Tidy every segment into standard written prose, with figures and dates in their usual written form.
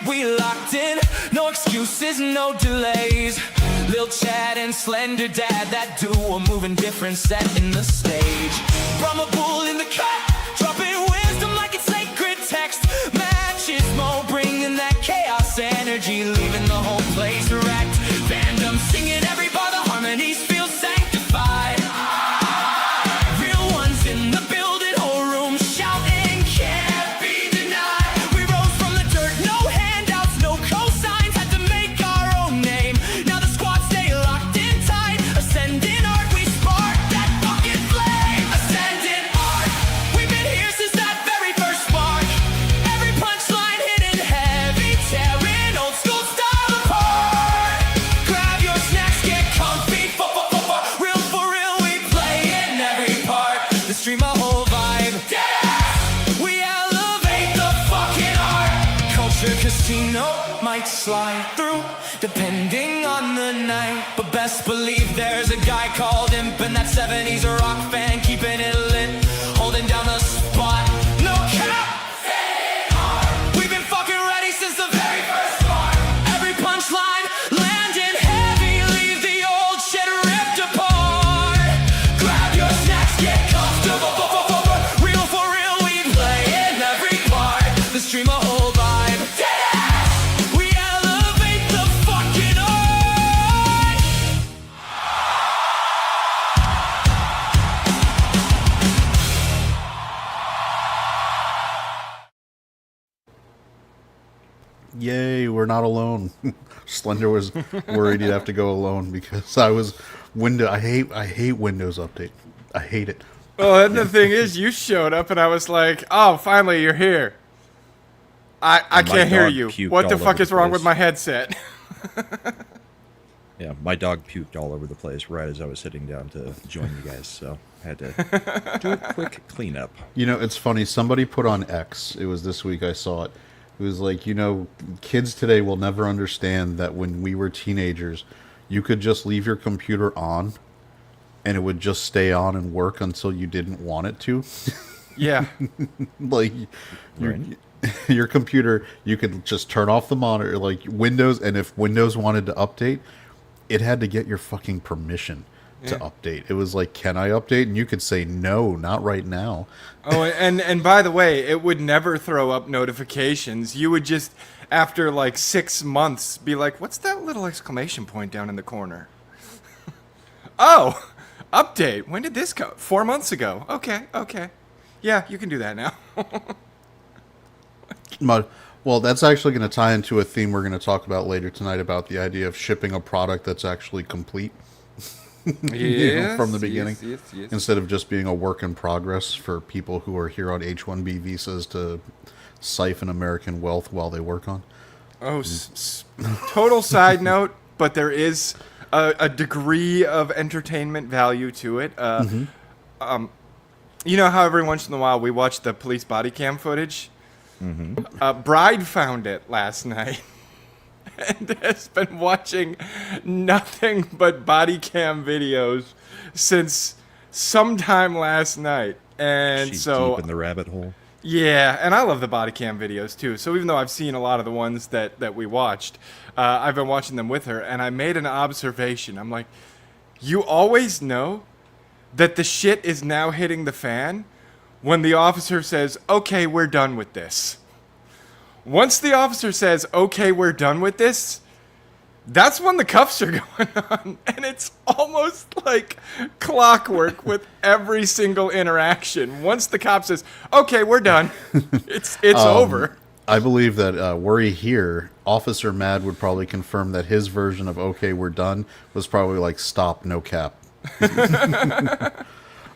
We locked in, no excuses, no delays. Lil Chad and Slender Dad, that duo moving different, setting the stage. Brahma Bull in the cut, dropping wisdom like it's sacred text. Matches Mo bringing that chaos energy, leaving the whole place wrecked. Fandom singing every bar, the harmonies feel sanctified. Real ones in the building, whole room shouting, can't be denied. We rose from the dirt, no handouts, no cosigns, had to make our own name. Now the squad stay locked in tight, ascending art, we spark that fucking flame. Ascending art, we've been here since that very first spark. Every punchline hitting heavy, tearing old school style apart. Grab your snacks, get comfy, for real, we play in every part. The stream a whole vibe, we elevate the fucking art. Culture casino might slide through, depending on the night. But best believe there's a guy called Imp, and that 70s rock fan keeping it lit, holding down the spot. No cap, we've been fucking ready since the very first spark. Every punchline landing heavy, leave the old shit ripped apart. Grab your snacks, get comfortable, for real, we play in every part. The stream a whole vibe, we elevate the fucking art. Yay, we're not alone. Slender was worried he'd have to go alone because I was I hate Windows Update. I hate it. Well, and the thing is, you showed up, and I was like, "Oh, finally, you're here." I can't hear dog you. puked What the all fuck over is the wrong place. with my headset? Yeah, my dog puked all over the place right as I was sitting down to join you guys, so I had to do a quick cleanup. You know, it's funny. Somebody put on X. It was this week I saw it. It was like, kids today will never understand that when we were teenagers, you could just leave your computer on and it would just stay on and work until you didn't want it to. Yeah. Like, Right. your computer, you could just turn off the monitor, like Windows, and if Windows wanted to update, it had to get your fucking permission to update. It was like, can I update? And you could say, no, not right now. Oh, and by the way, it would never throw up notifications. You would just, after like 6 months, be like, what's that little exclamation point down in the corner? Oh, update. When did this go? 4 months ago. Okay. Yeah, you can do that now. Well, that's actually going to tie into a theme we're going to talk about later tonight about the idea of shipping a product that's actually complete. From the beginning, yes. instead of just being a work in progress for people who are here on H-1B visas to siphon American wealth while they work on. Oh, total side note, but there is a degree of entertainment value to it. You know how every once in a while we watch the police body cam footage? Bride found it last night and has been watching nothing but body cam videos since sometime last night. And She's so deep in the rabbit hole. yeah, and I love the body cam videos too. So even though I've seen a lot of the ones that we watched, I've been watching them with her, and I made an observation. I'm like, you always know that the shit is now hitting the fan when the officer says, okay, we're done with this. Once the officer says, okay, we're done with this, that's when the cuffs are going on. And it's almost like clockwork with every single interaction. Once the cop says, okay, we're done, it's over. I believe that were he here, Officer Mad would probably confirm that his version of "okay, we're done" was probably like "stop, no cap."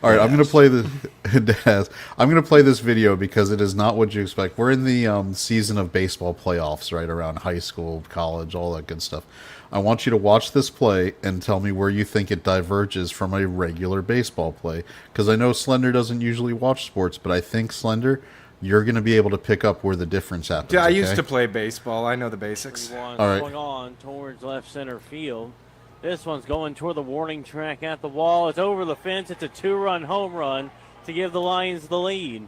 All right, I'm going to play I'm going to play this video because it is not what you expect. We're in the season of baseball playoffs, right around high school, college, all that good stuff. I want you to watch this play and tell me where you think it diverges from a regular baseball play. Because I know Slender doesn't usually watch sports, but I think, Slender, you're going to be able to pick up where the difference happens. Yeah, I okay? used to play baseball. I know the basics. One All right. swung on towards left center field. This one's going toward the warning track at the wall. It's over the fence. It's a 2-run home run to give the Lions the lead.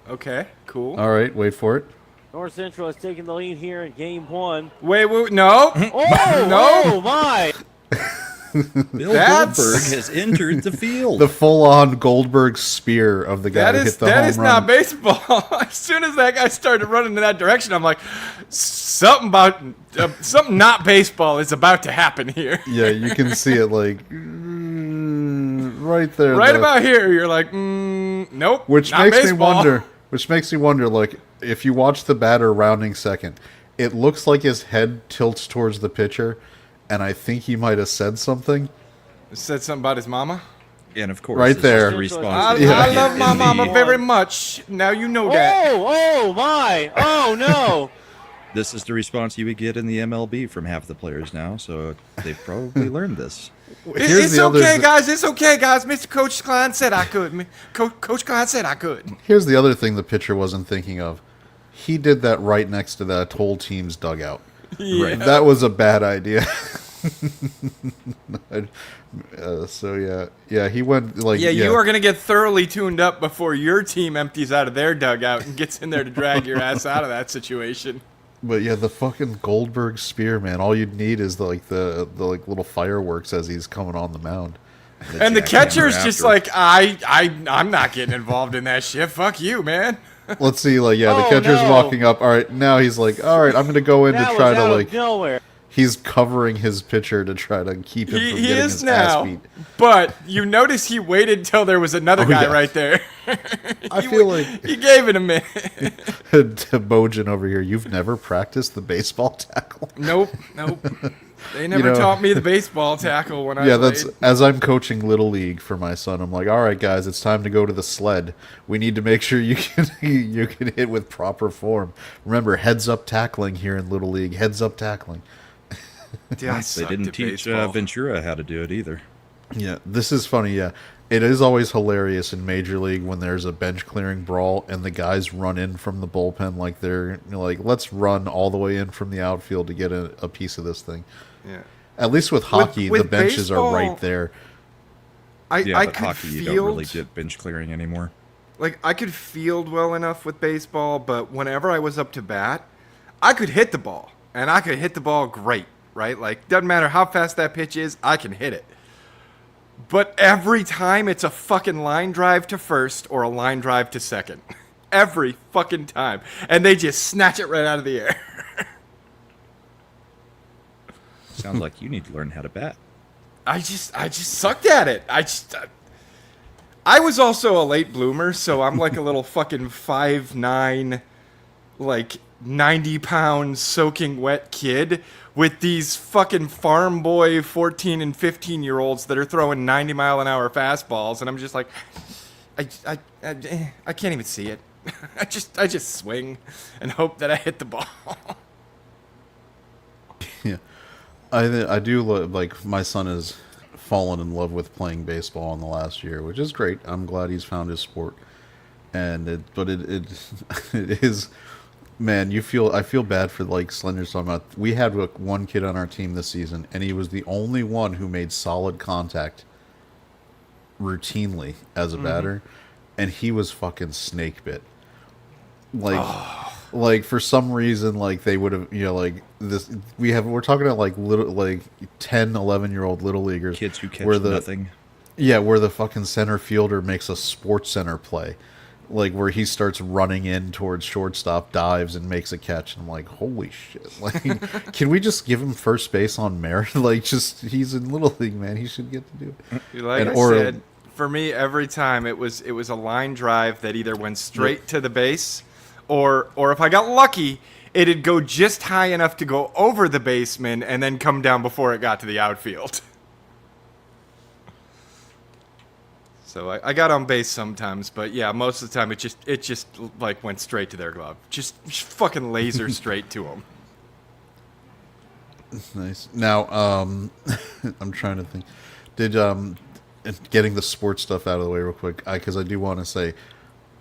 Okay, cool. All right, wait for it. North Central has taken the lead here in game 1. Wait, no. Oh, No. oh my! Bill That's- Goldberg has entered the field. The full-on Goldberg spear of the guy That who is hit the home run. not baseball. As soon as that guy started running in that direction, I'm like, something not baseball is about to happen here. Yeah, you can see it like right there. Right the- about here, you're like, nope. Which not makes me baseball. wonder. Which makes me wonder. Like, if you watch the batter rounding second, it looks like his head tilts towards the pitcher, and I think he might have said something. Said something about his mama. And of course, Right this there. is the response. I, we I get love my in the- mama very much. Now you know that. Oh my! Oh no! This is the response you would get in the MLB from half the players now, so they've probably learned this. It's okay, guys. It's okay, guys. Mr. Coach Klein said I could. Coach Klein said I could. Here's the other thing the pitcher wasn't thinking of. He did that right next to that whole team's dugout. Yeah. That was a bad idea. Yeah, he went like Yeah, you are going to get thoroughly tuned up before your team empties out of their dugout and gets in there to drag your ass out of that situation. But yeah, the fucking Goldberg spear, man. All you'd need is the like little fireworks as he's coming on the mound. And the jackhammer catcher's just after. like, I'm not getting involved in that shit. Fuck you, man. Let's see, like the Oh, catcher's no. walking up. All right, now he's like, all right, I'm gonna go in That to was try to out like. of nowhere. He's covering his pitcher to try to keep him from He getting is his ass now. beat. But you notice he waited till there was another guy yeah. right there. I feel like He gave it a minute. to Bojan over here. You've never practiced the baseball tackle. Nope. They never know- taught me the baseball tackle when I Yeah, played. that's as I'm coaching little league for my son. I'm like, all right, guys, it's time to go to the sled. We need to make sure you can you can hit with proper form. Remember, heads up tackling here in little league. Heads up tackling. Dude, I They sucked didn't at teach baseball. Ventura how to do it either. Yeah, this is funny. Yeah, it is always hilarious in Major League when there's a bench clearing brawl and the guys run in from the bullpen like they're like, let's run all the way in from the outfield to get a piece of this thing. Yeah. At least with hockey, with the benches are baseball- right there. Yeah, I but could hockey, you field, don't really get bench clearing anymore. like I could field well enough with baseball, but whenever I was up to bat, I could hit the ball, and I could hit the ball great, right? Like doesn't matter how fast that pitch is, I can hit it. But every time it's a fucking line drive to first or a line drive to second. Every fucking time. And they just snatch it right out of the air. Sounds like you need to learn how to bat. I just sucked at it. I was also a late bloomer, so I'm like a little fucking 5'9", like 90-pound soaking wet kid with these fucking farm boy 14 and 15-year-olds that are throwing 90-mile-an-hour fastballs, and I'm just like, I can't even see it. I just swing and hope that I hit the ball. Yeah, I do like my son has fallen in love with playing baseball in the last year, which is great. I'm glad he's found his sport, and it it is. Man, I feel bad for like Slender talking about. We had one kid on our team this season, and he was the only one who made solid contact routinely as a batter, and he was fucking snake bit. Like for some reason, like they would have, like this. We're talking about like little, like 10, 11-year-old little leaguers, Kids who catch where nothing. Yeah, where the fucking center fielder makes a sports center play. Like where he starts running in towards shortstop, dives, and makes a catch. And I'm like, holy shit! Like, can we just give him first base on merit? Like, he's in little league, man. He should get to do it. Like I said, for me, every time it was a line drive that either went straight to the base, or if I got lucky, it'd go just high enough to go over the baseman and then come down before it got to the outfield. So I got on base sometimes, but yeah, most of the time it just like went straight to their glove, just fucking laser straight to them. Nice. Now, I'm trying to think. Did getting the sports stuff out of the way real quick, because I do want to say,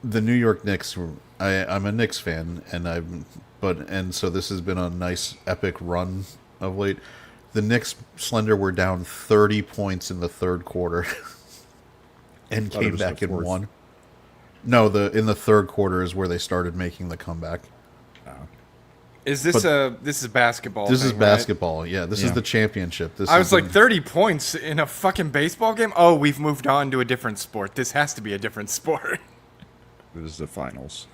the New York Knicks. I'm a Knicks fan, and so this has been a nice epic run of late. The Knicks Slender were down 30 points in the third quarter, and Thought it came was back the and fourth. won. No, in the third quarter is where they started making the comeback. Is this this is basketball? This is thing, right? basketball. Yeah, this is Yeah. the championship. This I is was like 30 points in a fucking baseball game. Oh, we've moved on to a different sport. This has to be a different sport. It was the finals.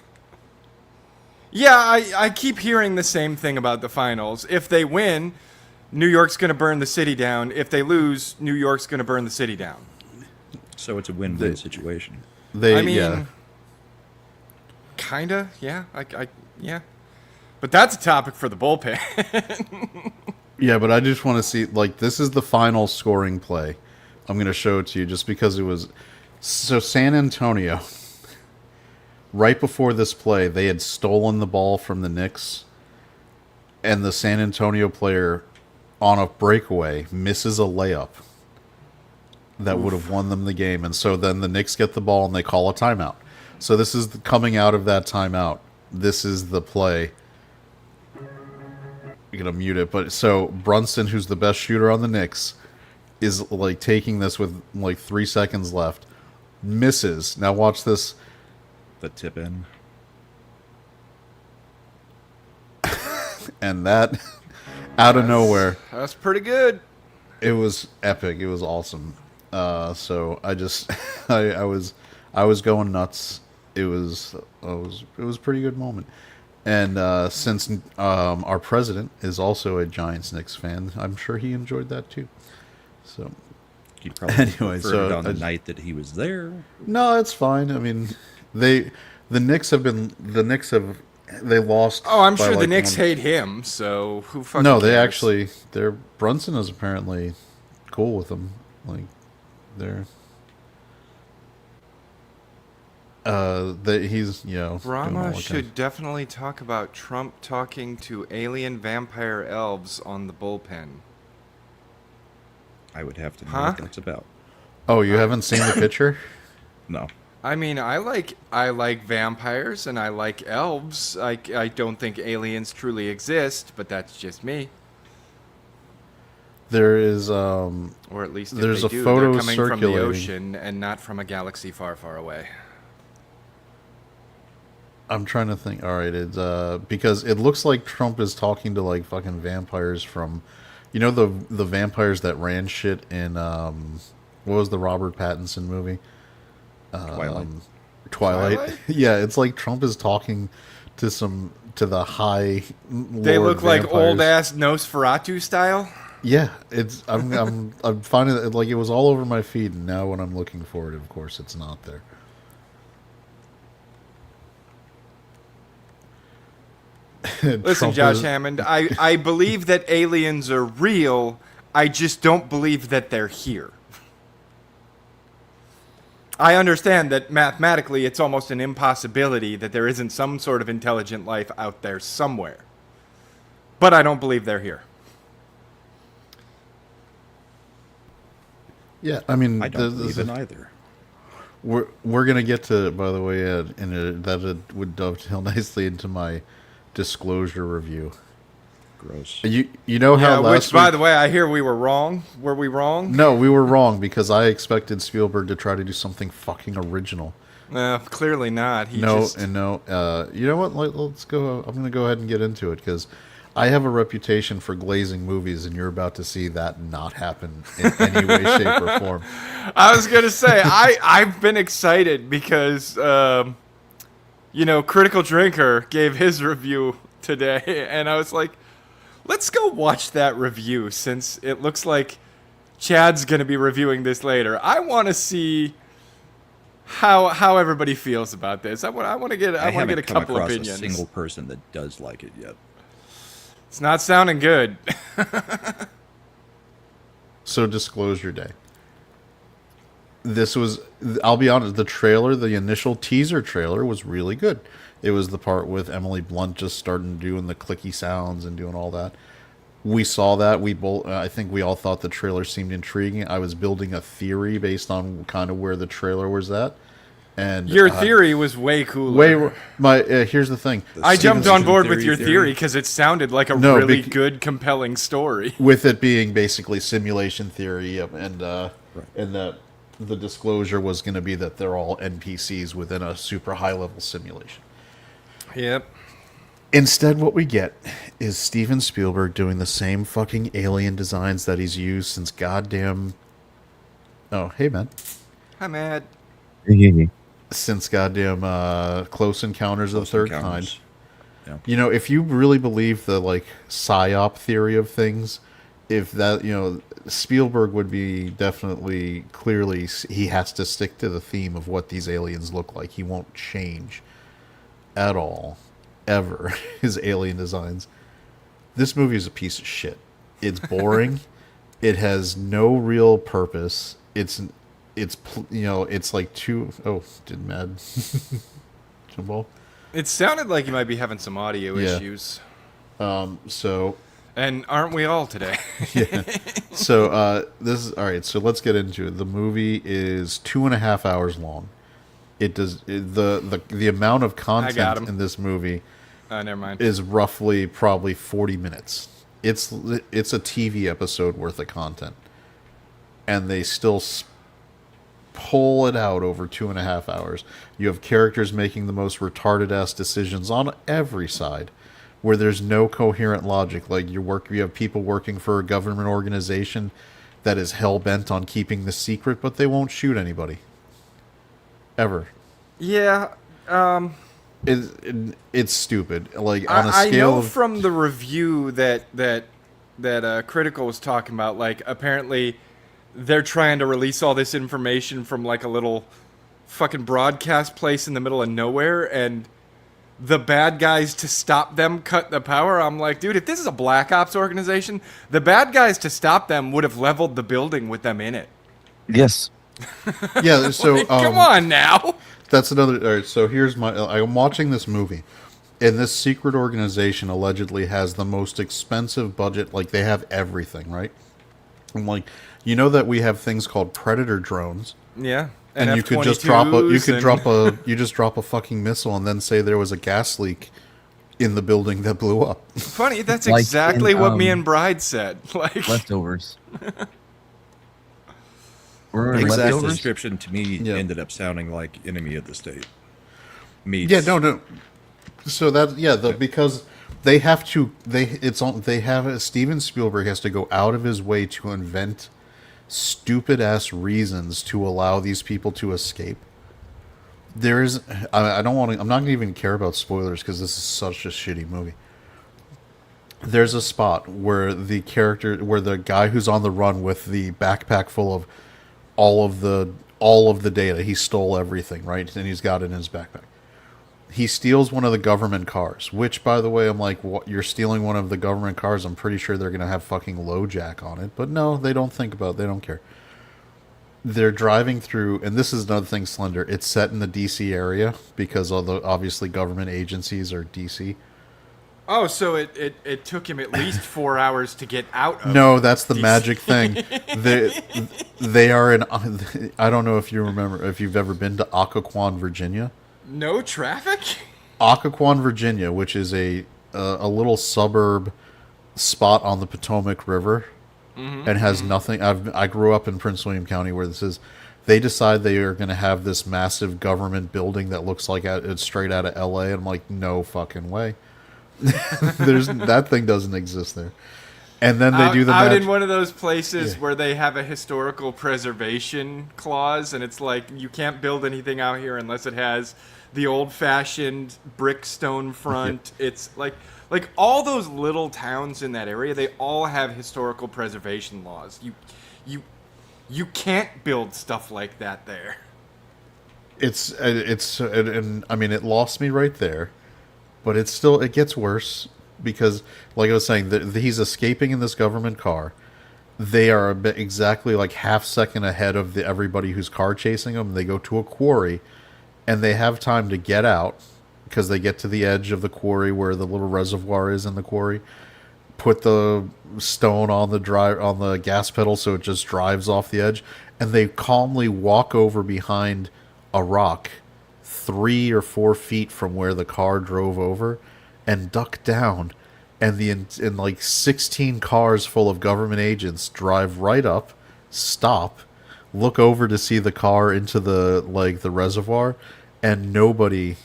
Yeah, I keep hearing the same thing about the finals. If they win, New York's going to burn the city down. If they lose, New York's going to burn the city down. So it's a win-win situation. they. I mean, Yeah, kinda, yeah. Yeah. But that's a topic for the bullpen. yeah, but I just want to see like this is the final scoring play. I'm going to show it to you just because it was so San Antonio. Right before this play, they had stolen the ball from the Knicks, and the San Antonio player on a breakaway misses a layup that would have won them the game. And so then the Knicks get the ball and they call a timeout. So this is coming out of that timeout. This is the play. You're going to mute it. But so Brunson, who's the best shooter on the Knicks, is like taking this with like 3 seconds left. Misses. Now watch this. The tip in. And that, out of nowhere, That's pretty good. it was epic. It was awesome. So I just, I was going nuts. It was a pretty good moment. And since our president is also a Giants Knicks fan, I'm sure he enjoyed that too. So He probably Anyway, preferred so it on the I- night that he was there. no, it's fine. I mean, they lost. Oh, I'm by, sure the like, Knicks one- hate him, so who fucking No, they cares? actually, Brunson is apparently cool with them. Like, he's, doing all Brahma that should definitely talk about Trump talking to alien vampire elves on the bullpen. I would have to know Huh? what that's about. Oh, you haven't seen the picture? No. I mean, I like vampires and I like elves. I don't think aliens truly exist, but that's just me. There is, Or at least if There's they a do, photo they're coming from the circulating. ocean and not from a galaxy far, far away. I'm trying to think. All right, it's because it looks like Trump is talking to like fucking vampires from, the vampires that ran shit in what was the Robert Pattinson movie? Twilight. Twilight. Twilight? Yeah, it's like Trump is talking to the high. They lord look like vampires. old ass Nosferatu style. Yeah, it's I'm finding it like it was all over my feed, and now when I'm looking for it, of course, it's not there. Listen, Trump Josh is- Hammond, I believe that aliens are real. I just don't believe that they're here. I understand that mathematically it's almost an impossibility that there isn't some sort of intelligent life out there somewhere. But I don't believe they're here. Yeah, I mean, I don't believe in either. we're gonna get to, by the way, that would dovetail nicely into my disclosure review. Gross. You know how Yeah, last which, by week- the way, I hear we were wrong. Were we wrong? No, we were wrong because I expected Spielberg to try to do something fucking original. Clearly not. He No, just... and no. You know what? Let's go. I'm going to go ahead and get into it because I have a reputation for glazing movies, and you're about to see that not happen in any way, shape, or form. I was gonna say I've been excited because Critical Drinker gave his review today, and I was like, let's go watch that review since it looks like Chad's gonna be reviewing this later. I want to see how everybody feels about this. I want to get a haven't come couple across opinions. a single person that does like it yet. It's not sounding good. So, disclosure day. I'll be honest, the initial teaser trailer was really good. It was the part with Emily Blunt just starting doing the clicky sounds and doing all that. We saw that. I think we all thought the trailer seemed intriguing. I was building a theory based on kind of where the trailer was at. And Your theory was way cooler. here's the thing. I jumped on board with theory your theory because it sounded like a No, really good, compelling story. With it being basically simulation theory, and that the disclosure was going to be that they're all NPCs within a super high level simulation. Yep. Instead, what we get is Steven Spielberg doing the same fucking alien designs that he's used since goddamn. Oh, hey man. Hi, Matt. Since goddamn Close Encounters of the Third Kind. Yeah. You know, if you really believe the like psyop theory of things, if that, Spielberg would be definitely clearly he has to stick to the theme of what these aliens look like. He won't change at all, ever, his alien designs. This movie is a piece of shit. It's boring. It has no real purpose. It's like too. Oh, did Mad jump ball? It sounded like you might be having some audio Yeah. issues. So And aren't we all today? So this is all right. So let's get into it. The movie is 2.5 hours long. The amount of content in this movie Never mind. is roughly probably 40 minutes. It's a TV episode worth of content, and they still pull it out over 2.5 hours. You have characters making the most retarded ass decisions on every side, where there's no coherent logic. Like you have people working for a government organization that is hell bent on keeping the secret, but they won't shoot anybody ever. Yeah. It's stupid. Like on a I scale know of from the review that Critical was talking about, like, apparently they're trying to release all this information from like a little fucking broadcast place in the middle of nowhere, and the bad guys, to stop them, cut the power. I'm like, dude, if this is a Black Ops organization, the bad guys, to stop them, would have leveled the building with them in it. Yes. yeah. So Come on now. That's another. All right, so here's I'm watching this movie, and this secret organization allegedly has the most expensive budget. Like they have everything, right? I'm like, that we have things called Predator drones, Yeah. and you could just drop a fucking missile and then say there was a gas leak in the building that blew up. Funny, that's Like exactly in, what me and Bride said. Like, Leftovers. Exactly. This Leftovers? description to me Yeah. ended up sounding like Enemy of the State. Meets Yeah, no. So because they have to, Steven Spielberg has to go out of his way to invent stupid ass reasons to allow these people to escape. I'm not gonna even care about spoilers because this is such a shitty movie. There's a spot where the guy who's on the run with the backpack full of all of the data, he stole everything, right? And he's got it in his backpack. He steals one of the government cars, which, by the way, I'm like, what? You're stealing one of the government cars? I'm pretty sure they're going to have fucking LoJack on it. But no, they don't think about it. They don't care. They're driving through, and this is another thing, Slender. It's set in the D.C. area because obviously government agencies are D.C. oh, so it took him at least 4 hours to get out of. No, that's the DC. magic thing. They are in, I don't know if you remember, if you've ever been to Occoquan, Virginia. No traffic? Occoquan, Virginia, which is a little suburb spot on the Potomac River, and has nothing. I grew up in Prince William County, where this is. They decide they are going to have this massive government building that looks like it's straight out of L.A. And I'm like, no fucking way. That thing doesn't exist there. And then they do the out magic. in one of those places Yeah. where they have a historical preservation clause, and it's like you can't build anything out here unless it has the old-fashioned brick stone front. It's like all those little towns in that area, they all have historical preservation laws. You can't build stuff like that there. And I mean, it lost me right there, but it gets worse because, like I was saying, he's escaping in this government car. They are exactly like half second ahead of everybody who's car chasing them. They go to a quarry, and they have time to get out because they get to the edge of the quarry where the little reservoir is in the quarry. Put the stone on the gas pedal so it just drives off the edge, and they calmly walk over behind a rock 3 or 4 feet from where the car drove over and duck down, and and like 16 cars full of government agents drive right up, stop, look over to see the car into the reservoir, and nobody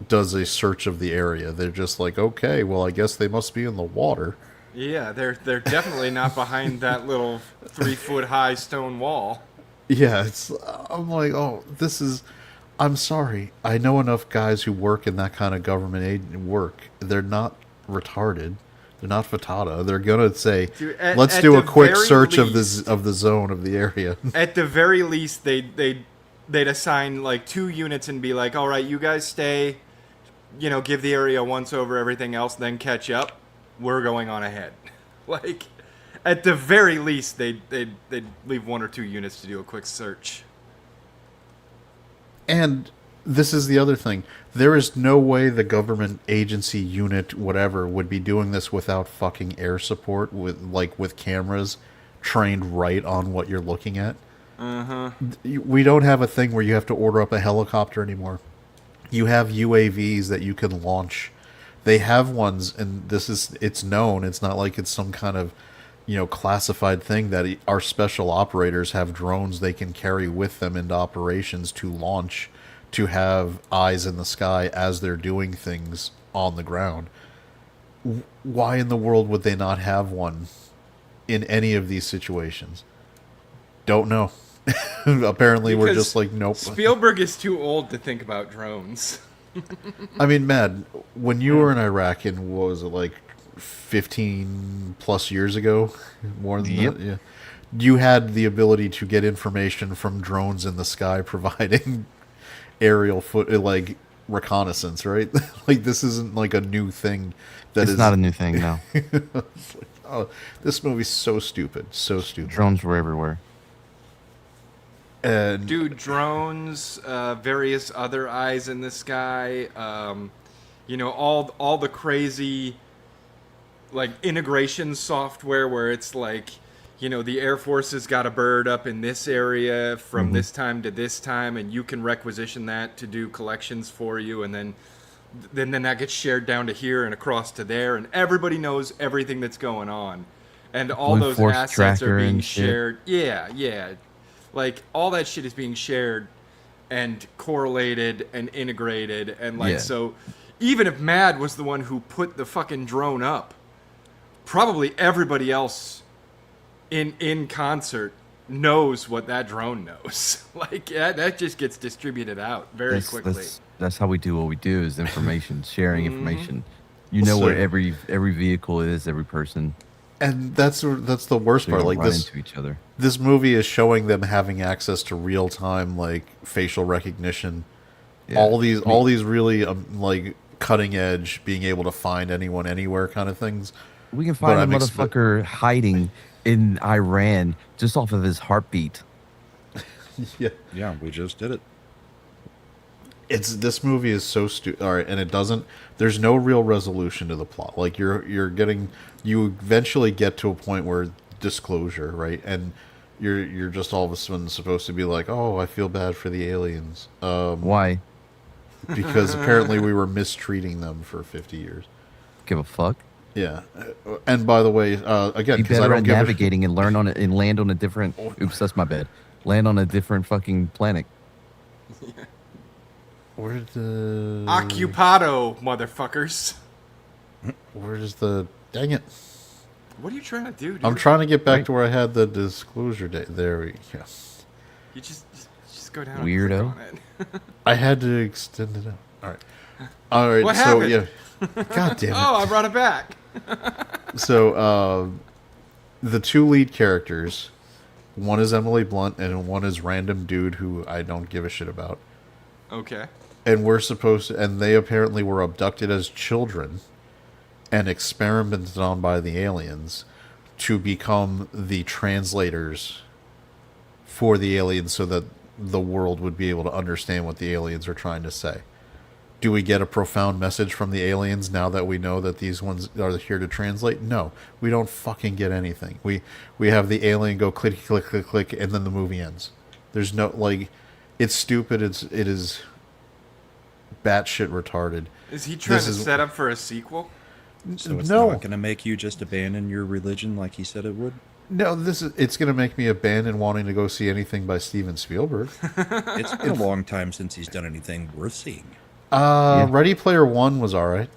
does a search of the area. They're just like, okay, well, I guess they must be in the water. Yeah, they're definitely not behind that little 3-foot high stone wall. Yeah, I'm like, oh, I'm sorry. I know enough guys who work in that kind of government aid work. They're not retarded. They're not fatata. They're gonna say, Dude, let's at do a the quick very search least- of the zone of the area. At the very least, they'd assign like 2 units and be like, all right, you guys stay, give the area a once over everything else, then catch up. We're going on ahead. Like, at the very least, they'd leave 1 or 2 units to do a quick search. And this is the other thing. There is no way the government agency unit, whatever, would be doing this without fucking air support with cameras trained right on what you're looking at. We don't have a thing where you have to order up a helicopter anymore. You have UAVs that you can launch. They have ones, and it's known. It's not like it's some kind of, classified thing that our special operators have drones they can carry with them into operations to launch, to have eyes in the sky as they're doing things on the ground. Why in the world would they not have one in any of these situations? Don't know. Apparently we're Because just like, nope. Spielberg is too old to think about drones. I mean, Mad, when you were in Iraq in, what was it, like 15 plus years ago? More than Yep. that? Yeah. You had the ability to get information from drones in the sky providing aerial reconnaissance, right? Like, this isn't like a new thing. It's not a new thing, no. Oh, this movie's so stupid. So stupid. Drones were everywhere. And Dude, drones, various other eyes in the sky, all the crazy, like, integration software where it's like, the Air Force has got a bird up in this area from this time to this time, and you can requisition that to do collections for you, and then that gets shared down to here and across to there, and everybody knows everything that's going on. And all Blue those Force assets are tracker being and shit. shared. Yeah. Like, all that shit is being shared and correlated and integrated. And, Yeah. so even if Mad was the one who put the fucking drone up, probably everybody else in concert knows what that drone knows. Like, that just gets distributed out very quickly. That's how we do what we do, is information, sharing information. You know So- where every vehicle is, every person. and that's the worst So you part. don't Like, run this into each other. this movie is showing them having access to real time facial recognition. Yeah. All these really cutting edge, being able to find anyone anywhere kind of things. We can But find a I'm motherfucker hiding in Iran just off of his heartbeat. Yeah. Yeah, we just did it. This movie is so stupid. All right, and there's no real resolution to the plot. Like, you eventually get to a point where disclosure, right? And you're just all of a sudden supposed to be like, oh, I feel bad for the aliens, Why? because apparently we were mistreating them for 50 years. Give a fuck. Yeah, and by the way, again, Be because I better don't at give navigating and learn on it and land on a different. Oops, that's my bad. Land on a different fucking planet. Where's the Occupado, motherfuckers. Where's the dang it? What are you trying to do, dude? I'm trying to get back Right. to where I had the disclosure date. There we go. You just go down Weirdo. and click on it. I had to extend it out. All right. What So happened? yeah. God damn it. Oh, I brought it back. So the 2 lead characters, one is Emily Blunt and one is random dude who I don't give a shit about. Okay. And they apparently were abducted as children and experimented on by the aliens to become the translators for the aliens so that the world would be able to understand what the aliens are trying to say. Do we get a profound message from the aliens now that we know that these ones are here to translate? No, we don't fucking get anything. We have the alien go click, click, click, click, and then the movie ends. There's no, it's stupid. It is batshit retarded. Is he trying This to is- set up for a sequel? So it's No. not going to make you just abandon your religion like he said it would? No, it's going to make me abandon wanting to go see anything by Steven Spielberg. It's been a long time since he's done anything worth seeing. Ready Player One was all right.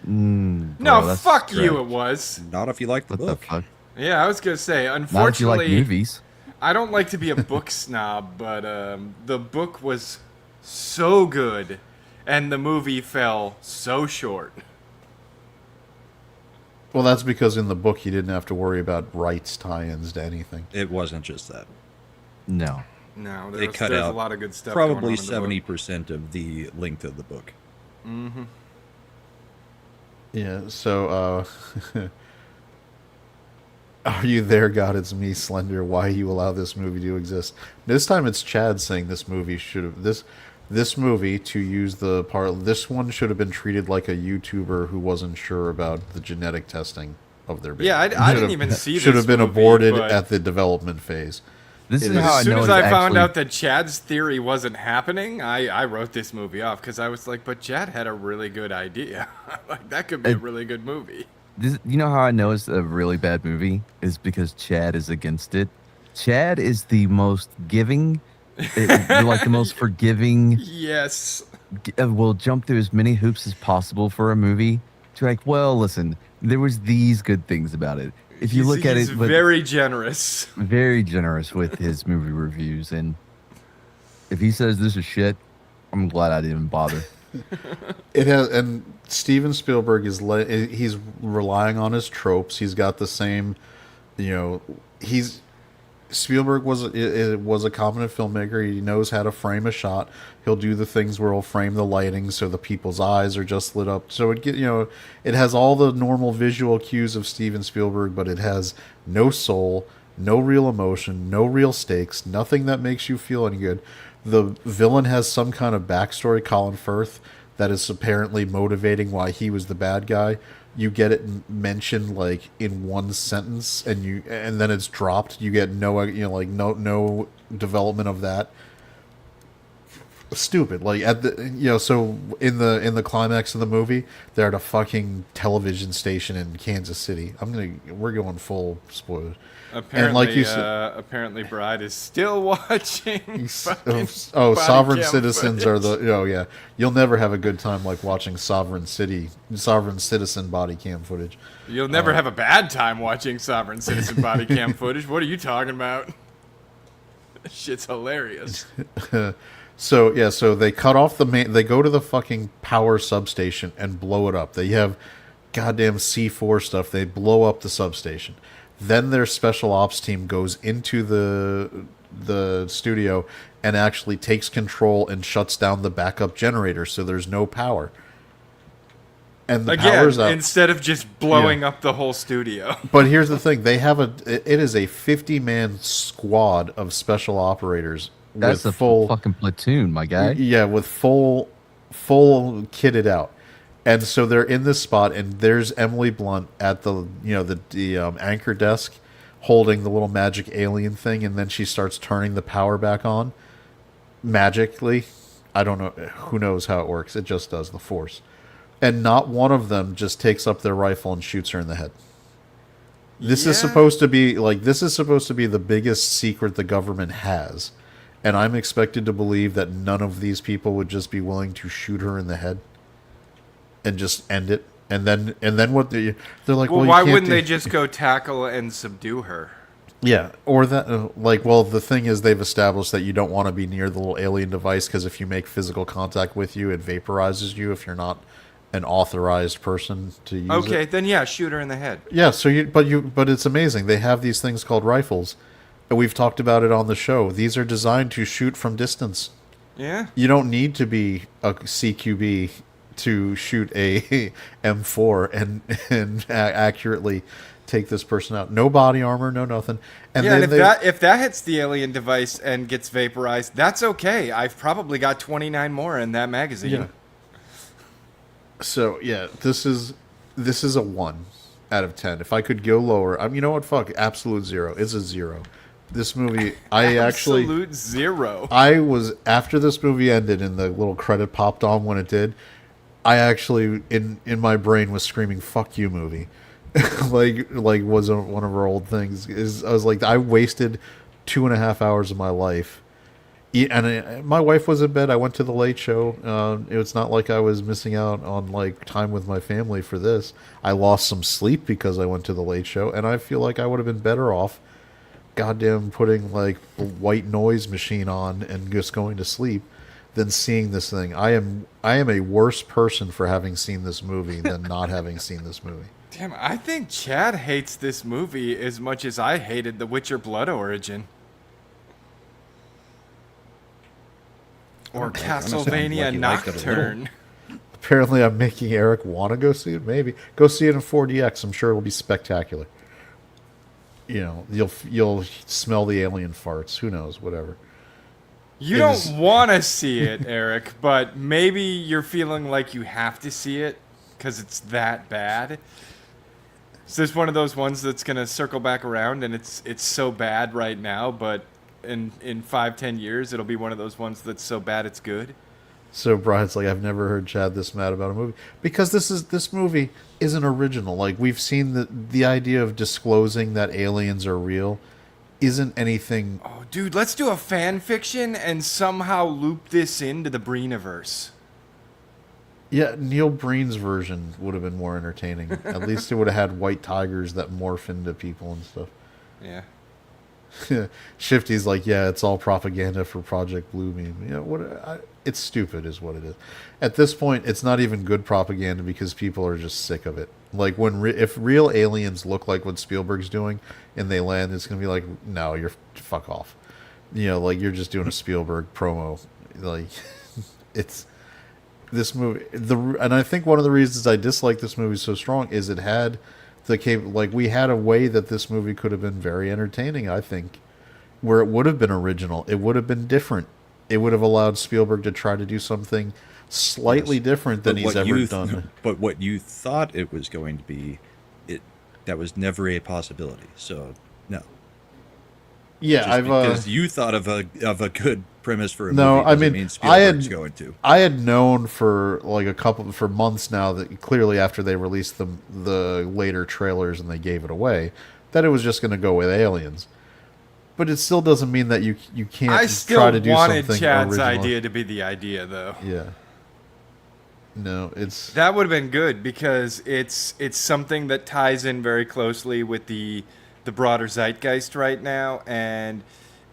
No, that's fuck you. correct. It was. Not if you like the What the book. fuck? Yeah, I was gonna say. Not if you Unfortunately, like movies. I don't like to be a book snob, but the book was so good, and the movie fell so short. Well, that's because in the book you didn't have to worry about rights tie-ins to anything. It wasn't just that. No. No, They cut there's out a lot of good stuff. going on probably in the book. 70% of the length of the book. Yeah, so, are you there, God? It's me, Slender. Why you allow this movie to exist? This time it's Chad saying this movie should have... This movie, to use the part... This one should have been treated like a YouTuber who wasn't sure about the genetic testing of their baby. Yeah, I Should didn't have- even see Should this have been movie, aborted but- at the development phase. This It is is- how I As soon know as it's I found actually- out that Chad's theory wasn't happening, I wrote this movie off because I was like, but Chad had a really good idea. Like, that could be a really good movie. You know how I know it's a really bad movie? Is because Chad is against it. Chad is the most giving, like the most forgiving, Yes. will jump through as many hoops as possible for a movie. To like, well, listen, there was these good things about it. If you look at he's it, but very generous. very generous with his movie reviews, and if he says this is shit, I'm glad I didn't bother. It has, and Steven Spielberg he's relying on his tropes. He's got the same, Spielberg was a competent filmmaker. He knows how to frame a shot. He'll do the things where he'll frame the lighting so the people's eyes are just lit up. So it has all the normal visual cues of Steven Spielberg, but it has no soul, no real emotion, no real stakes, nothing that makes you feel any good. The villain has some kind of backstory, Colin Firth, that is apparently motivating why he was the bad guy. You get it mentioned like in one sentence, and then it's dropped. You get no development of that. Stupid. Like so in the climax of the movie, they're at a fucking television station in Kansas City. We're going full spoilers. Apparently, And like you said, apparently, Bride is still watching. fucking body sovereign cam citizens footage. are yeah. You'll never have a good time like watching sovereign citizen body cam footage. You'll never have a bad time watching sovereign citizen body cam footage. What are you talking about? Shit's hilarious. So they cut off the main. They go to the fucking power substation and blow it up. They have goddamn C4 stuff. They blow up the substation. Then their special ops team goes into the studio and actually takes control and shuts down the backup generator, so there's no power. And the power's Again, out. instead of just blowing up the whole studio. But here's the thing: it is a 50-man squad of special operators That's with a full fucking platoon, my guy. Yeah, with full kitted out. And so they're in this spot, and there's Emily Blunt at the anchor desk, holding the little magic alien thing, and then she starts turning the power back on magically. I don't know, who knows how it works. It just does, the Force. And not one of them just takes up their rifle and shoots her in the head. This is supposed to be the biggest secret the government has, and I'm expected to believe that none of these people would just be willing to shoot her in the head and just end it. And then what they're like, Well, well, why you can't wouldn't do-" they just go tackle and subdue her? Yeah, or that the thing is they've established that you don't want to be near the little alien device because if you make physical contact with you, it vaporizes you if you're not an authorized person to use it. Okay, then yeah, shoot her in the head. Yeah, but it's amazing. They have these things called rifles. And we've talked about it on the show. These are designed to shoot from distance. Yeah. You don't need to be a CQB to shoot a M4 and accurately take this person out. No body armor, no nothing. And Yeah, then and if that hits the alien device and gets vaporized, that's okay. I've probably got 29 more in that magazine. Yeah. So yeah, this is a 1 out of 10. If I could go lower, you know what? Fuck, absolute 0. It's a 0. This movie, I actually, Absolute zero. I was after this movie ended and the little credit popped on when it did. I actually in my brain was screaming "fuck you" movie, like was one of our old things. Is I was like I wasted 2.5 hours of my life. My wife was in bed. I went to the late show. It's not like I was missing out on like time with my family for this. I lost some sleep because I went to the late show, and I feel like I would have been better off goddamn putting like a white noise machine on and just going to sleep than seeing this thing. I am a worse person for having seen this movie than not having seen this movie. Damn, I think Chad hates this movie as much as I hated The Witcher Blood Origin. Or Castlevania Nocturne. Apparently I'm making Eric want to go see it. Maybe go see it in 4DX. I'm sure it'll be spectacular. You know, you'll smell the alien farts. Who knows? Whatever. You don't want to see it, Eric, but maybe you're feeling like you have to see it because it's that bad. Is this one of those ones that's going to circle back around and it's so bad right now, but in 5-10 years it'll be one of those ones that's so bad it's good? So Brian's like, I've never heard Chad this mad about a movie because this movie isn't original. Like we've seen the idea of disclosing that aliens are real isn't anything. Oh, dude, let's do a fan fiction and somehow loop this into the Breenaverse. Yeah, Neil Breen's version would have been more entertaining. At least it would have had white tigers that morph into people and stuff. Yeah. Shifty's like, yeah, it's all propaganda for Project Bluebeam. You know, it's stupid is what it is. At this point, it's not even good propaganda because people are just sick of it. Like if real aliens look like what Spielberg's doing and they land, it's gonna be like, no, you're fuck off. You know, like you're just doing a Spielberg promo. Like it's this movie. And I think one of the reasons I dislike this movie so strong is it had we had a way that this movie could have been very entertaining. I think where it would have been original, it would have been different. It would have allowed Spielberg to try to do something slightly different than he's ever done. But what you thought it was going to be, that was never a possibility. So no. Yeah, because you thought of a good premise for a no, movie. I mean Spielberg's going to. I had known for like for months now that clearly after they released the later trailers and they gave it away, that it was just going to go with aliens. But it still doesn't mean that you can't try to do something original. I still wanted Chad's idea to be the idea, though. Yeah. No, that would have been good because it's something that ties in very closely with the broader zeitgeist right now, and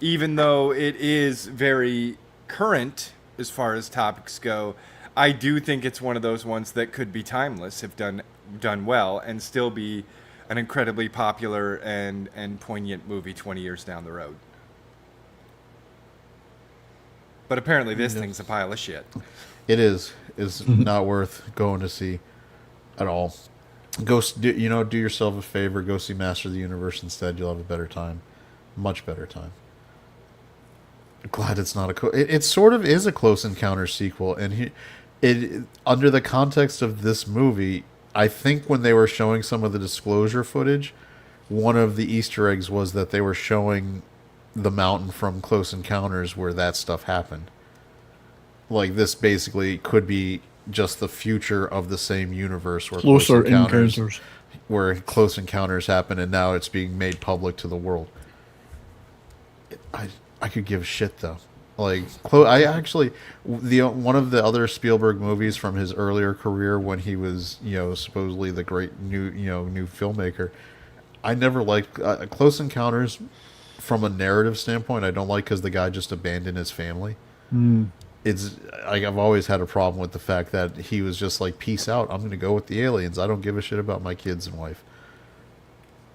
even though it is very current as far as topics go, I do think it's one of those ones that could be timeless if done well and still be an incredibly popular and poignant movie 20 years down the road. But apparently this thing's a pile of shit. It is. It's not worth going to see at all. Do yourself a favor. Go see Master of the Universe instead. You'll have a better time. Much better time. I'm glad it's not it sort of is a Close Encounters sequel. And it under the context of this movie, I think when they were showing some of the disclosure footage, one of the Easter eggs was that they were showing the mountain from Close Encounters where that stuff happened. Like, this basically could be just the future of the same universe where Close Encounters happen, and now it's being made public to the world. I could give a shit, though. Like, I actually, one of the other Spielberg movies from his earlier career when he was, supposedly the great new filmmaker, I never liked Close Encounters from a narrative standpoint. I don't like because the guy just abandoned his family. It's I've always had a problem with the fact that he was just like, peace out, I'm going to go with the aliens. I don't give a shit about my kids and wife.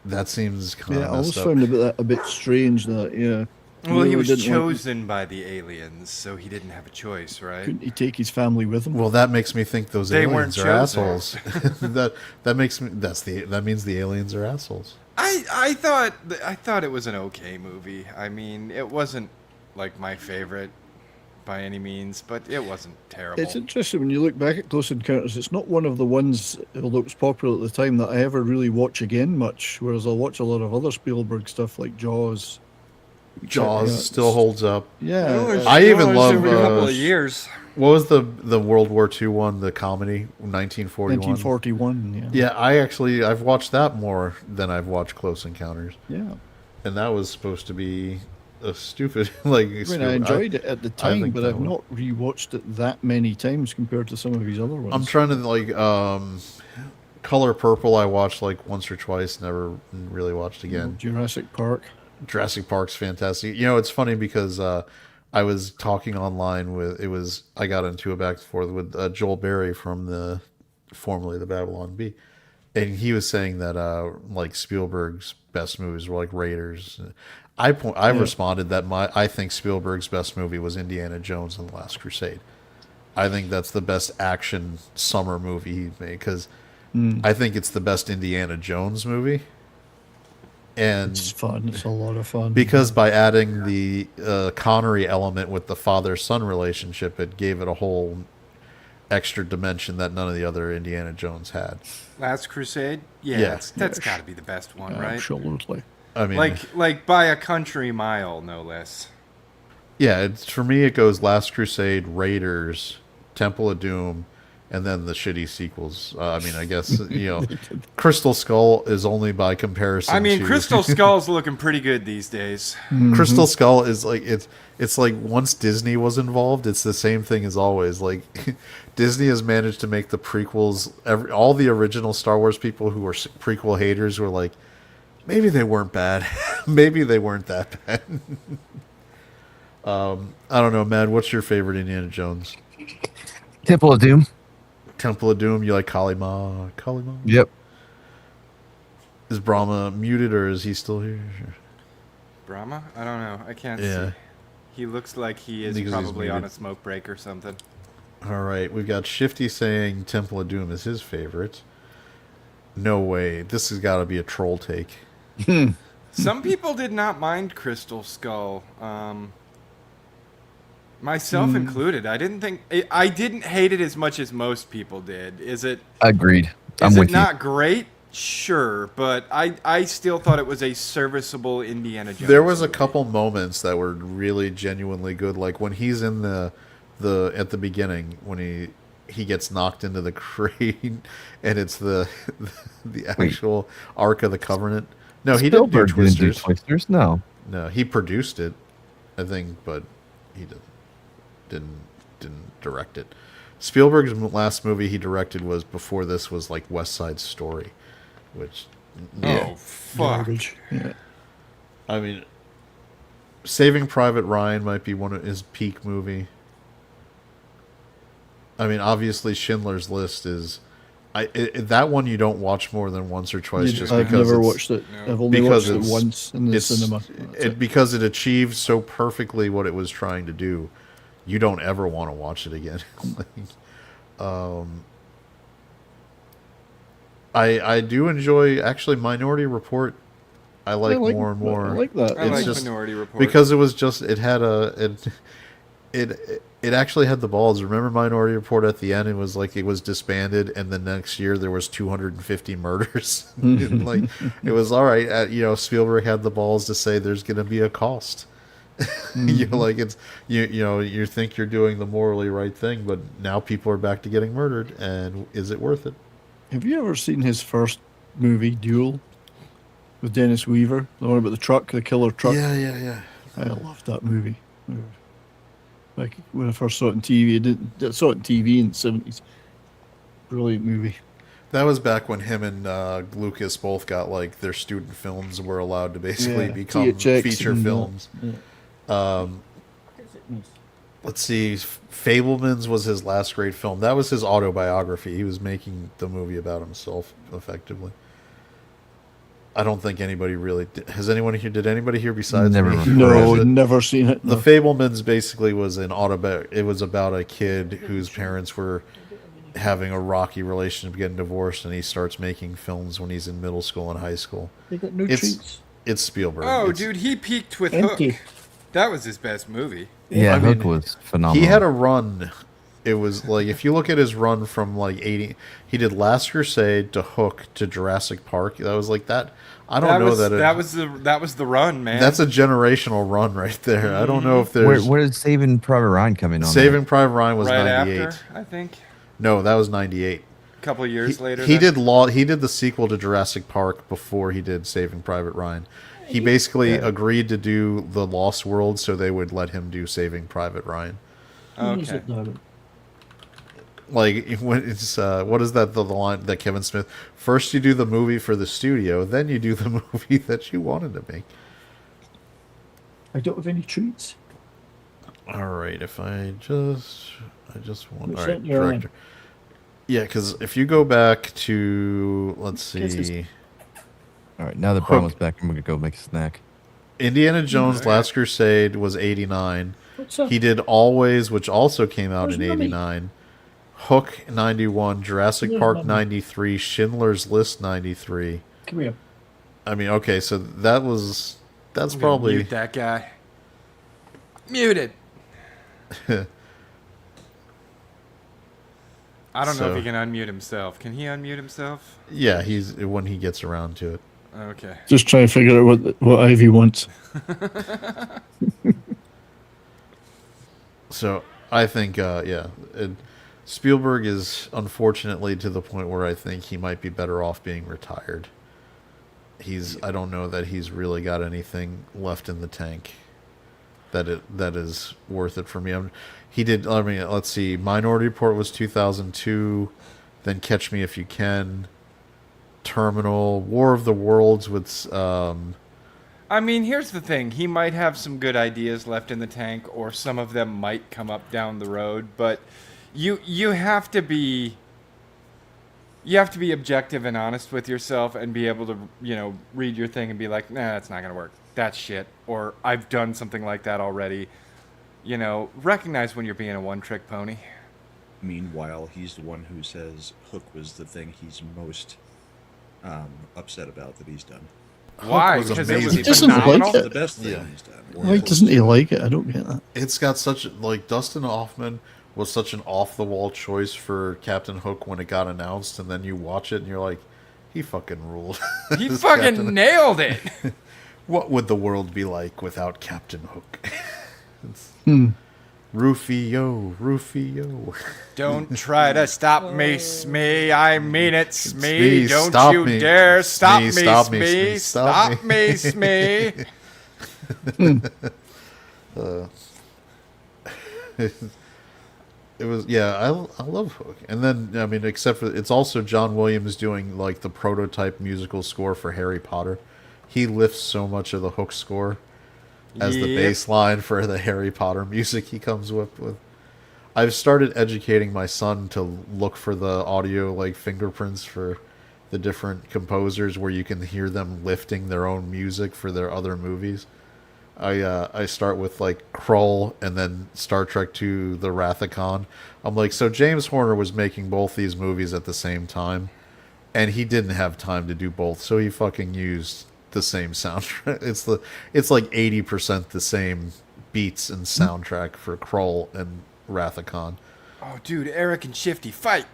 That seems kind of I always messed up. found that a bit strange that, Well, he was didn't chosen by the aliens, so he didn't have a choice, right? couldn't he take his family with him? Well, that makes me think those They aliens weren't are chosen. assholes. that means the aliens are assholes. I thought it was an okay movie. I mean, it wasn't like my favorite by any means, but it wasn't terrible. It's interesting when you look back at Close Encounters. It's not one of the ones, although it was popular at the time, that I ever really watch again much. Whereas I'll watch a lot of other Spielberg stuff like Jaws Jaws still holds up. Yeah, I even love every couple of years. what was the World War II one, the comedy, 1941. 1941. Yeah, I've watched that more than I've watched Close Encounters, Yeah. and that was supposed to be a stupid like. I mean, I enjoyed it at the time, think but that I've not rewatched it that many times compared to some of his other ones. I'm trying to like Color Purple. I watched like once or twice, never really watched again. Jurassic Park. Jurassic Park's fantastic. You know, it's funny because I was talking online with I got into it back and forth with Joel Berry from the formerly the Babylon Bee, and he was saying that like Spielberg's best movies were like Raiders. I responded that I think Spielberg's best movie was Indiana Jones and the Last Crusade. I think that's the best action summer movie he made because I think it's the best Indiana Jones movie. And It's fun. It's a lot of fun. because by adding the Connery element with the father-son relationship, it gave it a whole extra dimension that none of the other Indiana Jones had. Last Crusade? Yeah, Yeah. that's got to be the best one, right? Absolutely. I mean, Like by a country mile, no less. yeah, for me it goes Last Crusade, Raiders, Temple of Doom, and then the shitty sequels. I mean, I guess Crystal Skull is only by comparison. I mean, to, Crystal Skull's looking pretty good these days. Crystal Skull is like it's like once Disney was involved, it's the same thing as always. Like Disney has managed to make the prequels. All the original Star Wars people who were prequel haters were like, maybe they weren't bad, maybe they weren't that bad. I don't know, Matt. What's your favorite Indiana Jones? Temple of Doom. Temple of Doom. You like Kalima? Kalima? Yep. Is Brahma muted or is he still here? Brahma? I don't know. I can't Yeah. see. He looks like he is Because he's probably on muted. a smoke break or something. All right, we've got Shifty saying Temple of Doom is his favorite. No way. This has got to be a troll take. Some people did not mind Crystal Skull. Myself included. I didn't hate it as much as most people did. Is it Agreed. I'm is with it not great? Sure, but I still thought it was a serviceable Indiana Jones. There was a movie. couple moments that were really genuinely good, like when he's in the at the beginning when he gets knocked into the crane and it's the actual Ark of the Covenant. No, you. he didn't do Spielberg didn't do Twisters. Twisters. No. No, he produced it, I think, but he didn't direct it. Spielberg's last movie he directed was before this was like West Side Story, which Oh fuck! Garbage. Yeah. I mean, Saving Private Ryan might be one of his peak movie. I mean, obviously Schindler's List is, that one you don't watch more than once or twice just I've because never it's, watched it. I've only because watched it it's- once in the it's cinema. because it achieved so perfectly what it was trying to do. You don't ever want to watch it again. I do enjoy actually Minority Report. I like more and more. I like that. I It's like just Minority Report because it was just it actually had the balls. Remember Minority Report at the end? It was like it was disbanded, and the next year there was 250 murders. Like it was all right. Spielberg had the balls to say there's going to be a cost. Like it's you think you're doing the morally right thing, but now people are back to getting murdered, and is it worth it? Have you ever seen his first movie, Duel, with Dennis Weaver? The one about the truck, the killer truck? Yeah. I loved that movie. Like when I first saw it on TV, I saw it on TV in the 70s. Brilliant movie. That was back when him and Lucas both got like their student films were allowed to basically Yeah, become THX feature and, films. yeah. Let's see, Fablemans was his last great film. That was his autobiography. He was making the movie about himself, effectively. I don't think anybody really has anyone here. Did anybody here besides Never me? heard. No, Or is it- never seen it. The No. Fablemans basically was an It was about a kid whose parents were having a rocky relationship, getting divorced, and he starts making films when he's in middle school and high school. They got no It's treats. it's Spielberg. Oh, It's- dude, he peaked with Empty. Hook. That was his best movie. Yeah, I mean, Hook was phenomenal. He had a run. it was like if you look at his run from like 80, he did Last Crusade to Hook to Jurassic Park. That was like that. I don't know that that was the run, man. that's a generational run right there. I don't know if there's Where did Saving Private Ryan come in on Saving Private Ryan was right 98. after, I think. No, that was 98. A couple of years later. He then. he did the sequel to Jurassic Park before he did Saving Private Ryan. He basically agreed to do the Lost World so they would let him do Saving Private Ryan. Okay. Like when it's what is that the line that Kevin Smith, first you do the movie for the studio, then you do the movie that you wanted to make. I don't have any treats. All right, if I just want What's all that right, you're on? director. Yeah, because if you go back to let's Kisses. see, All right, now that Brown's back, I'm gonna go make a snack. Indiana Jones: Last Crusade was 89. What's up? He did Always, which also came out Where's in Mommy? 89. Hook 91, Jurassic Where's Park Mommy? 93, Schindler's List 93. Come here. I mean, okay, so that's I'm gonna probably mute that guy. Muted. I don't know So- if he can unmute himself. Can he unmute himself? yeah, he's when he gets around to it. Okay. Just trying to figure out what Ivy wants. So I think, Spielberg is unfortunately to the point where I think he might be better off being retired. I don't know that he's really got anything left in the tank that is worth it for me. Let's see, Minority Report was 2002, then Catch Me If You Can, Terminal, War of the Worlds with I mean, here's the thing. He might have some good ideas left in the tank, or some of them might come up down the road, but you have to be objective and honest with yourself and be able to, read your thing and be like, nah, that's not going to work. That's shit. Or I've done something like that already. Recognize when you're being a one-trick pony. Meanwhile, he's the one who says Hook was the thing he's most upset about that he's done. Why? was Because it was amazing. He doesn't like phenomenal. it. The best thing Yeah. he's done. Why doesn't he like it? I don't get that. It's got such like Dustin Hoffman was such an off the wall choice for Captain Hook when it got announced, and then you watch it and you're like, he fucking ruled. He This fucking Captain- nailed it. What would the world be like without Captain Hook? Rufio, Rufio. Don't try to stop me, Smee. I mean it, Smee. Smee, Don't stop you me. dare stop me, Smee, stop me, Smee. Smee, stop Stop me, Smee. It was I love Hook, and then I mean, except for it's also John Williams doing like the prototype musical score for Harry Potter. He lifts so much of the Hook score as the Yep. bass line for the Harry Potter music he comes with. I've started educating my son to look for the audio like fingerprints for the different composers where you can hear them lifting their own music for their other movies. I start with like Krull and then Star Trek II: The Wrath of Khan. I'm like, so James Horner was making both these movies at the same time, and he didn't have time to do both, so he fucking used the same soundtrack. It's like 80% the same beats and soundtrack for Krull and Wrath of Khan. Oh, dude, Eric and Shifty, fight.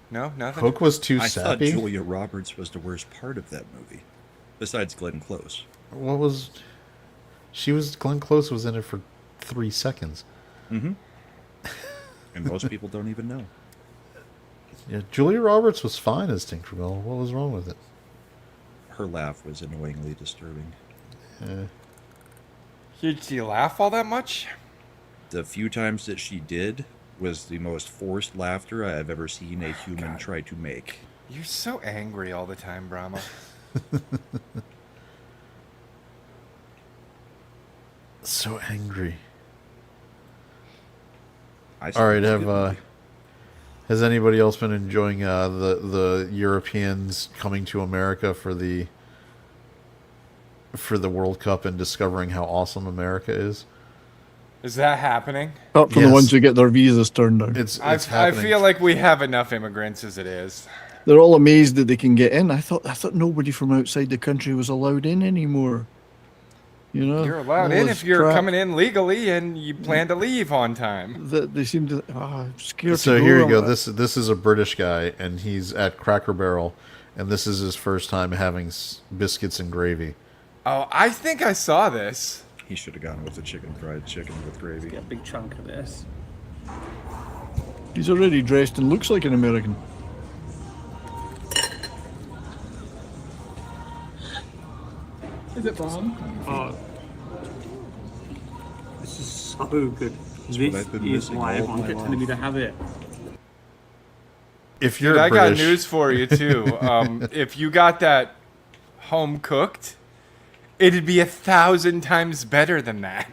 No, nothing. Hook was too I thought sappy. Julia Roberts was the worst part of that movie, besides Glenn Close. What was? Glenn Close was in it for 3 seconds. And most people don't even know. Yeah, Julia Roberts was fine as Tinkerbell. What was wrong with it? Her laugh was annoyingly disturbing. Did she laugh all that much? The few times that she did was the most forced laughter I have ever seen a human try to make. You're so angry all the time, Brahma. So angry. I All right, it's a good movie. has anybody else been enjoying the Europeans coming to America for the World Cup and discovering how awesome America is? Is that happening? Apart from Yes. the ones who get their visas turned down. It's I happening. feel like we have enough immigrants as it is. They're all amazed that they can get in. I thought nobody from outside the country was allowed in anymore. You know, You're allowed all in this if you're crap coming in legally and you plan to leave on time. that they seem to. I'm scared. So to go here you on go. that. This is a British guy, and he's at Cracker Barrel, and this is his first time having biscuits and gravy. Oh, I think I saw this. He should have gone with the fried chicken with gravy. Get a big chunk of this. He's already dressed and looks like an American. Is it bomb? Oh. This is so good. This I've been is missing why all everyone my gets me to have it. If you're Dude, I British, got news for you too. If you got that home cooked, it'd be 1,000 times better than that.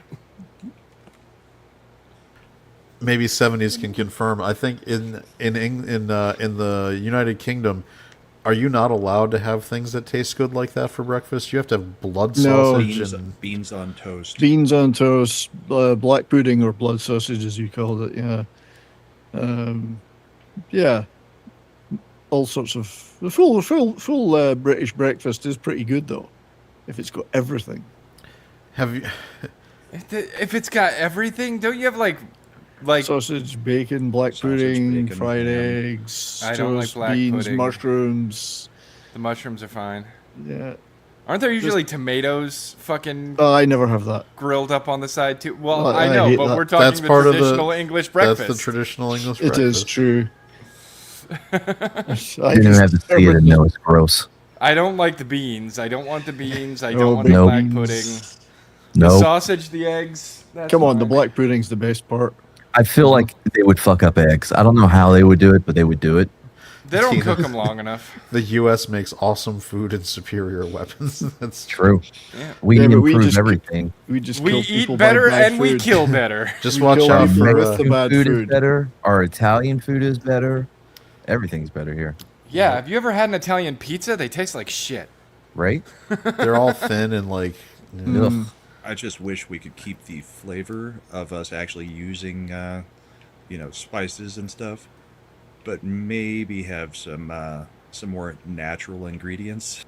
maybe 70s can confirm. I think in the United Kingdom, are you not allowed to have things that taste good like that for breakfast? You have to have blood No. sausage and Beans on toast. Beans on toast, black pudding or blood sausage, as you called it. Yeah, yeah. All sorts of the full British breakfast is pretty good though, if it's got everything. have you? If it's got everything, don't you have like Sausage, bacon, black Sausage, pudding, bacon, fried yeah. eggs, I don't like toast, black beans, pudding. mushrooms. the mushrooms are fine? Yeah. Aren't there usually tomatoes fucking I never have that. grilled up on the side too? Well, Well, I I know, hate but that. we're talking That's the part of the- traditional English breakfast. That's the traditional English It is breakfast. true. You didn't even have to see it and know it's gross. I don't like the beans. I don't want the beans. I No don't want the Nope. black beans. pudding. The No, sausage, the eggs. That's Come on, the fine. black pudding's the best part. I feel like they would fuck up eggs. I don't know how they would do it, but they would do it. They don't Tina. cook them long enough. The U.S. makes awesome food and superior weapons. That's True. Yeah. We Yeah, but we improve just- everything. We just We kill eat people by better bad and we food. kill better. Just We watch kill out everything for. with the bad food food. is better. Our Italian food is better. Everything's better here, Yeah, have you ever had an Italian pizza? They taste like shit. right? They're all thin and like. Ugh. I just wish we could keep the flavor of us actually using, spices and stuff, but maybe have some more natural ingredients.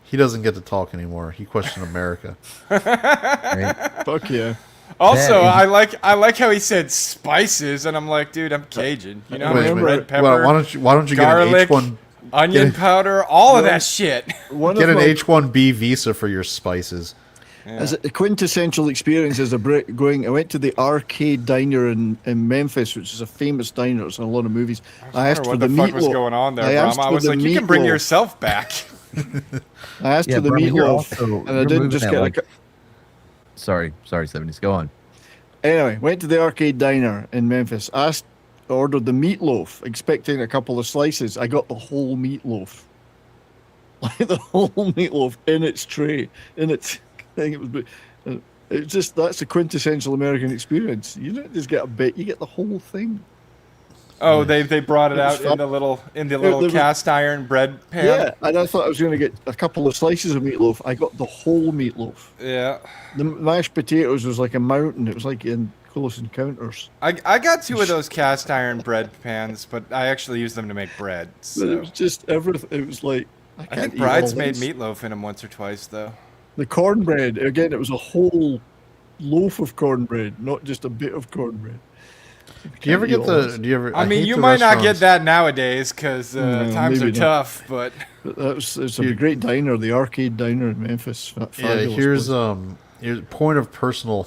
He doesn't get to talk anymore. He questioned America. Right? Fuck yeah. Also, That I like how he said spices, and I'm like, dude, I'm Cajun. You know, how Wait, much wait, red pepper, well, why don't you get an garlic, H1 onion get a- powder, all of that shit. One get of an my, H1B visa for your spices? as a quintessential experience as a Brit I went to the Arcade Diner in Memphis, which is a famous diner. It's in a lot of movies. I asked for what the the fuck was meatloaf. going on there, I asked Bram. I for was the like, you can bring meatloaf. yourself back. I asked Yeah, for the Brahma, you're meatloaf, also- and I you're didn't moving just that, get like- like. Sorry, 70s. Go on. Anyway, went to the Arcade Diner in Memphis. Ordered the meatloaf, expecting a couple of slices. I got the whole meatloaf, like the whole meatloaf in its tray, in its thing. It's just that's a quintessential American experience. You don't just get a bit; you get the whole thing. Oh, they brought it It was out in fun. the little there was- cast iron bread pan. Yeah, and I thought I was going to get a couple of slices of meatloaf. I got the whole meatloaf. Yeah. The mashed potatoes was like a mountain. It was like in Close Encounters. I got 2 of those cast iron bread pans, but I actually use them to make bread. But it So. was just everything. It was like I I can't think eat all Bride's made this. meatloaf in them once or twice, though. The cornbread again. It was a whole loaf of cornbread, not just a bit of cornbread. Do you ever get the? Do you ever? I mean, hate you the might not get restaurants- that nowadays because No, times are maybe not. tough, but It's a great diner, the Arcade Diner in Memphis. Yeah, Fabulous here's place. here's point of personal.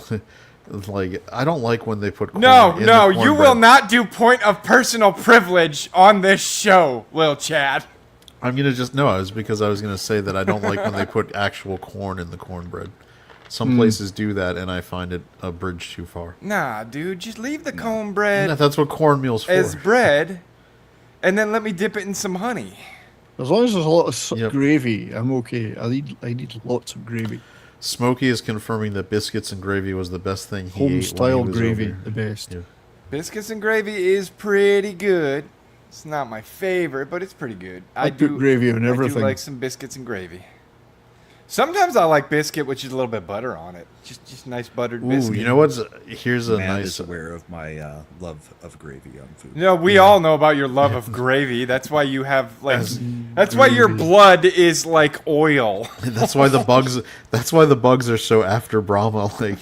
Like, I don't like when they put corn no, in no, the you cornbread. will not do point of personal privilege on this show, Lil Chad. I'm gonna just no. It's because I was gonna say that I don't like when they put actual corn in the cornbread. Some places do that, and I find it a bridge too far. Nah, dude, just leave the cornbread Yeah, that's what cornmeal's for. as bread, and then let me dip it in some honey. As long as there's a lot of Yep. gravy, I'm okay. I need lots of gravy. Smokey is confirming that biscuits and gravy was the best thing he ate when Home he style was gravy, over the best. Yeah. Biscuits and gravy is pretty good. It's not my favorite, but it's pretty good. I put gravy on I everything. do like some biscuits and gravy. Sometimes I like biscuit, which is a little bit butter on it. Just nice buttered Ooh, biscuit. you know what's here's a Matt nice. is aware of my love of gravy on food. No, we all know about your love of gravy. That's why you have like. That's why your blood is like oil. That's why the bugs. That's why the bugs are so after Brahma. Like,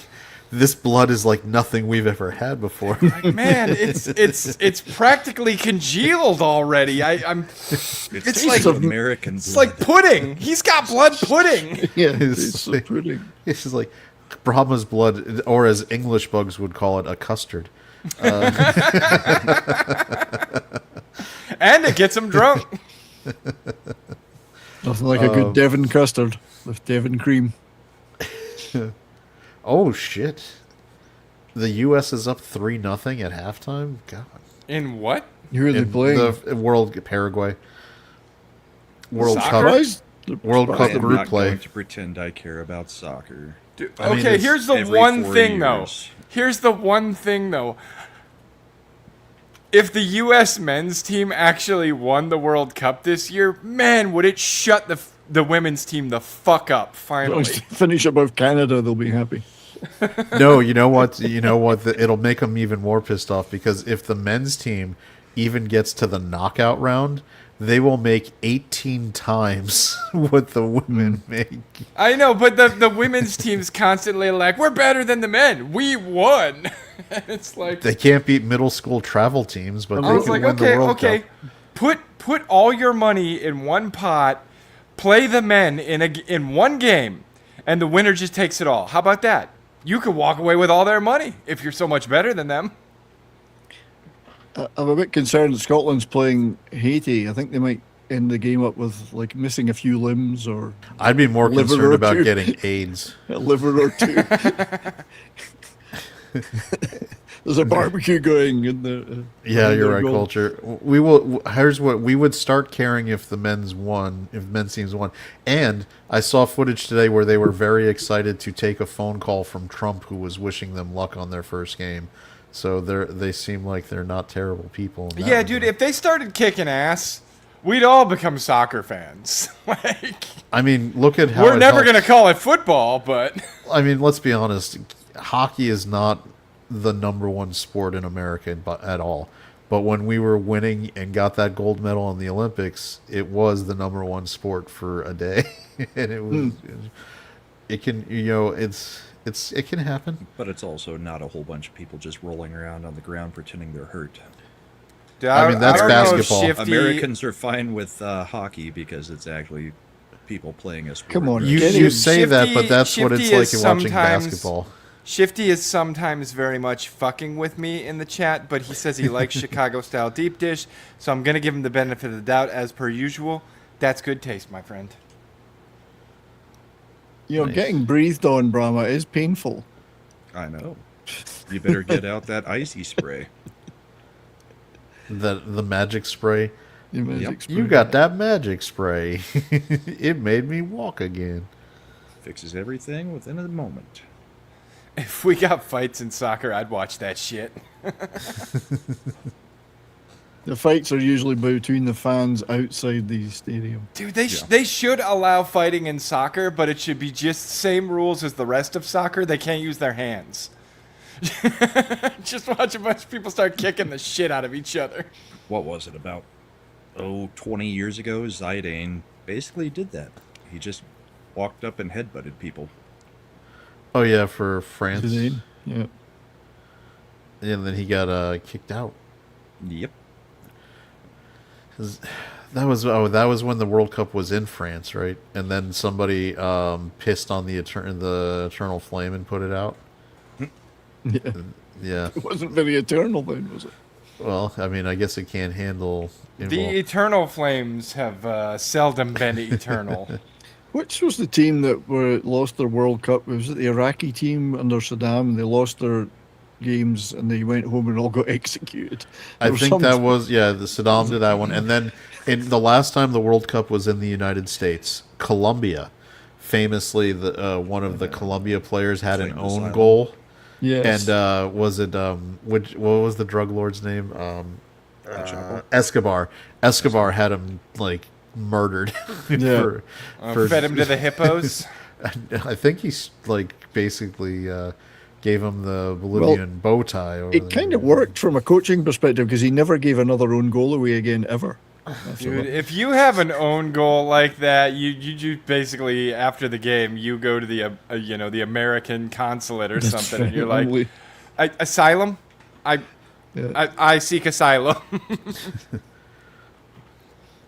this blood is like nothing we've ever had before. Man, it's practically congealed already. It's like- American. It's like pudding. He's got blood pudding. Yeah, It's it's like- pudding. It's just like Brahma's blood, or as English bugs would call it, a custard. And it gets him drunk. Nothing like a good Devon custard with Devon cream. Oh shit! The U.S. is up 3-0 at halftime. God. In what? Who are they In playing? the World Paraguay World Soccer? Cup. Surprised? World I Cup am group not play. going to pretend I care about soccer. Dude, I mean, okay, it's here's the every one 4 thing though. years. Here's the one thing though. If the U.S. men's team actually won the World Cup this year, man, would it shut the women's team the fuck up As finally. long as they finish above Canada, they'll be happy. No, you know what? You know what? It'll make them even more pissed off because if the men's team even gets to the knockout round, they will make 18 times what the women make. I know, but the women's team's constantly like, we're better than the men. We won. It's like They can't beat middle school travel teams, but I they was can like, win the okay, World okay. Cup. Put all your money in one pot, play the men in one game, and the winner just takes it all. How about that? You could walk away with all their money if you're so much better than them. I'm a bit concerned that Scotland's playing Haiti. I think they might end the game up with like missing a few limbs or I'd be more Liver concerned or about two. getting AIDS. a liver or two. There's a barbecue going in the. Yeah, in you're their right, goal. Culture. We will. Here's what we would start caring if the men's won, if men's teams won. And I saw footage today where they were very excited to take a phone call from Trump, who was wishing them luck on their first game. So they seem like they're not terrible people. in that Yeah, dude, regard. if they started kicking ass, we'd all become soccer fans. Like, I mean, look at how we're it never going to helps. call it football, but I mean, let's be honest. Hockey is not the number one sport in America at all. But when we were winning and got that gold medal in the Olympics, it was the number one sport for a day, and it was. It can, it can happen. But it's also not a whole bunch of people just rolling around on the ground pretending they're hurt. dude, I mean, that's don't know if basketball. Shifty- Americans are fine with hockey because it's actually people playing a sport. Come on, You Kenny, you say that, but Shifty- that's what it's Shifty like is in watching sometimes- basketball. Shifty is sometimes very much fucking with me in the chat, but he says he likes Chicago-style deep dish, so I'm going to give him the benefit of the doubt as per usual. That's good taste, my friend. Nice. Getting breathed on, Brahma, is painful. I know. You better get out that icy spray. The magic spray. The magic Yep. spray. You got that magic spray. It made me walk again. Fixes everything within a moment. If we got fights in soccer, I'd watch that shit. The fights are usually between the fans outside the stadium. Dude, they should allow fighting in soccer, but it should be just same rules as the rest of soccer. They can't use their hands. Just watch a bunch of people start kicking the shit out of each other. What was it, about 20 years ago? Zidane basically did that. He just walked up and headbutted people. Oh yeah, for France. Zidane, yeah. And then he got kicked out. Yep. That was when the World Cup was in France, right? And then somebody pissed on the Eternal Flame and put it out. Yeah. Yeah. It wasn't very eternal then, was it? Well, I mean, I guess it can't handle. The Eternal Flames have seldom been eternal. Which was the team that lost their World Cup? Was it the Iraqi team under Saddam? They lost their games and they went home and all got executed. I There was think some- that was the Saddam did that one, and then in the last time the World Cup was in the United States, Colombia, famously one of the Colombia players had an Claimed own asylum. goal, Yes. and was it what was the drug lord's name? Chapo. Escobar. Escobar had him like murdered. Yeah. Fed him to the hippos. I think he's like basically gave him the Bolivian bow tie. Over It kind of worked from a coaching perspective because he never gave another own goal away again ever. Dude, if you have an own goal like that, you basically after the game you go to the the American consulate or something, and you're like, asylum, I seek asylum,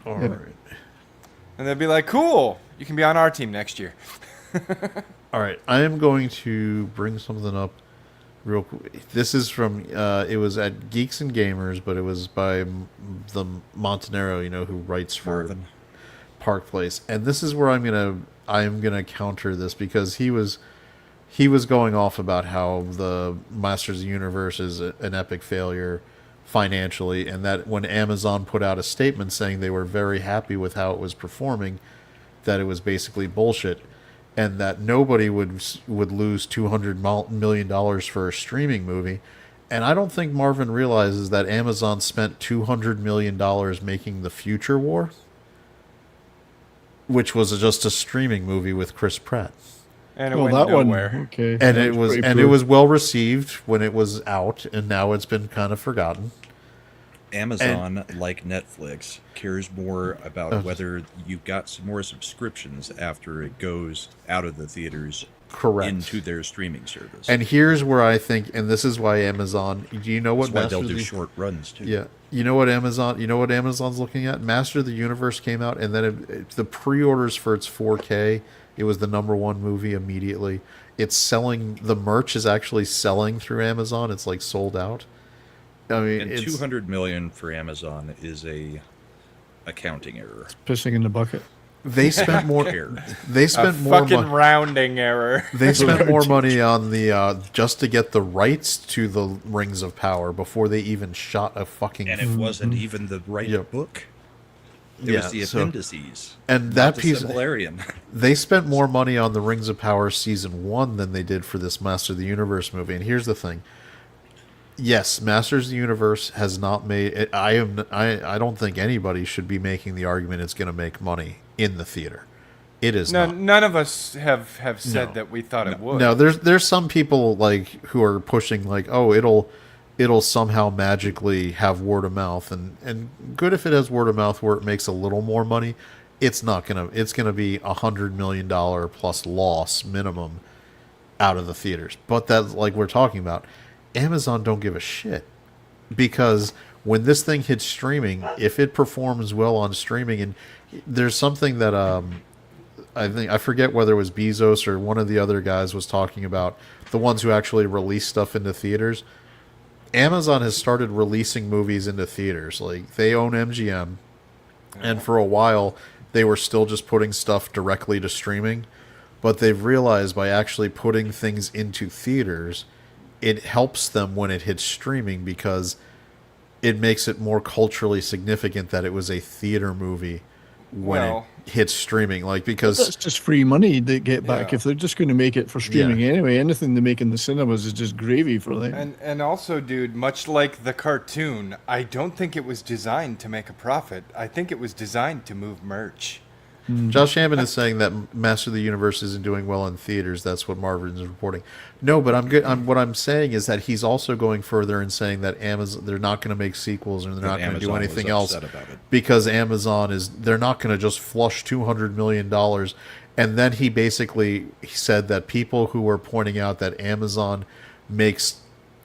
All right. and they'll be like, cool, you can be on our team next year. All right, I am going to bring something up real quick. This is from, it was at Geeks and Gamers, but it was by the Montanero, who writes for Marvin. Park Place. And this is where I'm gonna counter this, because he was going off about how the Masters of the Universe is an epic failure financially, and that when Amazon put out a statement saying they were very happy with how it was performing, that it was basically bullshit. And that nobody would lose $200 million for a streaming movie. And I don't think Marvin realizes that Amazon spent $200 million making The Future War, which was just a streaming movie with Chris Pratt. And it Well, went that nowhere. one, okay. And that it was pretty and it poor. was well received when it was out, and now it's been kind of forgotten. Amazon, like Netflix, cares more about whether you've got some more subscriptions after it goes out of the theaters Correct. into their streaming service. And here's where I think, and this is why Amazon. Do you know what That's why Masters they'll of do the- short runs too. Yeah, you know what Amazon's looking at? Master of the Universe came out, and then the pre-orders for its 4K, it was the #1 movie immediately. It's selling. The merch is actually selling through Amazon. It's like sold out. I mean, And it's 200 million for Amazon is a accounting error. Pissing in the bucket. they spent more. Error. They A spent more. fucking rounding error. They spent more money on the just to get the rights to the Rings of Power before they even shot a fucking. And it wasn't even the right Yep. book. It Yeah, was the so- appendices. and not that the piece. Similarian. They spent more money on the Rings of Power season 1 than they did for this Master of the Universe movie. And here's the thing. Yes, Masters of the Universe has not made it. I don't think anybody should be making the argument it's going to make money in the theater. It is not. None of us have said No. that we thought it would. No, there's some people like who are pushing like, oh, it'll somehow magically have word of mouth, and good if it has word of mouth where it makes a little more money. It's gonna be $100 million plus loss minimum out of the theaters. But that's like we're talking about. Amazon don't give a shit, because when this thing hits streaming, if it performs well on streaming, and there's something that I forget whether it was Bezos or one of the other guys was talking about, the ones who actually release stuff into theaters. Amazon has started releasing movies into theaters. Like, they own MGM, and for a while they were still just putting stuff directly to streaming, but they've realized by actually putting things into theaters, it helps them when it hits streaming, because it makes it more culturally significant that it was a theater movie when Well- it hits streaming. Like, because That's just free money they get back Yeah. if they're just going to make it for streaming Yeah. anyway. Anything they make in the cinemas is just gravy for them. And also, dude, much like the cartoon, I don't think it was designed to make a profit. I think it was designed to move merch. Josh Hammond is saying that Master of the Universe isn't doing well in theaters. That's what Marvin's reporting. No, but I'm good. What I'm saying is that he's also going further and saying that Amazon, they're not going to make sequels, and they're not going to do Amazon was anything else upset about it. because they're not going to just flush $200 million. And then he said that people who were pointing out that Amazon makes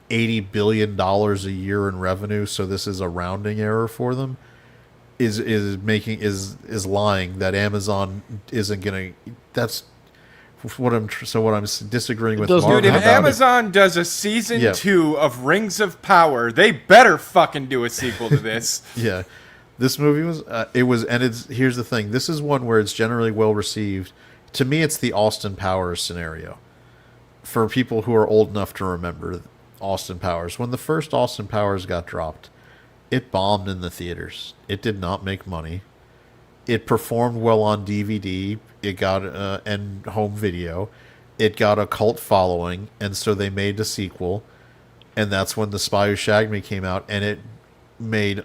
$80 billion a year in revenue, so this is a rounding error for them, is lying. That Amazon isn't gonna. That's what I'm disagreeing with doesn't- Marvin Dude, if about. Amazon does a season Yeah. 2 of Rings of Power, they better fucking do a sequel to this. Yeah, this movie was here's the thing. This is one where it's generally well received. To me, it's the Austin Powers scenario. For people who are old enough to remember Austin Powers, when the first Austin Powers got dropped, it bombed in the theaters. It did not make money. It performed well on DVD. It got and home video. It got a cult following, and so they made the sequel. And that's when The Spy Who Shagged Me came out, and it made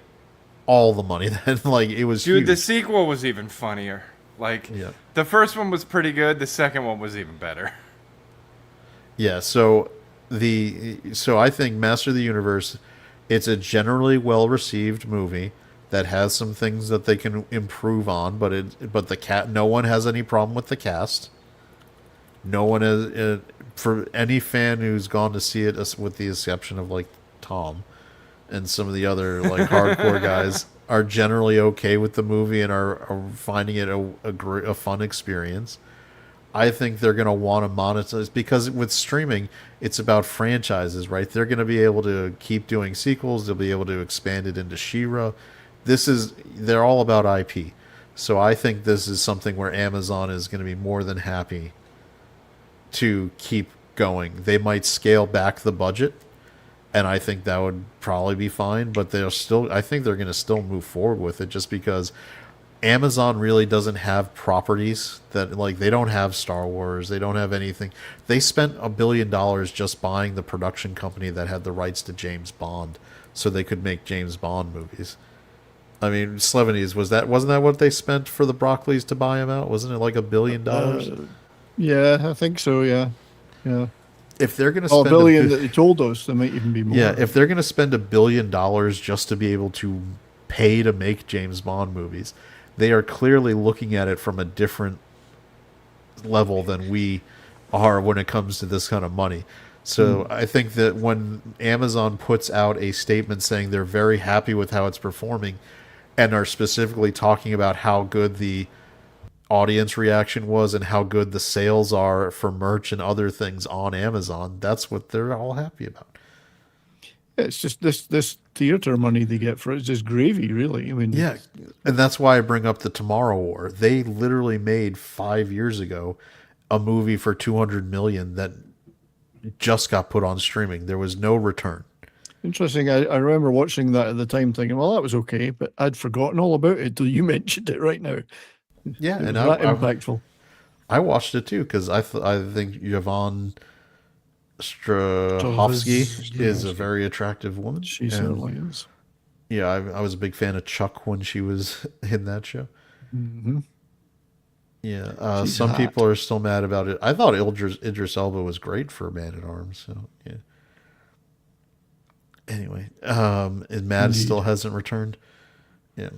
all the money. Then like it was Dude, huge. the sequel was even funnier. Like, Yeah. the first one was pretty good. The second one was even better. Yeah, so I think Master of the Universe, it's a generally well received movie that has some things that they can improve on, but the cat no one has any problem with the cast. No one has for any fan who's gone to see it, with the exception of like Tom and some of the other like hardcore guys, are generally okay with the movie and are finding it a fun experience. I think they're going to want to monetize because with streaming, it's about franchises, right? They're going to be able to keep doing sequels. They'll be able to expand it into She-Ra. They're all about IP. So I think this is something where Amazon is going to be more than happy to keep going. They might scale back the budget, and I think that would probably be fine, but I think they're going to still move forward with it just because Amazon really doesn't have properties that, like, they don't have Star Wars, they don't have anything. They spent $1 billion just buying the production company that had the rights to James Bond so they could make James Bond movies. I mean, Slevenese, wasn't that what they spent for the Broccoli's to buy him out? Wasn't it like $1 billion? Yeah, I think so. Yeah. If they're going to Oh, spend $1 billion that they told us, there might even be more. yeah, if they're going to spend $1 billion just to be able to pay to make James Bond movies, they are clearly looking at it from a different level than we are when it comes to this kind of money. So I think that when Amazon puts out a statement saying they're very happy with how it's performing and are specifically talking about how good the audience reaction was and how good the sales are for merch and other things on Amazon, that's what they're all happy about. It's just this theater money they get for it is just gravy, really. I mean, Yeah, and that's why I bring up the Tomorrow War. They literally made 5 years ago a movie for $200 million that just got put on streaming. There was no return. interesting. I remember watching that at the time, thinking, "Well, that was okay," but I'd forgotten all about it till you mentioned it right now. Yeah, It and was that impactful. I watched it too because I think Yvonne Strahovski is a very attractive woman. She And, certainly is. yeah, I was a big fan of Chuck when she was in that show. Mm-hmm. Yeah, She's some hot. people are still mad about it. I thought Idris Elba was great for Man at Arms. So yeah. Anyway, and Matt Indeed. still hasn't returned. Yeah.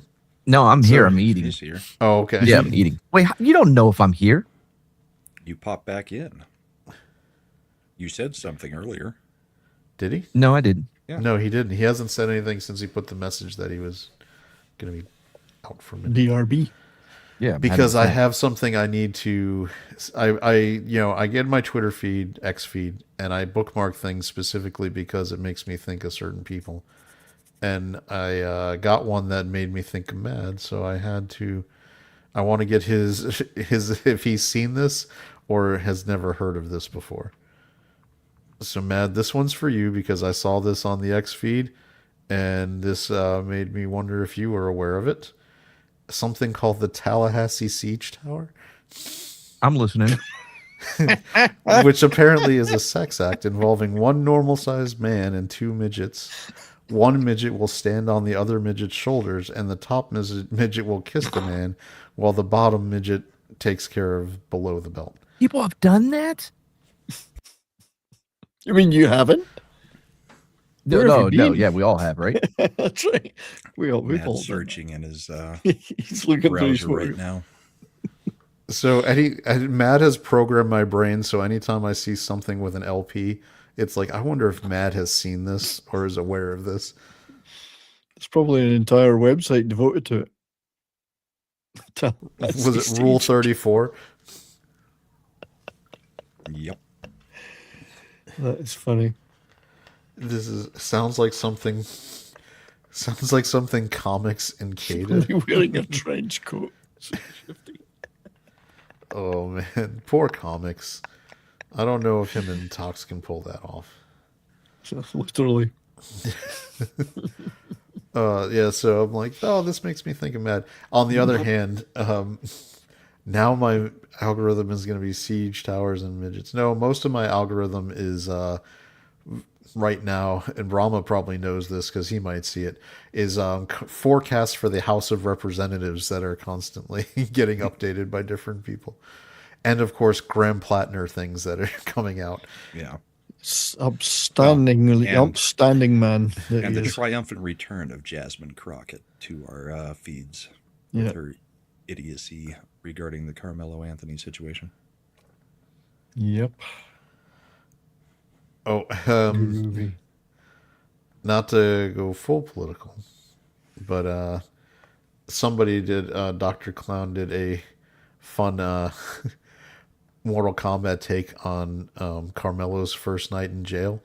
No, I'm here. I'm eating. He's here. Oh, okay. Yeah, I'm eating. Wait, you don't know if I'm here? You pop back in. You said something earlier. Did he? No, I didn't. Yeah. No, he didn't. He hasn't said anything since he put the message that he was going to be out for a minute. DRB. Yeah, Because I have something I need to. I get my Twitter feed, X feed, and I bookmark things specifically because it makes me think of certain people. And I got one that made me think of Mad, so I had to. I want to get his if he's seen this or has never heard of this before. So Mad, this one's for you because I saw this on the X feed, and this made me wonder if you were aware of it. Something called the Tallahassee Siege Tower, I'm listening. which apparently is a sex act involving one normal-sized man and two midgets. One midget will stand on the other midget's shoulders, and the top midget will kiss the man, while the bottom midget takes care of below the belt. People have done that? You mean you haven't? Where have you No. been? Yeah, we all have, right? That's right. We've all Matt's done searching in his that. He's looking through his browser right phone. now. So Matt has programmed my brain, so anytime I see something with an LP, it's like, I wonder if Matt has seen this or is aware of this. There's probably an entire website devoted to it. Was it Rule 34? Yep. That is funny. Sounds like something comics and Kata. Only wearing a trench coat. Oh man, poor comics. I don't know if him and Tox can pull that off. Literally. Yeah, so I'm like, oh, this makes me think of Matt. On the other hand, now my algorithm is going to be siege towers and midgets. No, most of my algorithm is right now, and Brahma probably knows this because he might see it, is forecasts for the House of Representatives that are constantly getting updated by different people. And of course, Graham Plattner things that are coming out. Yeah. Outstandingly and- outstanding man. That And he the is. triumphant return of Jasmine Crockett to our feeds Yeah. with her idiocy regarding the Carmelo Anthony situation. Yep. Oh, Groovy. not to go full political, but somebody did, Dr. Clown did a fun Mortal Kombat take on Carmelo's first night in jail.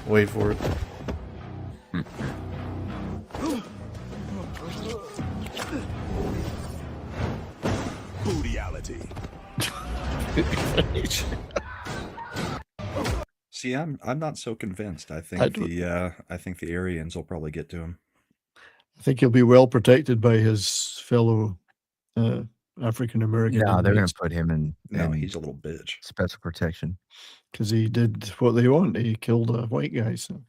Wait for it. See, I'm not so convinced. I think I don't- the Aryans will probably get to him. I think he'll be well protected by his fellow African American. No, they're going to put him in, No, he's a little bitch. special protection. because he did what they want. He killed a white guy, so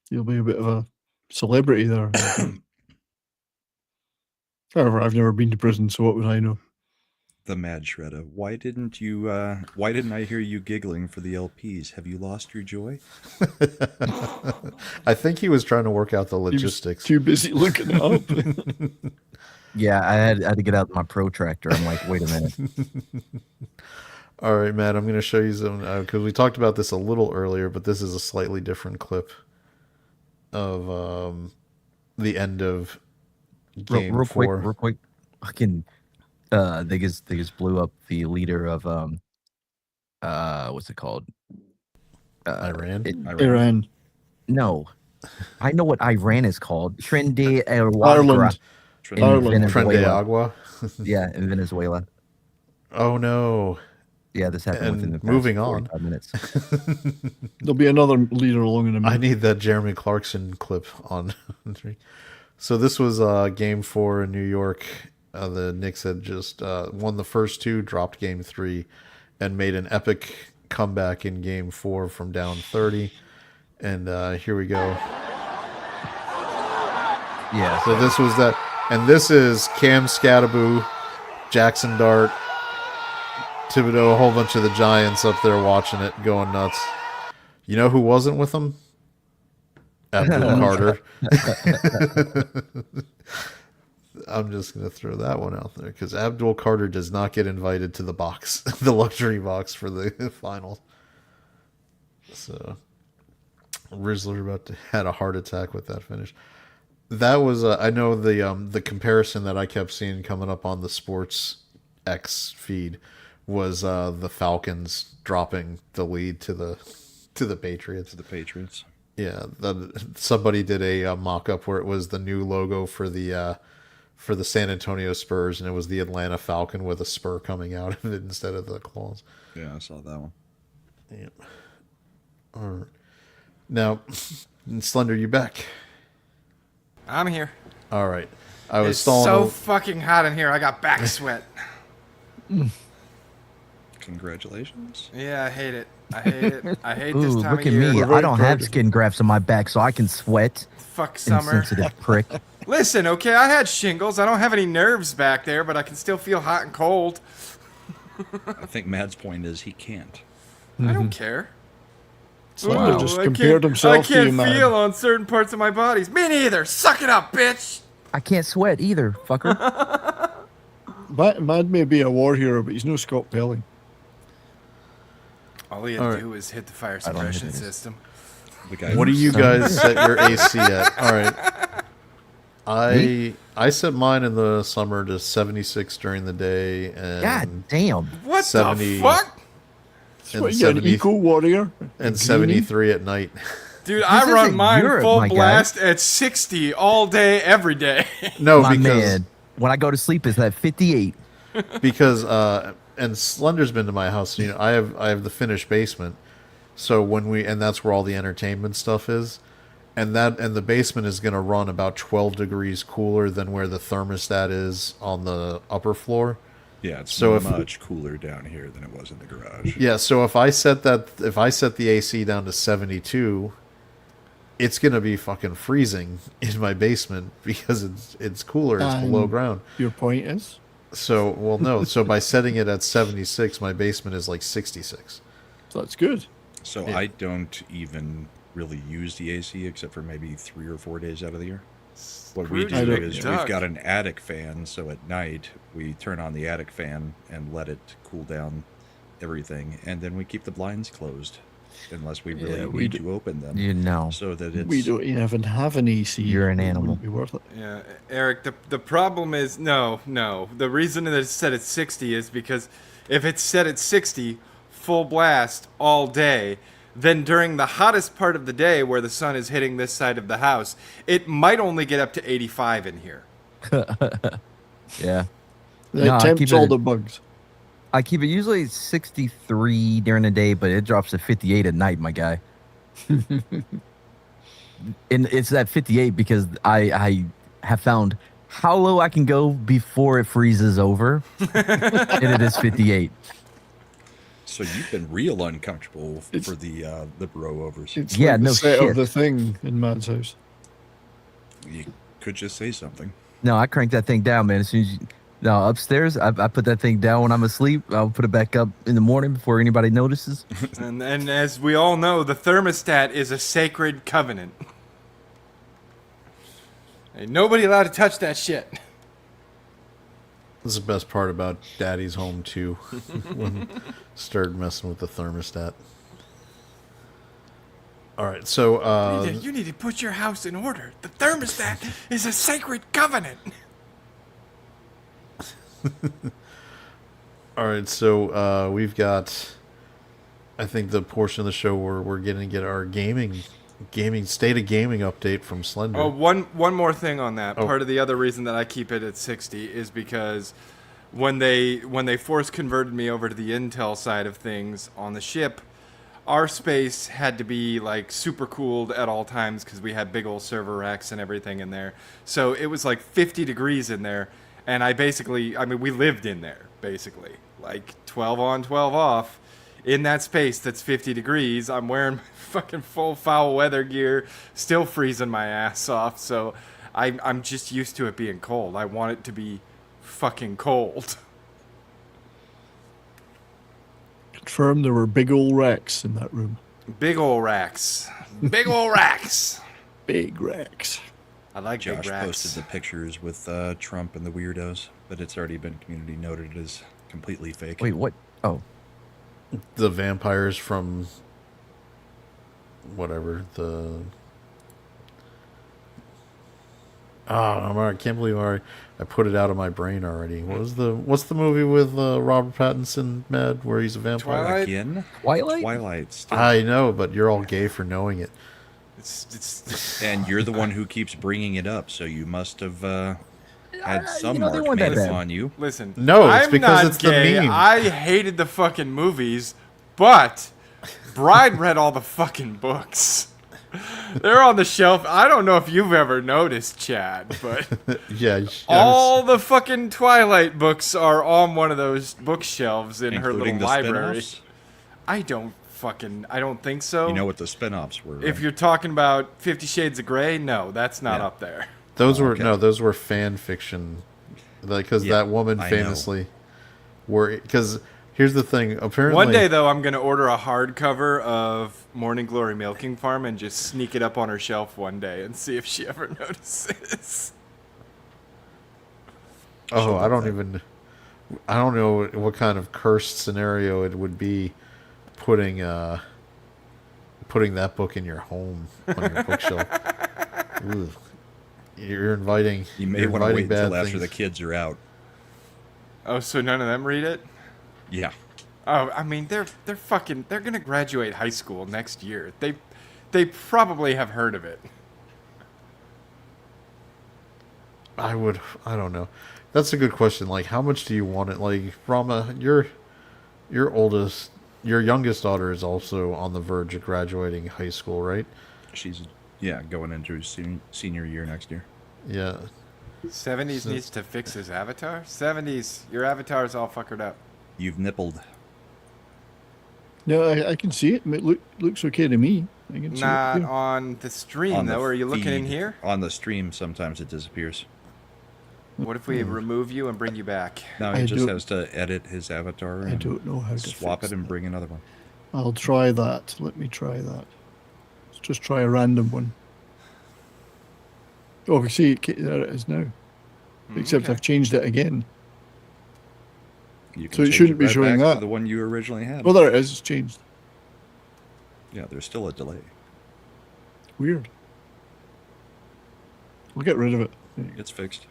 he'll be a bit of a celebrity there. I think. However, I've never been to prison, so what would I know? The Mad Shredder. Why didn't you? Why didn't I hear you giggling for the LPs? Have you lost your joy? I think he was trying to work out the He was logistics. too busy looking it up. Yeah, I had to get out my protractor. I'm like, wait a minute. All right, Matt, I'm going to show you some, because we talked about this a little earlier, but this is a slightly different clip of the end of game real 4. quick, real quick. Fucking, they just blew up the leader of what's it called? Iran? Iran, No, I know what Iran is called. Trinde Ireland. in Ireland. Frente Venezuela. Agua? Yeah, in Venezuela. Oh, no. Yeah, this happened And within the past moving on. 45 minutes. There'll be another leader along in a I minute. need that Jeremy Clarkson clip on. So this was game 4 in New York. The Knicks had just won the first 2, dropped game 3, and made an epic comeback in game 4 from down 30. And here we go. Yeah, So this was that. And this is Cam Scattaboo, Jackson Dart, Thibodeau, a whole bunch of the Giants up there watching it, going nuts. You know who wasn't with them? Abdul Carter. I'm just going to throw that one out there because Abdul Carter does not get invited to the box, the luxury box for the finals. So Rizzler about to had a heart attack with that finish. That was I know the comparison that I kept seeing coming up on the Sports X feed was the Falcons dropping the lead to the Patriots. To the Patriots. Yeah, somebody did a mock-up where it was the new logo for the San Antonio Spurs, and it was the Atlanta Falcon with a spur coming out of it instead of the claws. Yeah, I saw that one. Yeah. All right. Now, Slender, you back? I'm here. All right. I was It's stalling. so fucking hot in here. I got back sweat. Congratulations. Yeah, I hate it. I hate it. I hate ooh, this time look of at year. me. We're very I don't proud have of skin grafts on my back, so I can sweat. Fuck summer. Insensitive prick. Listen, okay, I had shingles. I don't have any nerves back there, but I can still feel hot and cold. I think Mad's point is he can't. I don't care. Slender Ooh, just I compared can't- himself to I you, can't man. feel on certain parts of my bodies. Me neither. Suck it up, bitch. I can't sweat either, fucker. Mad may be a war hero, but he's no Scott Pelling. All he had All to right. do was hit the fire I don't hit suppression it. system. The guy What do who's- you guys set your AC at? All right. I set mine in the summer to 76 during the day and God damn. What 70 the fuck? and What, you an 70 eco warrior? and A 73 at night. Dude, I run isn't mine Europe, full my guy. blast at 60 all day, every day. No, My because man. When I go to sleep, it's at 58. and Slender's been to my house. You know, I have the finished basement, so and that's where all the entertainment stuff is, and the basement is going to run about 12 degrees cooler than where the thermostat is on the upper floor. Yeah, it's So if- much cooler down here than it was in the garage. Yeah, so if I set the AC down to 72, it's gonna be fucking freezing in my basement because it's cooler, it's below And ground. Your point is? So well no, so by setting it at 76, my basement is like 66. So that's good. So Yeah. I don't even really use the AC except for maybe 3 or 4 days out of the year. What we do Scrooge is McDuck. we've got an attic fan, so at night we turn on the attic fan and let it cool down everything, and then we keep the blinds closed unless we really Yeah, we need do- to open them. You know. So that it's We don't even have an AC. You're an It animal. wouldn't be worth it. Yeah, Eric, the problem is no. The reason that it's set at 60 is because if it's set at 60 full blast all day, then during the hottest part of the day where the sun is hitting this side of the house, it might only get up to 85 in here. Yeah. That No, I tempts keep all it- the bugs. I keep it usually 63 during the day, but it drops to 58 at night, my guy. And it's at 58 because I have found how low I can go before it freezes over, and it is 58. So you've been real uncomfortable It's- for the bro overs. It's Yeah, like the no set shit. of the thing in Man's house. You could just say something. No, I crank that thing down, man. As soon as you, no, upstairs, I put that thing down when I'm asleep. I'll put it back up in the morning before anybody notices. And as we all know, the thermostat is a sacred covenant. Ain't nobody allowed to touch that shit. This is the best part about Daddy's home too, when started messing with the thermostat. All right, so You need to put your house in order. The thermostat is a sacred covenant. all right, so we've got, I think the portion of the show where we're going to get our gaming state of gaming update from Slender. Oh, one more thing on that. Oh. Part of the other reason that I keep it at 60 is because when they force converted me over to the Intel side of things on the ship, our space had to be like super cooled at all times because we had big old server racks and everything in there. So it was like 50 degrees in there, and we lived in there basically, like 12 on, 12 off. In that space that's 50 degrees, I'm wearing my fucking full foul weather gear, still freezing my ass off. So I'm just used to it being cold. I want it to be fucking cold. Confirmed there were big old racks in that room. Big ol' racks. Big ol' racks. Big racks. I like Josh big racks. posted the pictures with Trump and the weirdos, but it's already been community noted as completely fake. Wait, what? Oh, The vampires from whatever the. I can't believe I put it out of my brain already. What's the movie with Robert Pattinson, Mad, where he's a vampire? Twilight? Again? Twilight? Twilight. Still. I know, but you're all gay for knowing it. It's And you're the one who keeps bringing it up, so you must have had some they mark weren't that made bad. on you. listen. No, it's I'm because not it's the gay. meme. I hated the fucking movies, but Bride read all the fucking books. They're on the shelf. I don't know if you've ever noticed, Chad, but Yeah, all the fucking Twilight books are on one of those bookshelves in her little Including the library. spin-offs? I don't think so. You know what the spin-offs were, If right? you're talking about 50 Shades of Grey, no, that's not Yeah. up there. those were okay. those were fan fiction, because Yeah, that woman I know. famously because here's the thing. Apparently, One day, though, I'm going to order a hardcover of Morning Glory Milking Farm and just sneak it up on her shelf one day and see if she ever notices. Oh, I don't know what kind of cursed scenario it would be putting that book in your home on your bookshelf. Ooh. You're inviting. You may you're want to inviting wait bad until after things. the kids are out. Oh, so none of them read it? Yeah. Oh, I mean, they're gonna graduate high school next year. They probably have heard of it. I don't know. That's a good question. Like, how much do you want it? Like, Rama, your youngest daughter is also on the verge of graduating high school, right? She's, going into senior year next year. Yeah. 70s needs to fix his avatar? 70s, your avatar's all fuckered up. You've nippled. No, I can see it. It looks okay to me. I can see Not it. Yeah. on the stream, On the though. Are you looking in feed. here? On the stream, sometimes it disappears. What if we remove you and bring you back? No, I he just don't- has to edit his avatar I and don't know how to swap fix it and that. bring another one. I'll try that. Let me try that. Let's just try a random one. Oh, see, there it is now. Except Okay. I've changed it again. You can So it change shouldn't be right showing back to that. the one you originally had. Oh, there it is. It's changed. Yeah, there's still a delay. Weird. We'll get rid of it. There you go. It's fixed.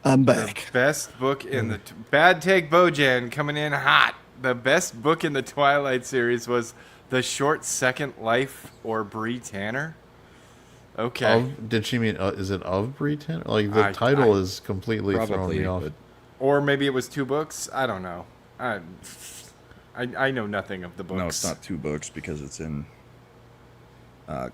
I'm The back. best book in the... Bad Take Bojan coming in hot. The best book in the Twilight series was The Short Second Life or Bree Tanner. Okay. Did she mean? Is it of Britain? Like the I- title is completely throwing Probably, me off. but Or maybe it was 2 books. I don't know. I know nothing of the books. no, it's not 2 books because it's in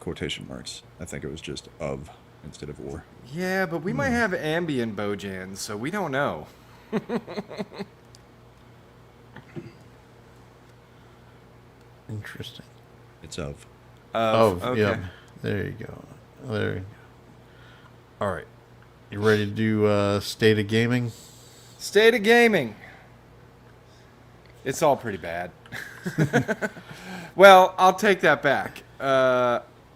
quotation marks. I think it was just of instead of or. Yeah, but we might have ambient Bojan, so we don't know. Interesting. It's of. Okay. Yeah. There you go. There you go. All right. You ready to do State of Gaming? State of Gaming. It's all pretty bad. Well, I'll take that back.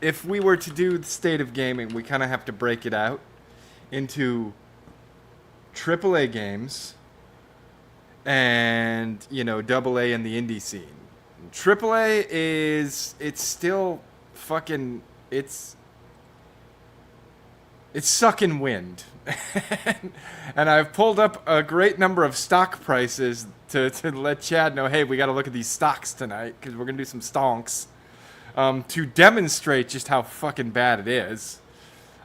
If we were to do the State of Gaming, we kind of have to break it out into AAA games and, AA in the indie scene. AAA it's still fucking, it's sucking wind. And I've pulled up a great number of stock prices to let Chad know, hey, we got to look at these stocks tonight because we're going to do some stonks to demonstrate just how fucking bad it is.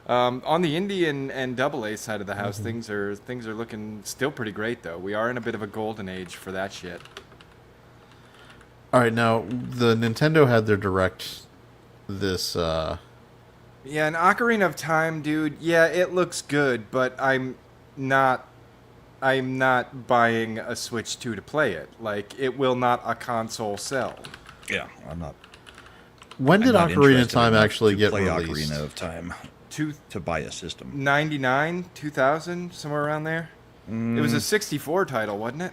On the indie and AA side of the house, things are looking still pretty great, though. We are in a bit of a golden age for that shit. All right. Now, the Nintendo had their Direct this. Yeah, an Ocarina of Time, dude. Yeah, it looks good, but I'm not buying a Switch 2 to play it. Like, it will not a console sell. Yeah, I'm not. When did I'm not Ocarina of interested Time enough actually to get play released? Ocarina of Time to buy a system. 99, 2000, somewhere around there. It was a 64 title, wasn't it?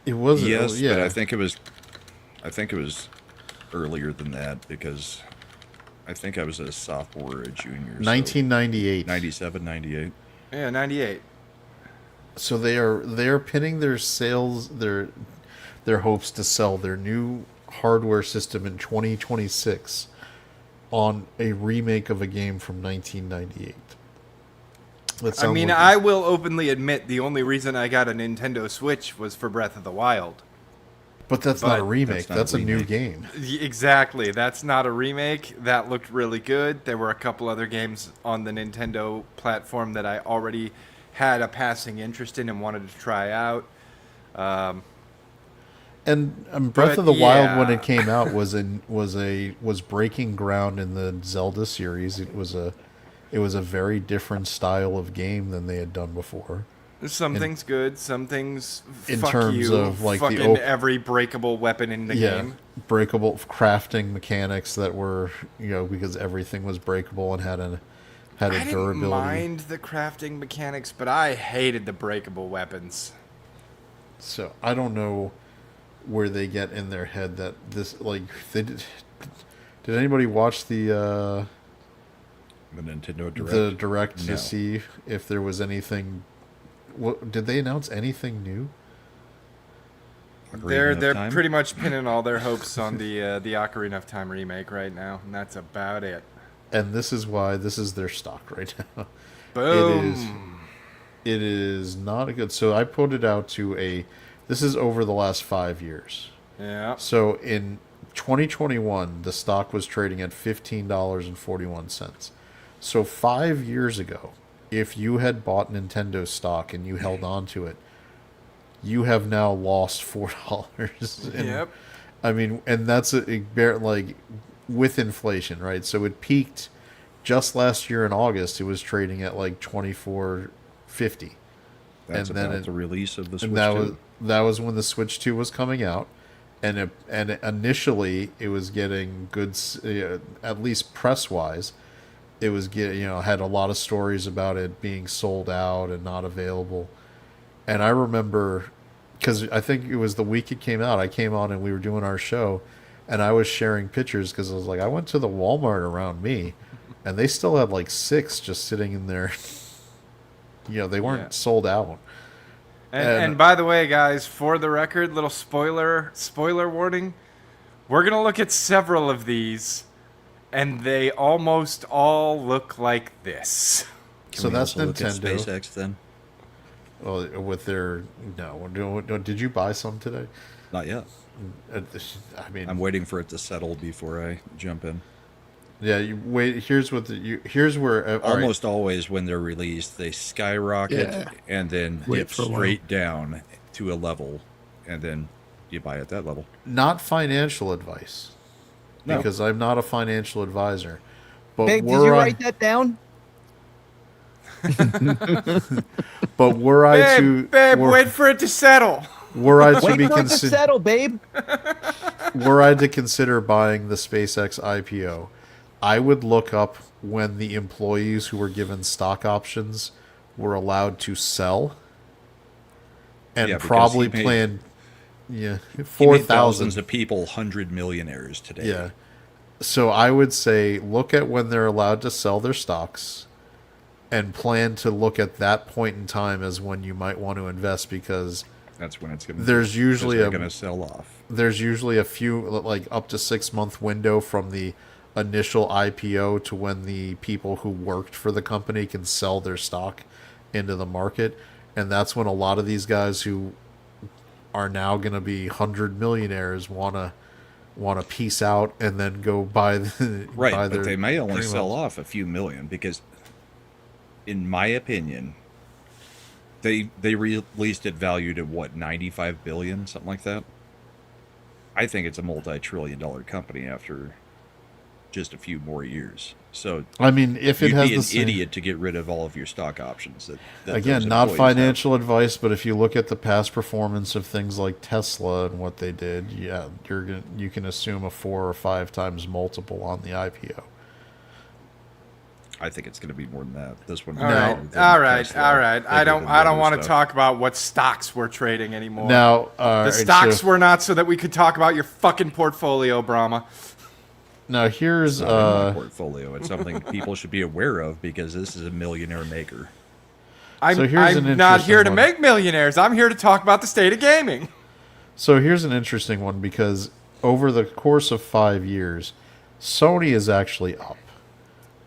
It was. Yes, yeah. but I think it was earlier than that because I think I was a sophomore or a junior. 1998. 97, 98. Yeah, 98. So they are pinning their sales their hopes to sell their new hardware system in 2026 on a remake of a game from 1998. I mean, I will openly admit the only reason I got a Nintendo Switch was for Breath of the Wild. But that's not a but remake. that's not a That's a new remake. game. Exactly. That's not a remake. That looked really good. There were a couple other games on the Nintendo platform that I already had a passing interest in and wanted to try out. And Breath But of the Wild when yeah. it came out was breaking ground in the Zelda series. It was a very different style of game than they had done before. Some things good, some things In fuck terms you. of, like, the fucking every breakable weapon in the game. Breakable crafting mechanics that were, because everything was breakable and had a I didn't durability. mind the crafting mechanics, but I hated the breakable weapons. So I don't know where they get in their head that this did anybody watch the Nintendo Direct. the direct No. to see if there was anything? What did they announce anything new? Ocarina of They're Time? pretty much pinning all their hopes on the Ocarina of Time remake right now, and that's about it. And this is why this is their stock right now. Boom. It is not a good. So I put it out to a. This is over the last 5 years. Yeah. So in 2021, the stock was trading at $15.41. So 5 years ago, if you had bought Nintendo stock and you held on to it, you have now lost $4. Yep. I mean, and that's like with inflation, right? So it peaked just last year in August, it was trading at like 24.50. That's And then about the release of the Switch and that 2. that was when the Switch 2 was coming out, and initially it was getting good, at least press wise. It was had a lot of stories about it being sold out and not available. And I remember, because I think it was the week it came out, I came on and we were doing our show, and I was sharing pictures because I was like, I went to the Walmart around me, and they still had like 6 just sitting in there. They weren't Yeah. sold out. And by the way, guys, for the record, little spoiler warning. We're gonna look at several of these, and they almost all look like this. Can So we that's also look at Nintendo. SpaceX then? Well, with their did you buy some today? Not yet. I mean, I'm waiting for it to settle before I jump in. yeah. You wait. Here's where all right. Almost always when they're released, they skyrocket Yeah. and then Wait dip for a while. straight down to a level, and then you buy at that level. Not financial advice, No. because I'm not a financial advisor. But Babe, did were you I, write that down? but were I to Babe, were, wait for it to settle. were I to Wait be for it to settle, babe. were I to consider buying the SpaceX IPO, I would look up when the employees who were given stock options were allowed to sell, and Yeah, because probably he made- plan, He made 4,000. thousands of people 100 millionaires today. Yeah. So I would say look at when they're allowed to sell their stocks, and plan to look at that point in time as when you might want to invest, because That's when it's going to. There's usually they're a- going to sell off. there's usually a few, like up to 6 month window from the initial IPO to when the people who worked for the company can sell their stock into the market. And that's when a lot of these guys who are now going to be 100 millionaires want to piece out and then go buy Right, buy but they may only dream sell house. off a few million because, in my opinion, they released it valued at what, 95 billion, something like that. I think it's a multi-trillion-dollar company after just a few more years. So I mean, if it you'd has be the an same, idiot to get rid of all of your stock options. That again, those not employees have. financial advice, but if you look at the past performance of things like Tesla and what they did, yeah, you can assume a 4 or 5 times multiple on the IPO. I think it's going to be more than that. This one. All right, all right. I don't want to talk about what stocks we're trading anymore. Now, the stocks were not so that we could talk about your fucking portfolio, Brahma. now here's Not in my portfolio. It's something people should be aware of because this is a millionaire maker. I'm, So here's an I'm not interesting here to one. make millionaires. I'm here to talk about the state of gaming. So here's an interesting one, because over the course of 5 years, Sony is actually up.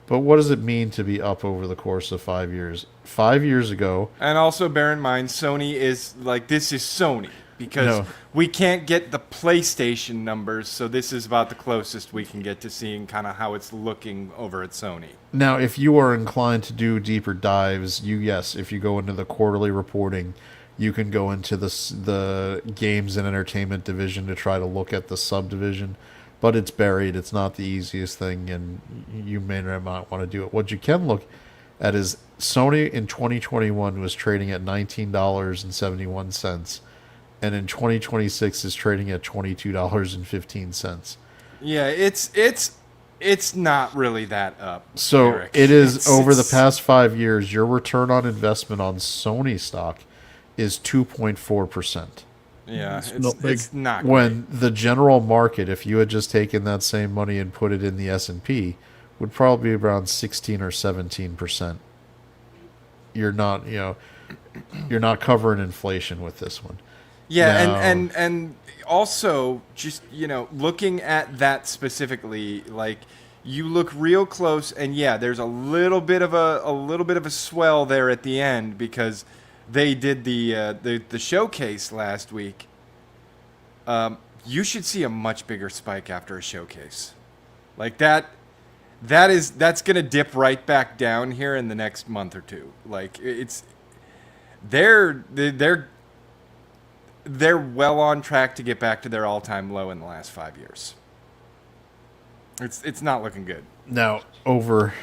But what does it mean to be up over the course of 5 years? 5 years ago, And also bear in mind, Sony is like, this is Sony because No. we can't get the PlayStation numbers, so this is about the closest we can get to seeing kind of how it's looking over at Sony. now if you are inclined to do deeper dives, if you go into the quarterly reporting, you can go into the games and entertainment division to try to look at the subdivision. But it's buried. It's not the easiest thing, and you may or may not want to do it. What you can look at is Sony in 2021 was trading at $19.71, and in 2026 is trading at $22.15. Yeah, it's not really that up. So Eric. it is It's- over the it's- past 5 years, your return on investment on Sony stock is 2.4%. Yeah, not big. it's not When the general market, if you had just taken that same money and put it in the S&P, would probably be around 16 or 17%. You're not covering inflation with this one. Yeah, Now- and also just looking at that specifically, like you look real close, and yeah, there's a little bit of a swell there at the end because they did the showcase last week. You should see a much bigger spike after a showcase, like that. That's gonna dip right back down here in the next month or two. Like they're well on track to get back to their all-time low in the last 5 years. It's not looking good. Now, over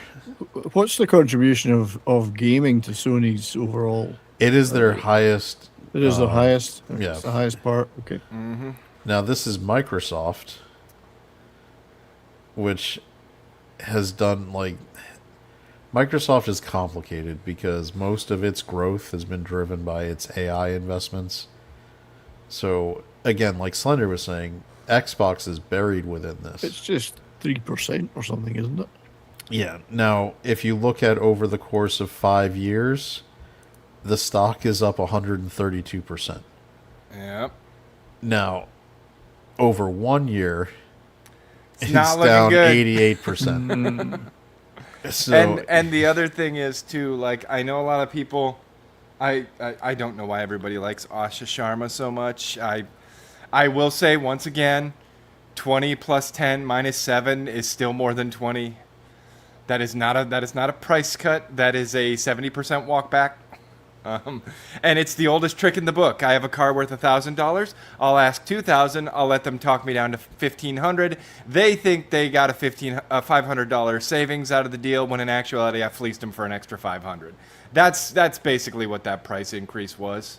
What's the contribution of gaming to Sony's overall? it is their highest. It is the highest. yeah. It's the highest part. Okay. Now, this is Microsoft, which has done like. Microsoft is complicated because most of its growth has been driven by its AI investments. So, again, like Slender was saying, Xbox is buried within this. It's just 3% or something, isn't it? Yeah. Now, if you look at over the course of 5 years, the stock is up 132%. Yep. Now, over 1 year, it's not looking down good. 88%. So, And the other thing is too, like, I know a lot of people. I don't know why everybody likes Asha Sharma so much. I will say once again, 20 plus 10 minus 7 is still more than 20. That is not a price cut. That is a 70% walk back. And it's the oldest trick in the book. I have a car worth $1,000. I'll ask $2,000. I'll let them talk me down to $1,500. They think they got a $500 savings out of the deal, when in actuality I fleeced them for an extra $500. That's basically what that price increase was.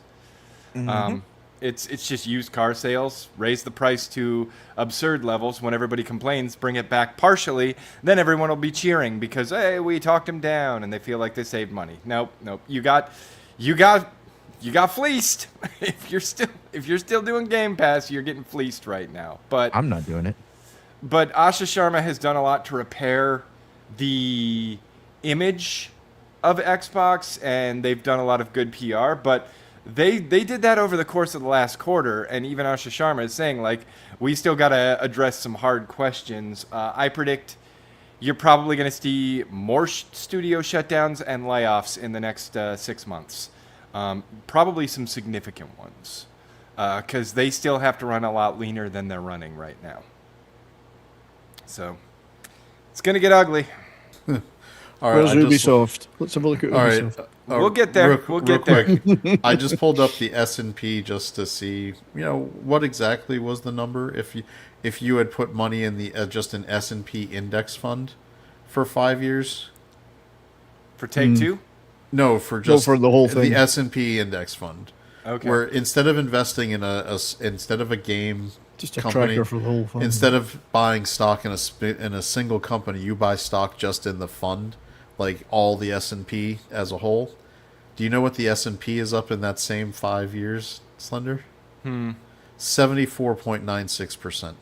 It's just used car sales. Raise the price to absurd levels. When everybody complains, bring it back partially. Then everyone will be cheering because, hey, we talked them down, and they feel like they saved money. Nope. You got fleeced. If you're still doing Game Pass, you're getting fleeced right now. But I'm not doing it. But Asha Sharma has done a lot to repair the image of Xbox, and they've done a lot of good PR. But they did that over the course of the last quarter, and even Asha Sharma is saying, like, we still got to address some hard questions. I predict you're probably going to see more studio shutdowns and layoffs in the next 6 months. Probably some significant ones, because they still have to run a lot leaner than they're running right now. So it's going to get ugly. all right, Where's I just- Ubisoft? Let's have a look at all right, Ubisoft. We'll get there. We'll get there. quick, I just pulled up the S&P just to see, what exactly was the number if you had put money in the just an S&P index fund for 5 years. For Take-Two? No, for just for the whole thing. The S&P index fund. Okay. Where instead of investing in instead of a game Just a company, tracker for the whole fund. instead of buying stock in a single company, you buy stock just in the fund, like all the S&P as a whole. Do you know what the S&P is up in that same 5 years, Slender? 74.96%.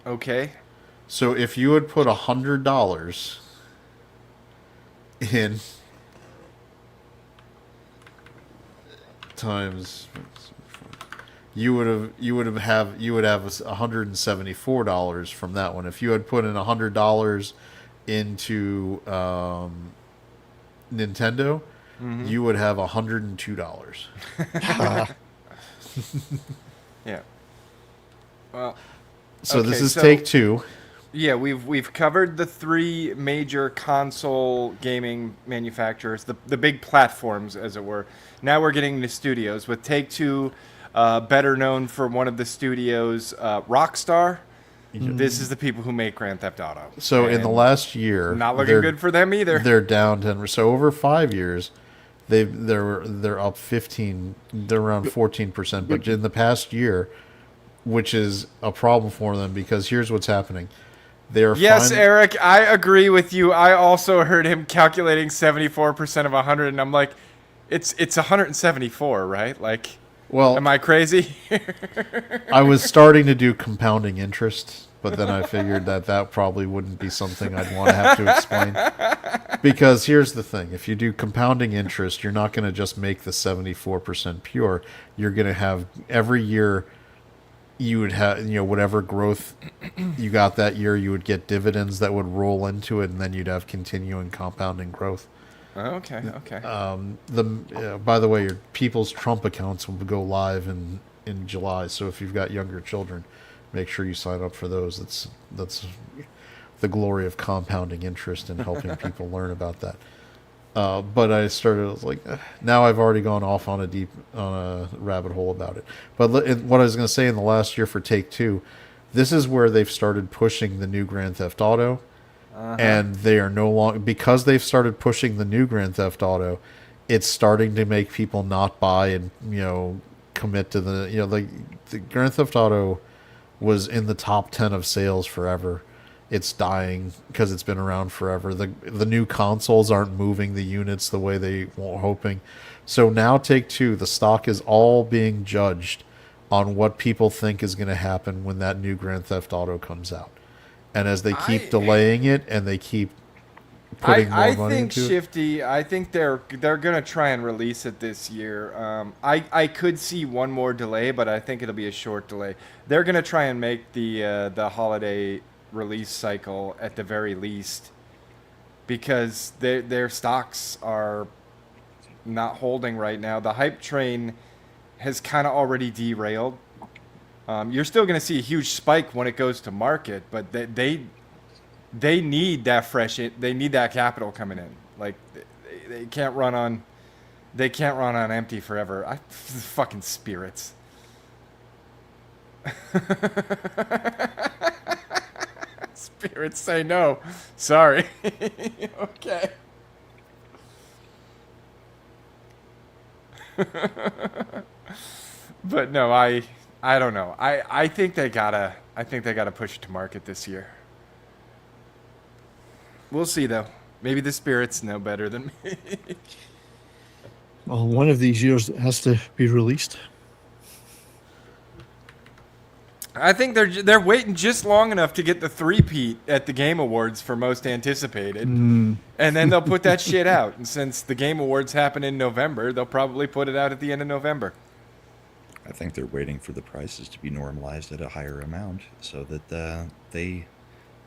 Okay. So if you had put $100 in times, you would have $174 from that one. If you had put in $100 into Nintendo, you would have $102. Yeah. Well, So okay, this is so- Take-Two. yeah, we've covered the three major console gaming manufacturers, the big platforms, as it were. Now we're getting into studios with Take-Two, better known for one of the studios, Rockstar. This is the people who make Grand Theft Auto. So in the And last year, not looking good for them either. They're down 10. So over 5 years, they're up 15. They're around 14%. But in the past year, which is a problem for them, because here's what's happening. They're Yes, Eric, I agree with you. I also heard him calculating 74% of 100, and I'm like, it's 174, right? Like, Well, am I crazy? I was starting to do compounding interest, but then I figured that probably wouldn't be something I'd want to have to explain. Because here's the thing. If you do compounding interest, you're not going to just make the 74% pure. You're going to have every year you would have, whatever growth you got that year, you would get dividends that would roll into it, and then you'd have continuing compounding growth. Okay. By the way, your People's Trump accounts will go live in July. So if you've got younger children, make sure you sign up for those. That's the glory of compounding interest and helping people learn about that. But I was like, now I've already gone off on a rabbit hole about it. But what I was going to say, in the last year for Take-Two, This is where they've started pushing the new Grand Theft Auto, and they are no longer, because they've started pushing the new Grand Theft Auto. It's starting to make people not buy and commit to the Grand Theft Auto was in the top 10 of sales forever. It's dying because it's been around forever. The new consoles aren't moving the units the way they were hoping. So now Take-Two, the stock is all being judged on what people think is going to happen when that new Grand Theft Auto comes out. And as they keep delaying it and they keep putting more money into it. Shifty, I think they're gonna try and release it this year. I could see one more delay, but I think it'll be a short delay. They're gonna try and make the holiday release cycle at the very least, because their stocks are not holding right now. The hype train has kind of already derailed. You're still gonna see a huge spike when it goes to market, but they need that they need that capital coming in. Like they can't run on empty forever. Fucking spirits. Spirits say no. Sorry. Okay. But no, I don't know. I think they gotta push it to market this year. We'll see, though. Maybe the spirits know better than me. Well, one of these years it has to be released. I think they're waiting just long enough to get the three-peat at the Game Awards for most anticipated, and then they'll put that shit out. And since the Game Awards happen in November, they'll probably put it out at the end of November. I think they're waiting for the prices to be normalized at a higher amount so that they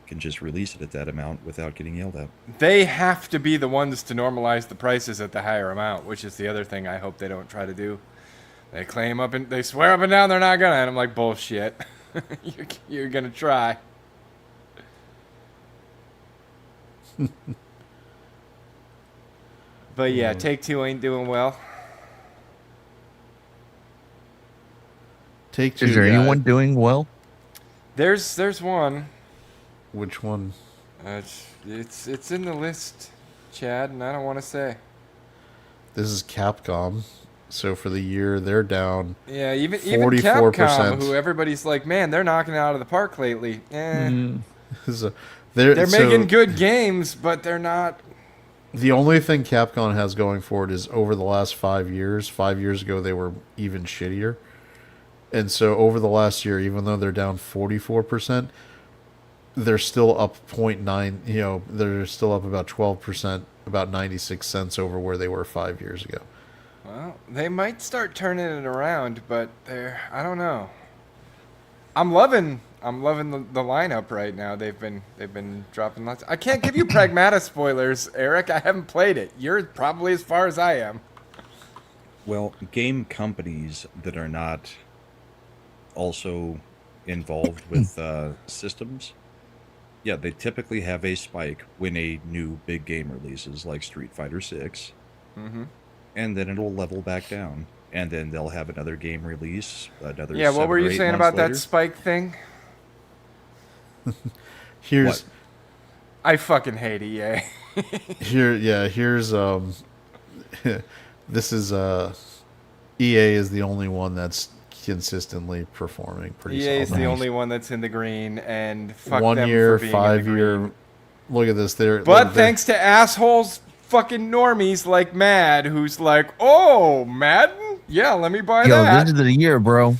can just release it at that amount without getting yelled at. They have to be the ones to normalize the prices at the higher amount, which is the other thing I hope they don't try to do. They claim they swear up and down they're not gonna, and I'm like, bullshit. You're gonna try. But yeah, Take-Two ain't doing well. Take-Two. Is there anyone doing well? There's one. Which one? It's in the list, Chad, and I don't want to say. This is Capcom. So for the year, they're down. Yeah, even 44%. Capcom, who everybody's like, man, they're knocking it out of the park lately. So they're making good games, but they're not. The only thing Capcom has going for it is over the last 5 years. 5 years ago, they were even shittier. And so over the last year, even though they're down 44%, they're still up 0.9, they're still up about 12%, about 96 cents over where they were 5 years ago. Well, they might start turning it around, but I don't know. I'm loving the lineup right now. They've been dropping lots. I can't give you Pragmata spoilers, Eric. I haven't played it. You're probably as far as I am. Well, game companies that are not also involved with systems, yeah, they typically have a spike when a new big game releases, like Street Fighter 6. Mm-hmm. And then it'll level back down. And then they'll have another game release, another Yeah, what were you saying about that spike thing? Here's... I fucking hate EA. Here's this is EA is the only one that's consistently performing pretty EA is solid. the only one that's in the green, and fuck 1 them year, for being 5 in the year. green. Look at this. But thanks to assholes, fucking normies like Mad, who's like, oh, Madden? Yeah, let me buy that. This is the year, bro.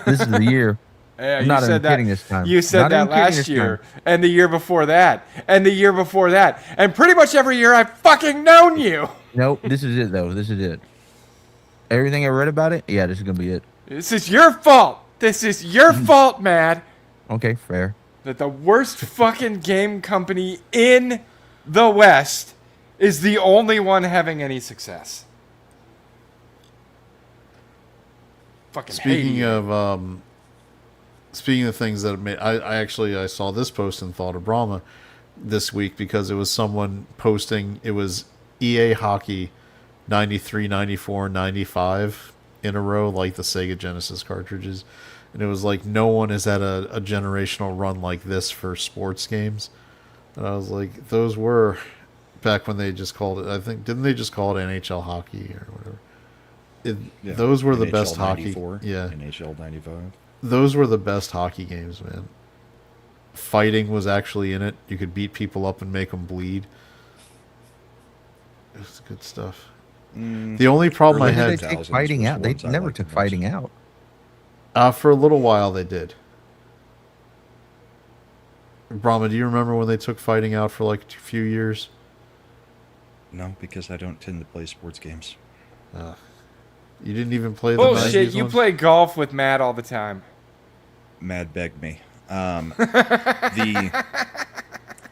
This is the year. Yeah, I'm not even kidding this time. You said Not that even kidding last this year, time. and the year before that, and the year before that, and pretty much every year I've fucking known you. Nope, this is it, though. This is it. Everything I read about it, yeah, this is going to be it. This is your fault. This is your fault, Mad. Okay, fair. That the worst fucking game company in the West is the only one having any success. Fucking Speaking of things that made, I saw this post and thought of Brahma this week because it was someone posting, it was EA Hockey 93, 94, 95 in a row, like the Sega Genesis cartridges. and it was like no one is at a generational run like this for sports games. And I was like, those were back when they just called it. I think didn't they just call it NHL hockey or whatever? Yeah. Those were the NHL best hockey. 94, Yeah, NHL 95. those were the best hockey games, man. Fighting was actually in it. You could beat people up and make them bleed. It was good stuff. The only problem I Early When had did they 2000s take fighting was out? the They ones I never liked took the most. fighting out. for a little while they did. Brahma, do you remember when they took fighting out for like a few years? No, because I don't tend to play sports games. You didn't even play the Bullshit, 90s you ones? play golf with Matt all the time. Mad begged me.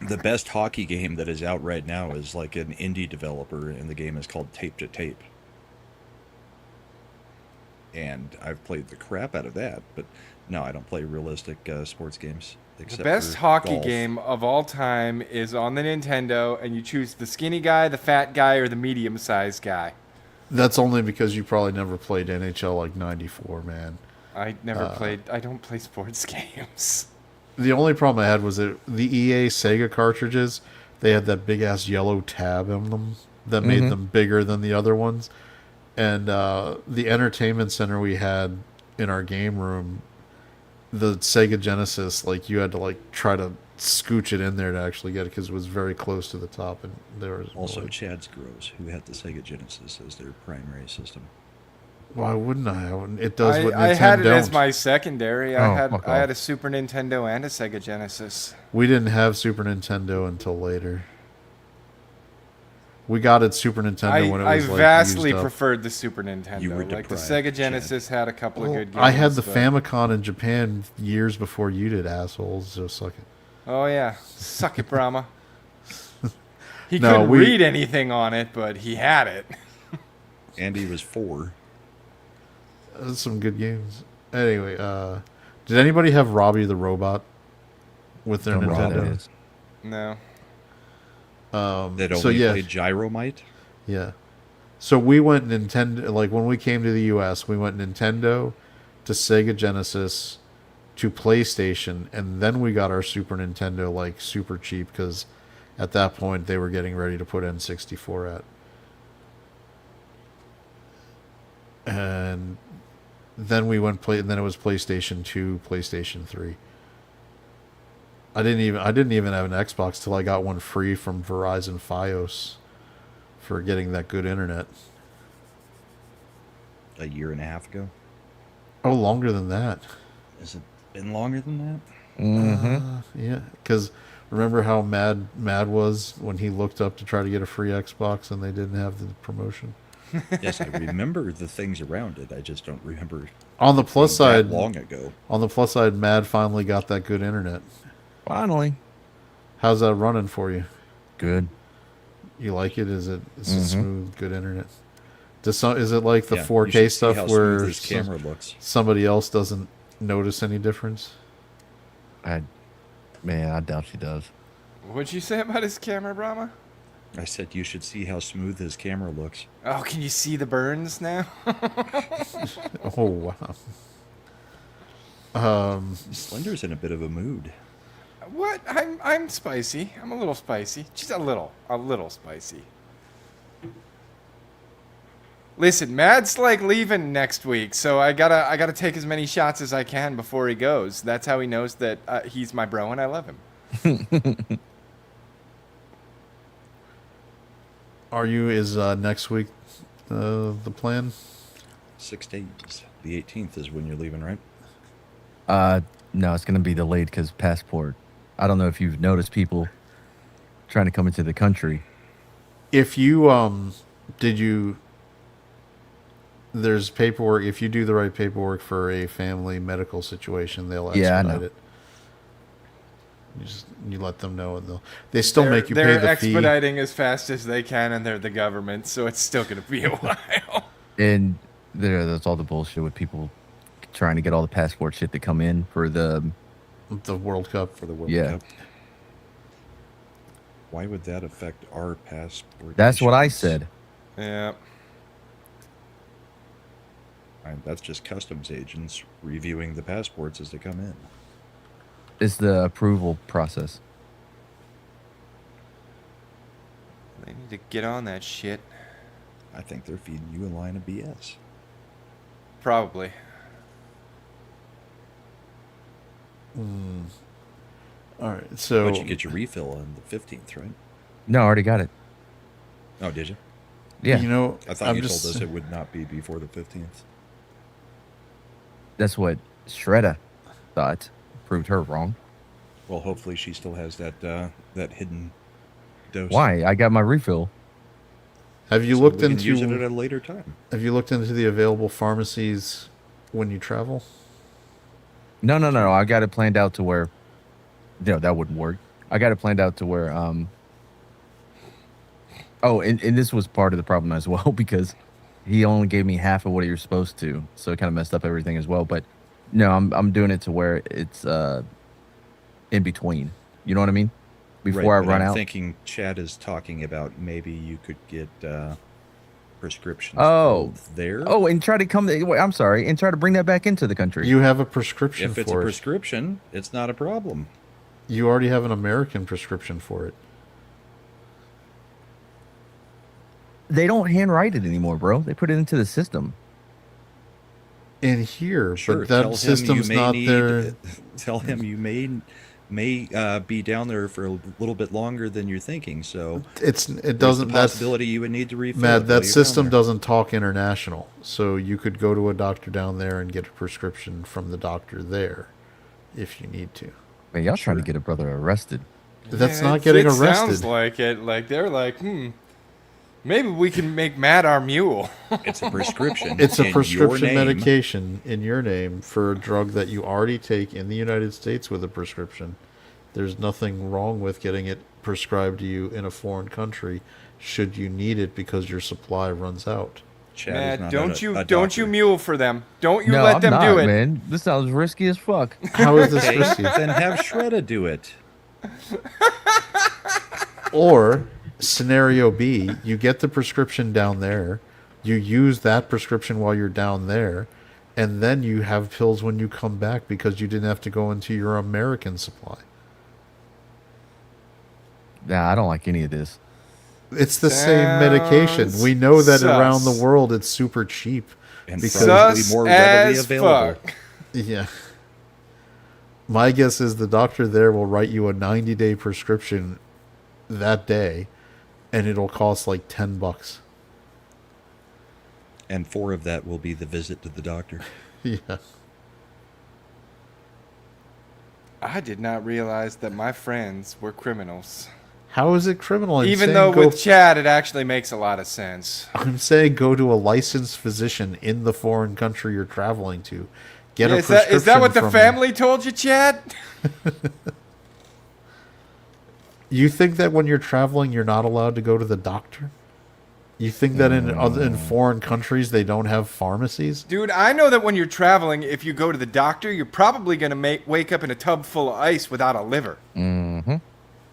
The best hockey game that is out right now is like an indie developer, and the game is called Tape to Tape. And I've played the crap out of that, but no, I don't play realistic sports games. Except The best for hockey golf. game of all time is on the Nintendo, and you choose the skinny guy, the fat guy, or the medium-sized guy. That's only because you probably never played NHL like 94, man. I never played. I don't play sports games. The only problem I had was that the EA Sega cartridges, they had that big ass yellow tab in them that made them bigger than the other ones. And the entertainment center we had in our game room, the Sega Genesis, like you had to like try to scooch it in there to actually get it because it was very close to the top, and there was Also, really- Chad's Grows, who had the Sega Genesis as their primary system. Why wouldn't I? It does what Nintendo I had it as don't. my secondary. Oh, I fuck had off. a Super Nintendo and a Sega Genesis. We didn't have Super Nintendo until later. We got it Super Nintendo when it I was like vastly used up. preferred the Super Nintendo. You were Like the deprived, Sega Genesis had a couple of good games. I had the but- Famicom in Japan years before you did, assholes. So suck it. Oh yeah, suck it, Brahma. He No, couldn't we- read anything on it, but he had it. Andy was 4. Those are some good games. Anyway, did anybody have Robbie the Robot with their Don't know what that Nintendo? is. No. That only So yeah, played Gyromite. yeah. So we went Nintendo. Like when we came to the U.S., we went Nintendo to Sega Genesis to PlayStation, and then we got our Super Nintendo like super cheap because at that point they were getting ready to put N64 at. And then we went play. And then it was PlayStation 2, PlayStation 3. I didn't even have an Xbox till I got one free from Verizon FiOS for getting that good internet. A year and a half ago. Oh, longer than that. Has it been longer than that? Yeah, because remember how mad was when he looked up to try to get a free Xbox and they didn't have the promotion. Yes, I remember the things around it. I just don't remember On the plus being that side, long ago. on the plus side, Mad finally got that good internet. Finally. How's that running for you? Good. You like it? Is it smooth, good internet? Is it like the Yeah, you 4K should see stuff how where smooth his camera looks. somebody else doesn't notice any difference? I doubt she does. What'd you say about his camera, Brahma? I said you should see how smooth his camera looks. Oh, can you see the burns now? Oh wow. Slender's in a bit of a mood. What? I'm spicy. I'm a little spicy. Just a little spicy. Listen, Mad's like leaving next week, so I gotta take as many shots as I can before he goes. That's how he knows that he's my bro and I love him. Is next week the plan? 6 days. The 18th is when you're leaving, right? No, it's going to be delayed because passport. I don't know if you've noticed people trying to come into the country. If you there's paperwork. If you do the right paperwork for a family medical situation, they'll expedite Yeah, I know. it. You let them know, and they still make you pay They're the fee. expediting as fast as they can, and they're the government, so it's still gonna be a while. And that's all the bullshit with people trying to get all the passport shit to come in for the The World Cup. For the World Yeah. Cup. Why would that affect our passport? That's what I issuance? said. Yeah. That's just customs agents reviewing the passports as they come in. It's the approval process. They need to get on that shit. I think they're feeding you a line of BS. Probably. All right, so But you get your refill on the 15th, right? No, I already got it. Oh, did you? Yeah, you know, I thought I'm you just, told us it would not be before the 15th. that's what Shredda thought. Proved her wrong. Well, hopefully she still has that that hidden dose. Why? I got my refill. have you So looked we can into use it at a later time. have you looked into the available pharmacies when you travel? No. I got it planned out to where, that wouldn't work. I got it planned out to where, oh, and this was part of the problem as well because he only gave me half of what he was supposed to, so it kind of messed up everything as well. But no, I'm doing it to where it's in between. You know what I mean? Before Right, I run I'm out. thinking Chad is talking about maybe you could get prescriptions Oh. filled there. Oh, and try to come. Wait, I'm sorry, and try to bring that back into the country. You have a prescription If it's a for it. prescription, it's not a problem. You already have an American prescription for it. They don't handwrite it anymore, bro. They put it into the system. In here, Sure, but that system's not there. Tell him you may be down there for a little bit longer than you're thinking. So It there's doesn't. the That's possibility you would need to refill. Matt. it while That you're system down there. doesn't talk international, so you could go to a doctor down there and get a prescription from the doctor there, if you need to. Man, y'all trying to get a brother arrested. That's Yeah, not getting it arrested. Sounds like it. Like they're like, maybe we can make Matt our mule. It's a prescription. It's a in prescription your name. medication in your name for a drug that you already take in the United States with a prescription. There's nothing wrong with getting it prescribed to you in a foreign country should you need it because your supply runs out. Chad is Matt, not don't a you doctor. mule for them. Don't you No, let I'm them not, do it. man. This sounds risky as fuck. How is this Okay, risky? then have Shredda do it. Or scenario B, you get the prescription down there, you use that prescription while you're down there, and then you have pills when you come back because you didn't have to go into your American supply. Nah, I don't like any of this. It's the same medication. We know that Sounds around the sus. world it's super cheap. And Because- probably Sus more readily as available. fuck. Yeah. My guess is the doctor there will write you a 90-day prescription that day, and it'll cost like $10. And 4 of that will be the visit to the doctor. Yeah. I did not realize that my friends were criminals. How is it criminal? I'm Even saying though go- with Chad, it actually makes a lot of sense. I'm saying go to a licensed physician in the foreign country you're traveling to. Get Yeah, a is prescription that what the from family told you, Chad? You think that when you're traveling, you're not allowed to go to the doctor? You think that in foreign countries they don't have pharmacies? Dude, I know that when you're traveling, if you go to the doctor, you're probably going to wake up in a tub full of ice without a liver. Mm-hmm.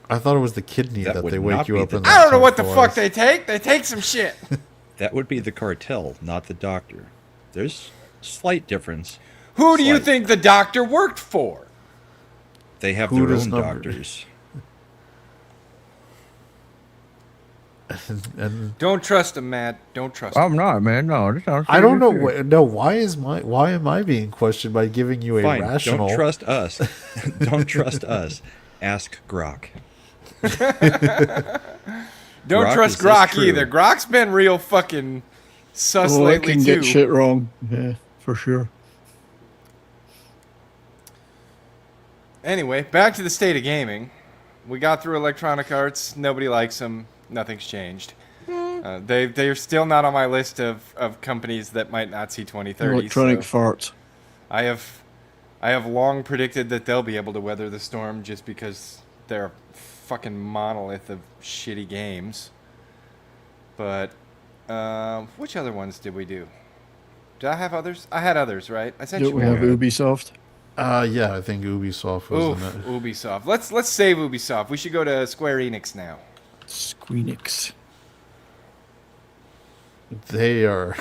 I thought it was the kidney That that would they not wake you be up the- in. I don't know what the tub fuck full of they take. They take some shit. That would be the cartel, not the doctor. There's slight difference. Who do you Slight. think the doctor worked for? They have Who their does own number? doctors. ice. And Don't trust him, Matt. Don't trust him. I'm not, man. No, this sounds I don't know. serious. No, why am I being questioned by giving you a Fine, rational? don't trust us. Don't trust us. Ask Grok. Don't Grok, trust is this Grok true? either. Grok's been real fucking sus Oh, I lately, can too. get shit wrong. Yeah, for sure. Anyway, back to the state of gaming. We got through Electronic Arts. Nobody likes them. Nothing's changed. They're still not on my list of companies that might not see 2030. Electronic so farts. I have long predicted that they'll be able to weather the storm just because they're a fucking monolith of shitty games. But which other ones did we do? Did I have others? I had others, right? I sent Don't you we one. have Ubisoft? Yeah, I think Ubisoft was Oof, in it. Ubisoft. Let's save Ubisoft. We should go to Square Enix now. Squeenix. They are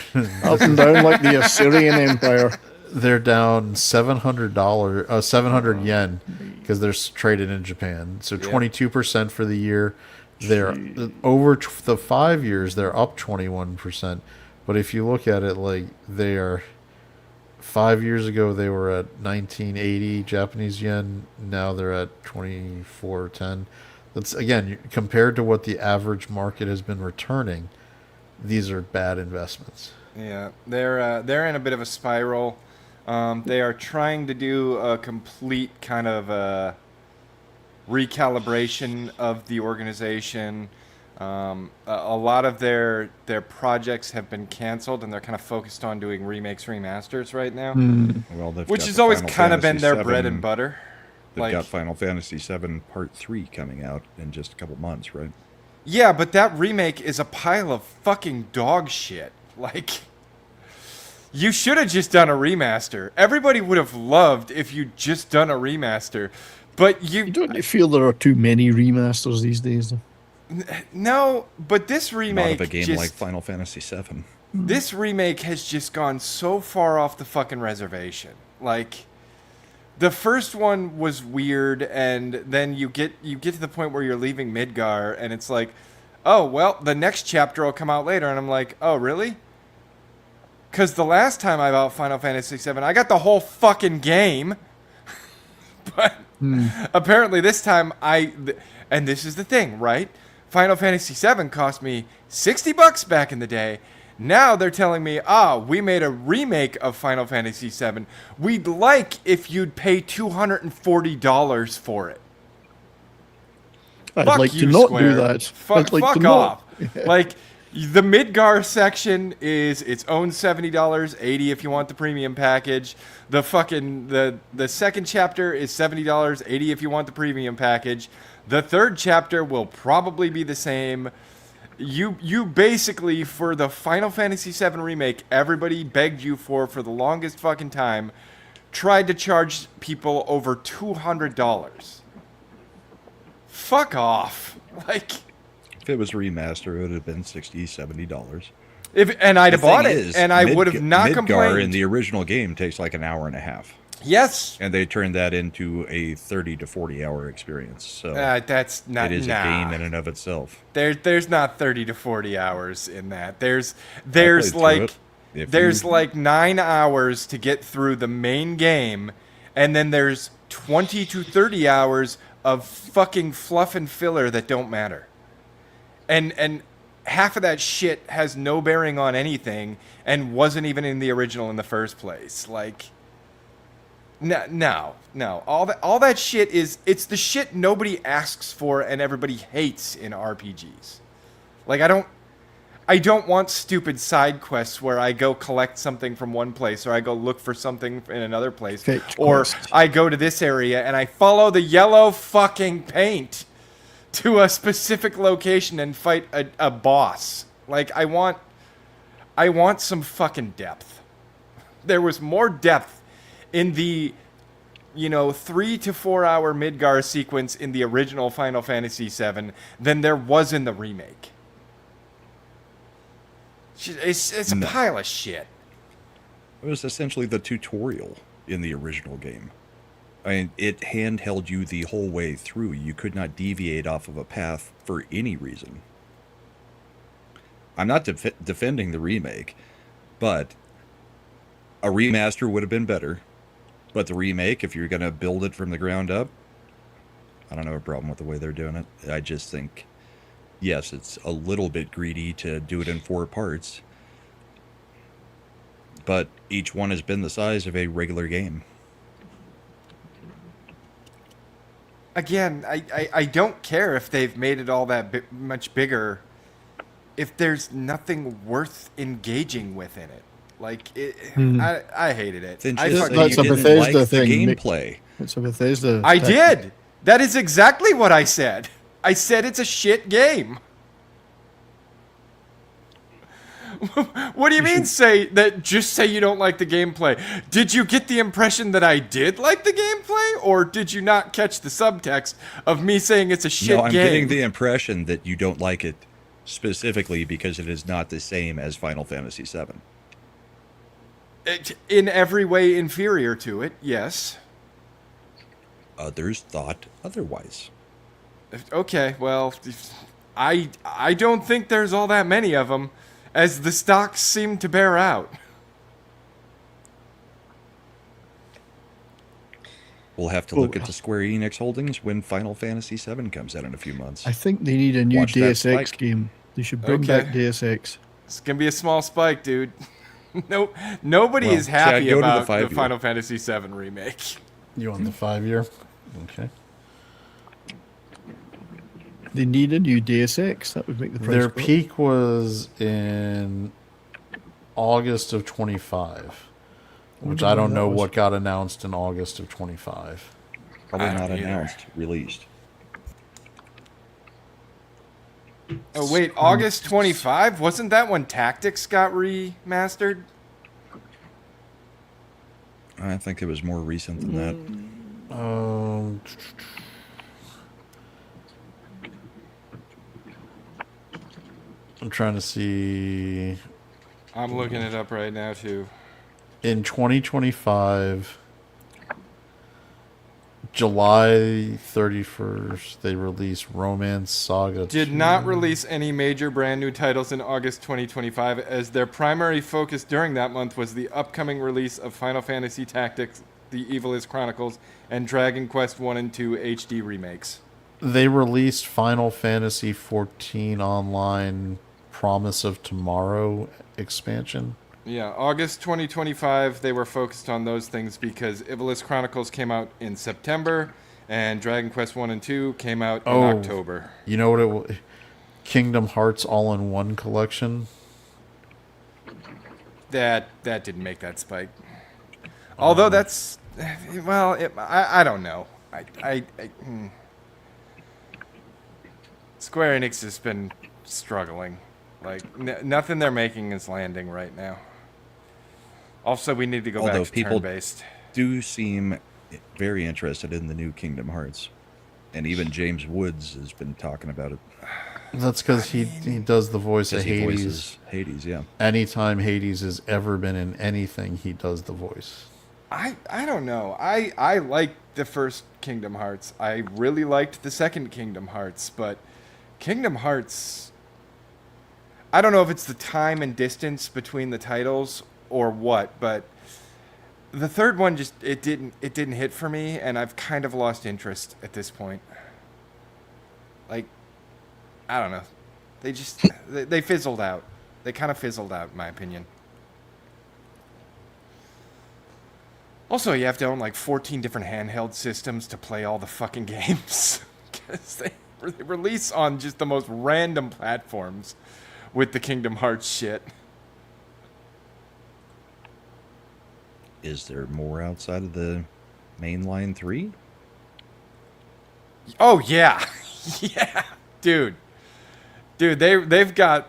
Up and down like the Assyrian Empire. they're down $700, 700 yen because they're traded in Japan. So 22% for the year. They're over the 5 years. They're up 21%. But if you look at it, like they are 5 years ago, they were at 1980 Japanese yen. Now they're at 2410. That's again compared to what the average market has been returning. These are bad investments. Yeah, they're in a bit of a spiral. They are trying to do a complete kind of recalibration of the organization. A lot of their projects have been canceled, and they're kind of focused on doing remakes, remasters right now, Well, they've which got has the always Final kind of been Fantasy their bread VII and butter. They've got Final Fantasy VII Part 3 coming out in just a couple months, right? Yeah, but that remake is a pile of fucking dog shit. Like, you should have just done a remaster. Everybody would have loved if you'd just done a remaster. But You don't feel there are too many remasters these days, though? No, but this Not remake of a game just, like Final Fantasy VII. this remake has just gone so far off the fucking reservation. Like, the first one was weird, and then you get to the point where you're leaving Midgar, and it's like, oh well, the next chapter will come out later, and I'm like, oh really? Because the last time I bought Final Fantasy VII, I got the whole fucking game, but apparently this time and this is the thing, right? Final Fantasy VII cost me $60 back in the day. Now they're telling me, we made a remake of Final Fantasy VII. We'd like if you'd pay $240 for it. I'd Fuck like you, to not Square. do that. I'd like Fuck to off. not. Like, the Midgar section is its own $70, $80 if you want the premium package. The fucking the second chapter is $70, $80 if you want the premium package. The third chapter will probably be the same. You basically, for the Final Fantasy VII remake, everybody begged you for the longest fucking time, tried to charge people over $200. Fuck off. Like, If it was remastered, it would have been $60, $70. and I'd have The bought thing it, is, and I would have not Midgar complained. in the original game takes like an hour and a half. Yes. And they turned that into a 30 to 40 hour experience. So That's not. it is a game in and of itself. There's not 30 to 40 hours in that. There's played through like it. If there's you- like 9 hours to get through the main game, and then there's 20 to 30 hours of fucking fluff and filler that don't matter. And half of that shit has no bearing on anything and wasn't even in the original in the first place. Like, no. All that shit it's the shit nobody asks for and everybody hates in RPGs. Like, I don't want stupid side quests where I go collect something from one place, or I go look for something in another place, Fetch or quests. I go to this area and I follow the yellow fucking paint to a specific location and fight a boss. Like, I want some fucking depth. There was more depth in the 3 to 4 hour Midgar sequence in the original Final Fantasy VII than there was in the remake. It's a pile of shit. It was essentially the tutorial in the original game. I mean, it handheld you the whole way through. You could not deviate off of a path for any reason. I'm not defending the remake, but a remaster would have been better. But the remake, if you're going to build it from the ground up, I don't have a problem with the way they're doing it. I just think, yes, it's a little bit greedy to do it in 4 parts. But each one has been the size of a regular game. Again, I don't care if they've made it all that much bigger if there's nothing worth engaging with in it. Like, I hated it. Then I just fucking- say That's you a didn't Bethesda like the thing, Mick. gameplay. It's a Bethesda. I tactic. did. That is exactly what I said. I said it's a shit game. What do you mean just say you don't like the gameplay? Did you get the impression that I did like the gameplay, or did you not catch the subtext of me saying it's a shit No, I'm game? getting the impression that you don't like it specifically because it is not the same as Final Fantasy VII. In every way inferior to it, yes. Others thought otherwise. Okay, well, I don't think there's all that many of them, as the stocks seem to bear out. We'll have to look at the Square Enix holdings when Final Fantasy VII comes out in a few months. I think they need a new Watch that Deus Ex spike. game. They should bring Okay. back Deus Ex. It's gonna be a small spike, dude. Nope, nobody Well, is see, I'd happy go to the about the 5-year. Final Fantasy VII remake. You want the 5-year? Okay. They need a new Deus Ex. That would make the price Their go up. peak was in August of 25, which I don't know what got announced in August of 25. Probably I don't not either. announced, released. Oh wait, August 25? Wasn't that when Tactics got remastered? I think it was more recent than that. I'm trying to see. I'm looking it up right now too. In 2025, July 31st, they released Romance Saga 2. Did not release any major brand new titles in August 2025, as their primary focus during that month was the upcoming release of Final Fantasy Tactics, The Evilist Chronicles, and Dragon Quest 1 and 2 HD remakes. They released Final Fantasy 14 Online Promise of Tomorrow expansion. Yeah, August 2025, they were focused on those things because Evilist Chronicles came out in September, and Dragon Quest 1 and 2 came out in October. You know what it was? Kingdom Hearts All-in-One Collection. That didn't make that spike. Although that's, well, I don't know. Square Enix has been struggling. Like, nothing they're making is landing right now. Also, we need to go Although back to people turn-based. do seem very interested in the new Kingdom Hearts. And even James Woods has been talking about it. That's because he does the voice of Because he Hades. voices Hades, yeah. Anytime Hades has ever been in anything, he does the voice. I don't know. I liked the first Kingdom Hearts. I really liked the second Kingdom Hearts, but Kingdom Hearts, I don't know if it's the time and distance between the titles or what, but the third one just it didn't hit for me, and I've kind of lost interest at this point. Like, I don't know. They just they fizzled out. They kind of fizzled out in my opinion. Also, you have to own like 14 different handheld systems to play all the fucking games. Because they release on just the most random platforms with the Kingdom Hearts shit. Is there more outside of the mainline 3? Oh, yeah. Yeah. Dude, they've got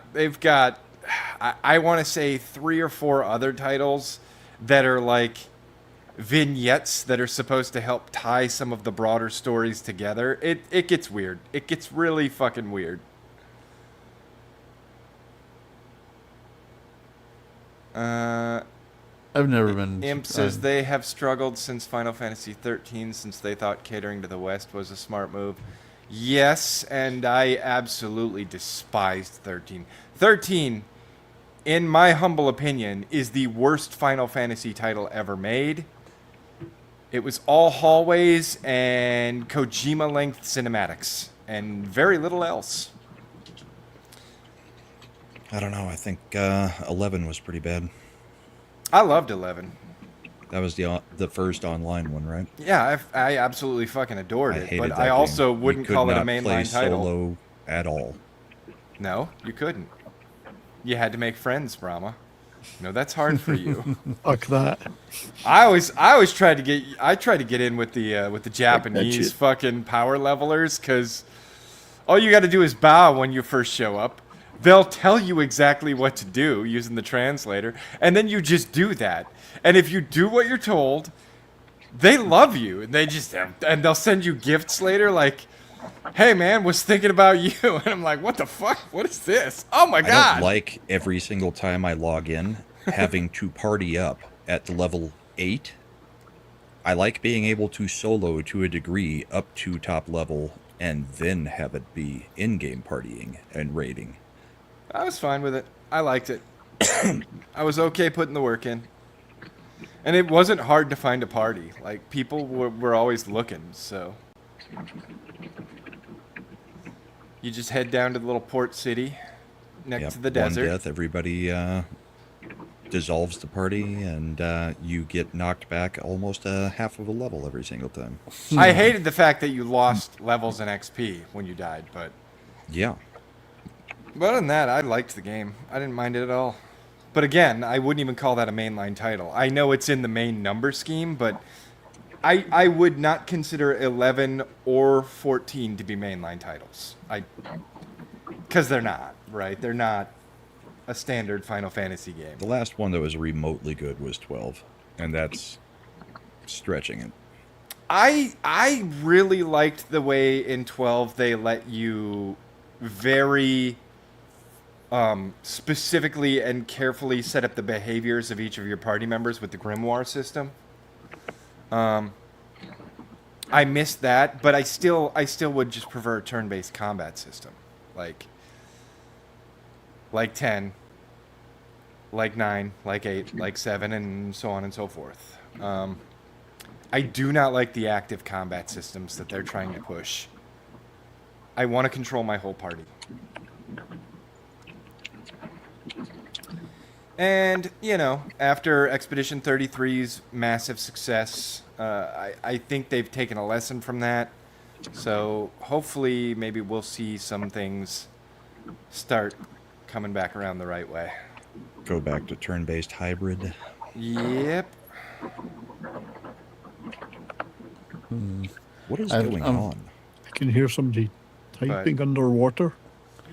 I want to say 3 or 4 other titles that are like vignettes that are supposed to help tie some of the broader stories together. It gets weird. It gets really fucking weird. I've never been. Imp says they have struggled since Final Fantasy 13 since they thought catering to the West was a smart move. Yes, and I absolutely despised 13. 13, in my humble opinion, is the worst Final Fantasy title ever made. It was all hallways and Kojima-length cinematics, and very little else. I don't know. I think 11 was pretty bad. I loved 11. That was the first online one, right? Yeah, I absolutely fucking adored I it, hated but that I also game. wouldn't You could call it a not play mainline title. solo at all. No, you couldn't. You had to make friends, Brahma. No, that's hard for you. Fuck that. I always tried to get in with the Japanese shit. fucking power levelers, because all you got to do is bow when you first show up. They'll tell you exactly what to do using the translator, and then you just do that. And if you do what you're told, they love you, and they'll send you gifts later. Like, hey man, was thinking about you. And I'm like, what the fuck? What is this? Oh my I god. don't like every single time I log in having to party up at the level 8. I like being able to solo to a degree up to top level and then have it be in-game partying and raiding. I was fine with it. I liked it. I was okay putting the work in. And it wasn't hard to find a party. Like, people were always looking, so. You just head down to the little port city next Yep, to the one desert. death, everybody dissolves the party, and you get knocked back almost half of a level every single time. I hated the fact that you lost levels in XP when you died, but Yeah. other than that, I liked the game. I didn't mind it at all. But again, I wouldn't even call that a mainline title. I know it's in the main number scheme, but I would not consider 11 or 14 to be mainline titles. Because they're not, right? They're not a standard Final Fantasy game. The last one that was remotely good was 12, and that's stretching it. I really liked the way in 12 they let you very specifically and carefully set up the behaviors of each of your party members with the grimoire system. I missed that, but I still would just prefer a turn-based combat system, like 10, like 9, like 8, like 7, and so on and so forth. I do not like the active combat systems that they're trying to push. I want to control my whole party. And, you know, after Expedition 33's massive success, I think they've taken a lesson from that. So hopefully maybe we'll see some things start coming back around the right way. Go back to turn-based hybrid. Yep. What is I've- going I'm- on? I can hear somebody typing underwater.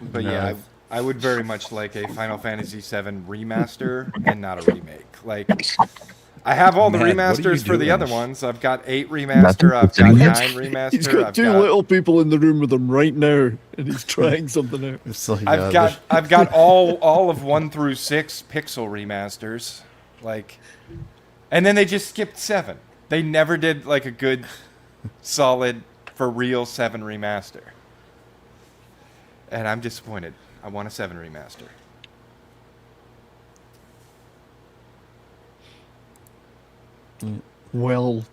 But No. yeah, I would very much like a Final Fantasy VII remaster and not a remake. Like, I have all the Matt, what are you remasters for the doing? other ones. I've got 8 remaster, I've got Nothing. 9 remaster, He's got I've two got little people in the room with him right now, and he's trying something out. It's like, I've got all of 1 through 6 pixel remasters, like, and then they just skipped 7. They never did like a good, solid, for real 7 remaster, and I'm disappointed. I want a 7 remaster. Well,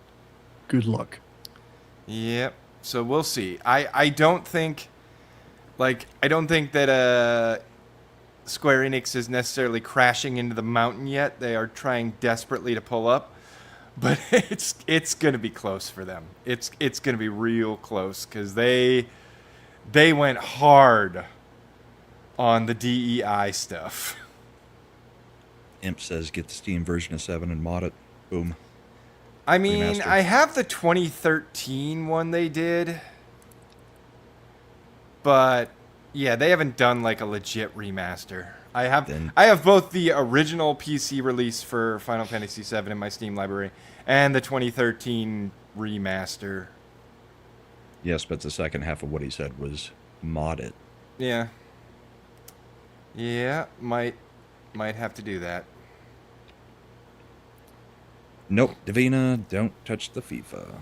good luck. Yep. So we'll see. I don't think that Square Enix is necessarily crashing into the mountain yet. They are trying desperately to pull up, but it's gonna be close for them. It's gonna be real close because they went hard on the DEI stuff. Imp says get the Steam version of 7 and mod it. Boom. I mean, Remaster. I have the 2013 one they did, but yeah, they haven't done like a legit remaster. I have both the original PC release for Final Fantasy VII in my Steam library and the 2013 remaster. Yes, but the second half of what he said was mod it. Yeah. Yeah, might have to do that. Nope, Davina, don't touch the FIFA.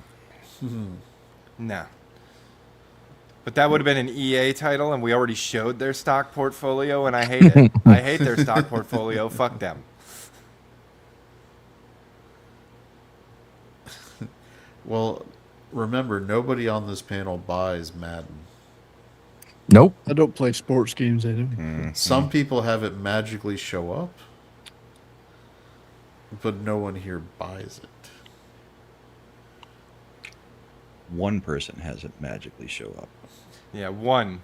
No. But that would have been an EA title, and we already showed their stock portfolio, and I hate it. I hate their stock portfolio. Fuck them. well, remember, nobody on this panel buys Madden. Nope. I don't play sports games anyway. Some people have it magically show up, but no one here buys it. One person has it magically show up. Yeah, one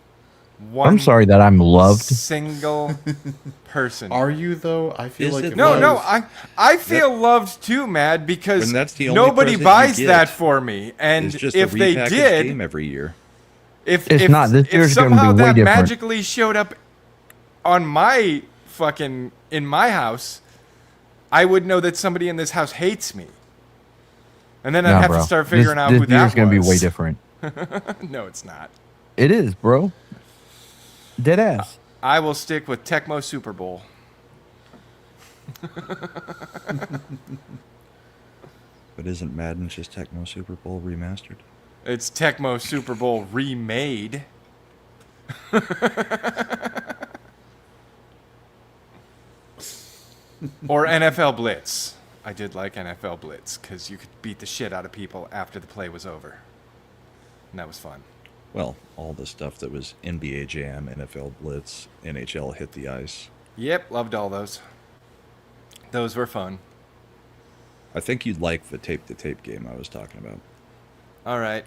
I'm sorry that I'm loved. single person. Are you though? I feel Is like it if No, I no, was- I feel loved too, Mad, because When that's the only nobody present you buys get, that for me. And It's just if a they repackaged did, game every year. if It's not. This if year's gonna somehow be way that different. magically showed up on my fucking in my house, I would know that somebody in this house hates me. And then I'd Nah, have bro. to start figuring out this who year's that gonna was. be way different. No, it's not. It is, bro. Dead ass. I will stick with Tecmo Super Bowl. But isn't Madden just Tecmo Super Bowl remastered? It's Tecmo Super Bowl remade. Or NFL Blitz. I did like NFL Blitz because you could beat the shit out of people after the play was over. And that was fun. Well, all the stuff that was NBA Jam, NFL Blitz, NHL Hit the Ice. Yep, loved all those. Those were fun. I think you'd like the tape-to-tape game I was talking about. All right.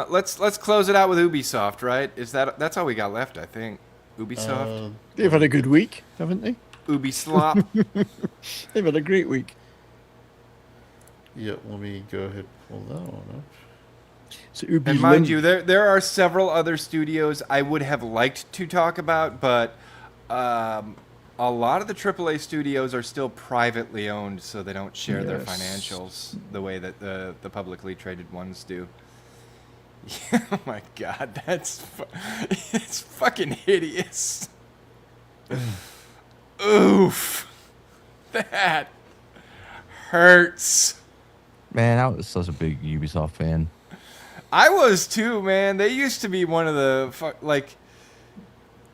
Let's close it out with Ubisoft, right? That's all we got left, I think. Ubisoft. They've had a good week, haven't they? Ubislop. They've had a great week. Yeah, let me go ahead and pull that one up. So Ubi And mind Lin- you, there are several other studios I would have liked to talk about, but a lot of the AAA studios are still privately owned, so they don't share their Yes. financials the way that the publicly traded ones do. Oh my god, it's fucking hideous. Oof. That hurts. Man, I was such a big Ubisoft fan. I was too, man. They used to be one of the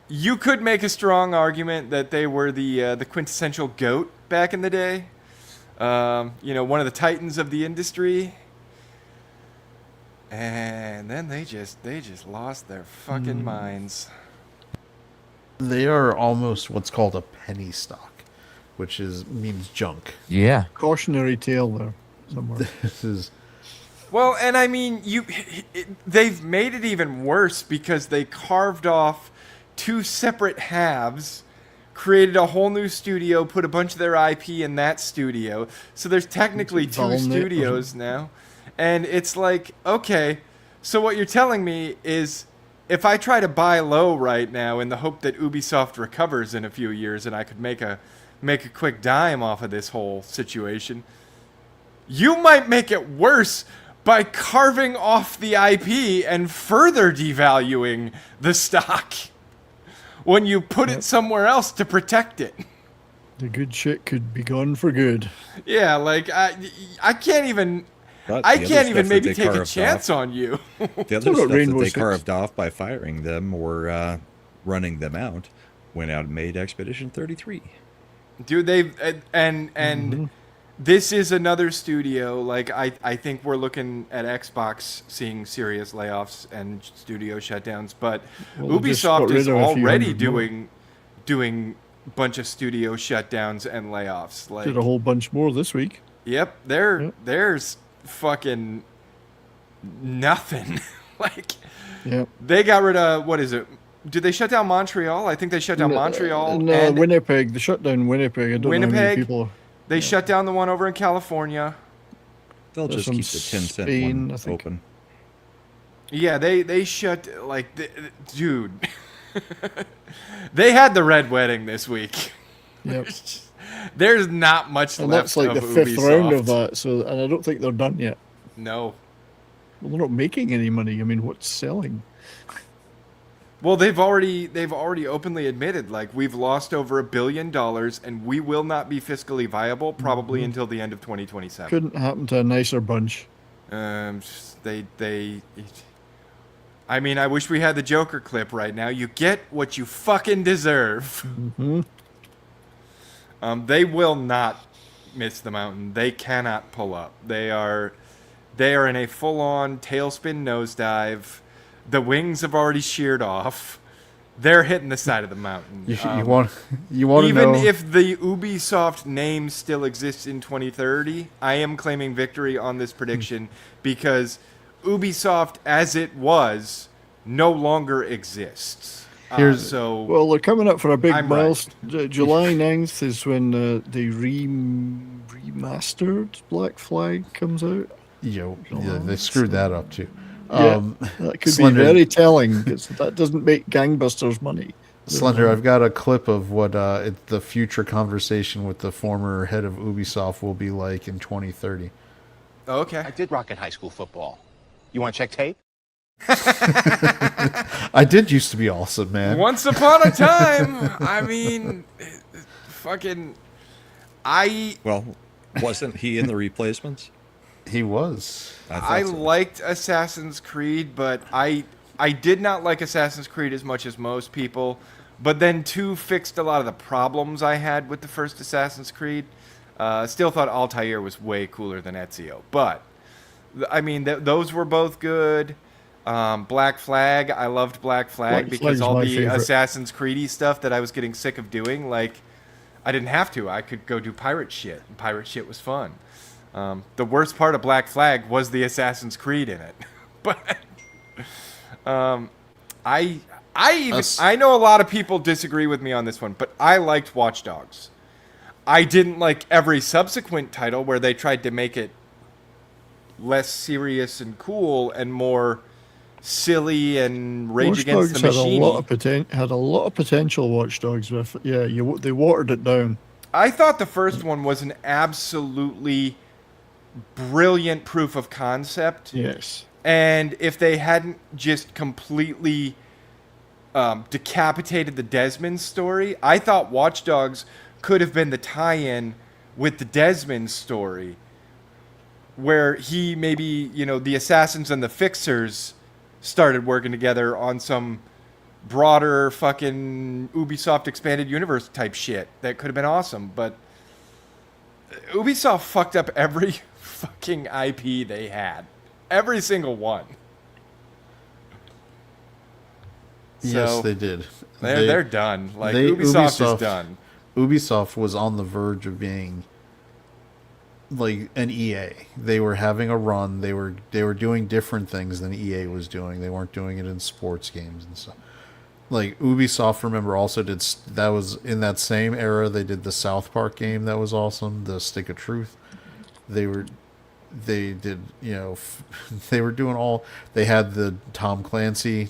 you could make a strong argument that they were the quintessential GOAT back in the day. One of the titans of the industry. And then they just lost their fucking minds. They are almost what's called a penny stock, which means junk. Yeah. Cautionary tale there somewhere. This is Well, and I mean, they've made it even worse because they carved off two separate halves, created a whole new studio, put a bunch of their IP in that studio. So there's technically two Valnet or studios now. And it's like, okay, so what you're telling me is if I try to buy low right now in the hope that Ubisoft recovers in a few years and I could make a quick dime off of this whole situation, you might make it worse by carving off the IP and further devaluing the stock when you put it somewhere else to protect it. The good shit could be gone for good. Yeah, like I can't even But I the other can't stuff even that maybe they take a carved chance off- on you. The other What stuff about that Rainbow they Six? carved off by firing them or running them out went out and made Expedition 33. Dude, and this is another studio. Like I think we're looking at Xbox seeing serious layoffs and studio shutdowns, but Well, they just got Ubisoft rid is of a few already hundred more. doing a bunch of studio shutdowns and layoffs. Like, Did a whole bunch more this week. yep, there's fucking nothing. Like, Yeah. they got rid of, what is it? Did they shut down Montreal? I think they shut down Montreal. No, and Winnipeg. They shut down Winnipeg. I don't know how Winnipeg? many people. they shut down the one over in California. They'll There's just keep some the 10 cent Spain, I one think. open. Yeah, they shut, like, dude. They had the Red Wedding this week. Yep. There's not much And left that's like of the fifth Ubisoft. round of that. So, and I don't think they're done yet. No. Well, they're not making any money. I mean, what's selling? Well, they've already openly admitted, like, we've lost over $1 billion and we will not be fiscally viable probably until the end of 2027. Couldn't happen to a nicer bunch. I mean, I wish we had the Joker clip right now. You get what you fucking deserve. They will not miss the mountain. They cannot pull up. They are in a full-on tailspin nosedive. The wings have already sheared off. They're hitting the side of the mountain. you want to Even know if the Ubisoft name still exists in 2030, I am claiming victory on this prediction because Ubisoft, as it was, no longer exists. Well, they're coming up for a big I'm right. milestone. July 9th is when the remastered Black Flag comes out. yeah, they screwed that up too. That could Slender- be very telling because that doesn't make gangbusters money. Slender, I've got a clip of what the future conversation with the former head of Ubisoft will be like in 2030. Okay. I did rock at high school football. You want to check tape? I did used to be awesome, man. Once upon a time, I mean, fucking, I Well, wasn't he in the replacements? He was. I thought so. liked Assassin's Creed, but I did not like Assassin's Creed as much as most people. But then 2 fixed a lot of the problems I had with the first Assassin's Creed. Still thought Altair was way cooler than Ezio, but I mean those were both good. Black Flag, I loved Black Flag Black because Flag's all my the favorite. Assassin's Creedy stuff that I was getting sick of doing, like I didn't have to. I could go do pirate shit, and pirate shit was fun. The worst part of Black Flag was the Assassin's Creed in it, but I know a lot of people disagree with me on this one, but I liked Watch Dogs. I didn't like every subsequent title where they tried to make it less serious and cool and more silly and Rage Watch Against Dogs the had Machine. had a lot of potential. Watch Dogs with they watered it down. I thought the first one was an absolutely brilliant proof of concept. Yes. And if they hadn't just completely decapitated the Desmond story, I thought Watch Dogs could have been the tie-in with the Desmond story, where he maybe, the assassins and the fixers started working together on some broader fucking Ubisoft expanded universe type shit. That could have been awesome, but Ubisoft fucked up every fucking IP they had. Every single one. Yes, So, they did. They're done. Like Ubisoft is done. Ubisoft was on the verge of being like an EA. They were having a run. They were doing different things than EA was doing. They weren't doing it in sports games and stuff. Like Ubisoft, remember, also did that was in that same era. They did the South Park game that was awesome, the Stick of Truth. They did, they were doing all. They had the Tom Clancy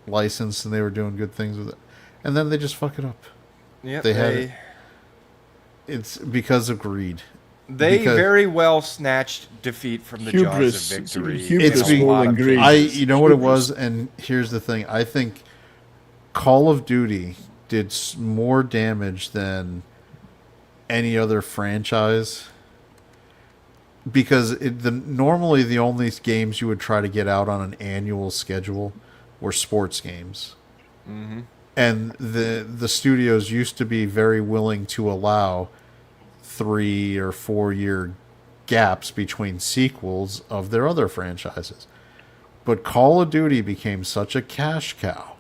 license, and they were doing good things with it. And then they just fuck it up. Yep, They had it's because of greed. They Because- very well snatched defeat from the Hubris. jaws of victory. Hubris It's in a lot more of than greed. cases. you know what it was, and here's the thing. I think Call of Duty did more damage than any other franchise because normally the only games you would try to get out on an annual schedule were sports games. Mm-hmm. And the studios used to be very willing to allow 3 or 4 year gaps between sequels of their other franchises. But Call of Duty became such a cash cow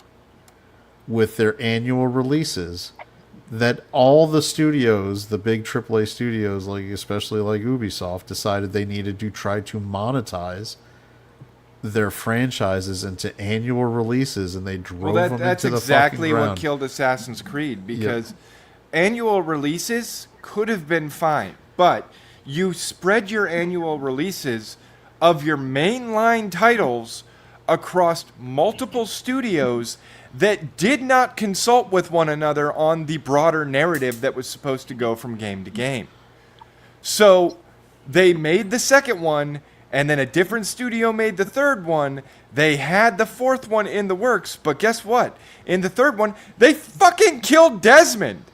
with their annual releases that all the studios, the big AAA studios, like especially like Ubisoft, decided they needed to try to monetize their franchises into annual releases, and they drove them that's into the exactly fucking what ground. killed Assassin's Creed, because annual releases could have been fine, but you spread your annual releases of your mainline titles across multiple studios that did not consult with one another on the broader narrative that was supposed to go from game to game. So they made the second one, and then a different studio made the third one. They had the fourth one in the works, but guess what? In the third one, they fucking killed Desmond.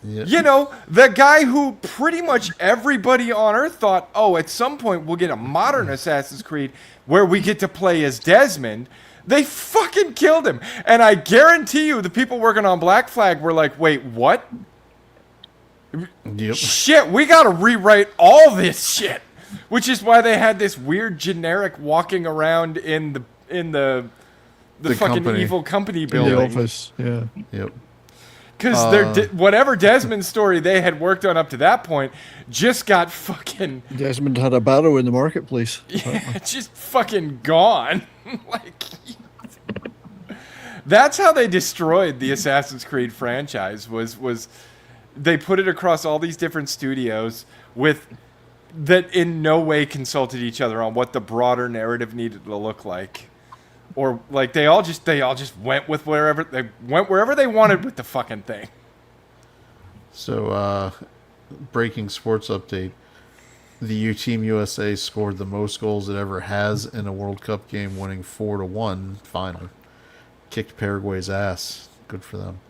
Yeah. You know, the guy who pretty much everybody on Earth thought, oh, at some point we'll get a modern Assassin's Creed where we get to play as Desmond. They fucking killed him. And I guarantee you the people working on Black Flag were like, wait, what? Yep. Shit, we gotta rewrite all this shit. Which is why they had this weird generic walking around in the The fucking company. evil company In the building. office. Yeah. Yep. Because whatever Desmond story they had worked on up to that point just got fucking Desmond had a barrow in the marketplace. just fucking gone. Like that's how they destroyed the Assassin's Creed franchise was they put it across all these different studios with that in no way consulted each other on what the broader narrative needed to look like. Or like they all just went with wherever they wanted with the fucking thing. So, breaking sports update. the Team USA scored the most goals it ever has in a World Cup game, winning 4-1 final. Kicked Paraguay's ass. Good for them.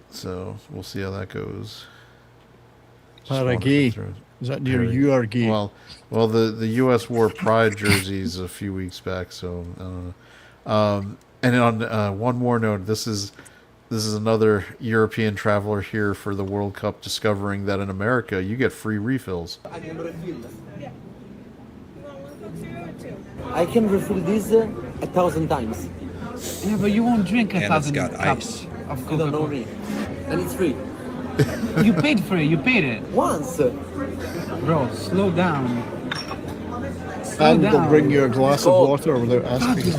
So we'll see how that goes. Just wanted to Paraguay. throw- Is that near you are gay? Well, the U.S. wore pride jerseys a few weeks back, so I don't know. And on one more note, this is another European traveler here for the World Cup discovering that in America you get free refills. I can refill this 1,000 times. Yeah, but you won't drink And it's got ice. of You don't know me. And it's free. You paid for it. You paid it, Once. bro. Slow down. And they'll down. bring you a glass of Cold. water without asking.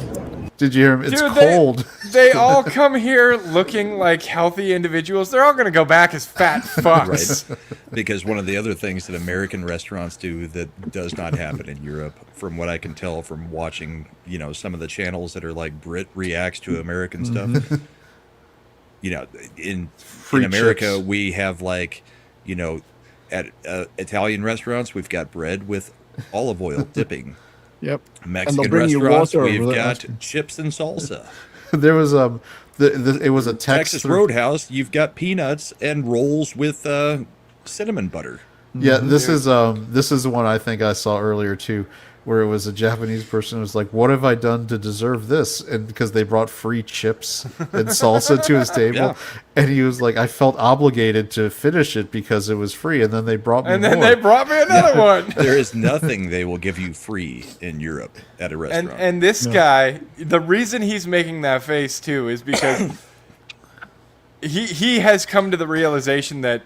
Did you hear him? It's Dude, cold. They all come here looking like healthy individuals. They're all going to go back as fat fucks. Right. Because one of the other things that American restaurants do that does not happen in Europe, from what I can tell from watching, some of the channels that are like Brit reacts to American stuff. In Free America, chips. we have at Italian restaurants, we've got bread with olive oil dipping. Yep. Mexican bring you restaurants, water we've without got asking. chips and salsa. There was it was a text Texas through- Roadhouse, you've got peanuts and rolls with cinnamon butter. Yeah, this is the one I think I saw earlier too, where it was a Japanese person who was like, "What have I done to deserve this?" And because they brought free chips and salsa to his table, Yeah. and he was like, "I felt obligated to finish it because it was free," and then they brought me And then more. they brought me another one. There is nothing they will give you free in Europe at a restaurant. And this guy, the reason he's making that face too is because he has come to the realization that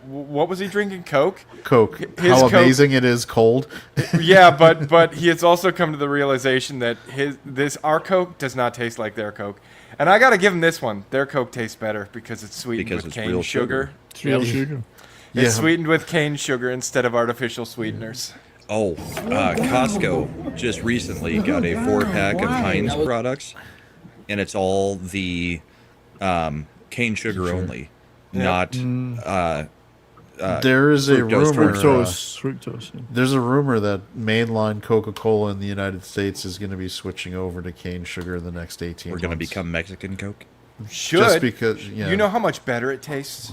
what was he drinking? Coke? Coke. His How Coke- amazing it is cold. Yeah, but he has also come to the realization that our Coke does not taste like their Coke. And I got to give him this one. Their Coke tastes better because it's sweetened Because with it's cane real sugar. sugar. It's real sugar. Yeah. It's sweetened with cane sugar instead of artificial sweeteners. Costco just recently got a 4-pack of Heinz products, and it's all the cane sugar only, not There is a fructose rumor. Fructose. Yeah. There's a rumor that mainline Coca-Cola in the United States is going to be switching over to cane sugar in the next 18 we're going to months. become Mexican Coke. Should. Just because, yeah. You know how much better it tastes?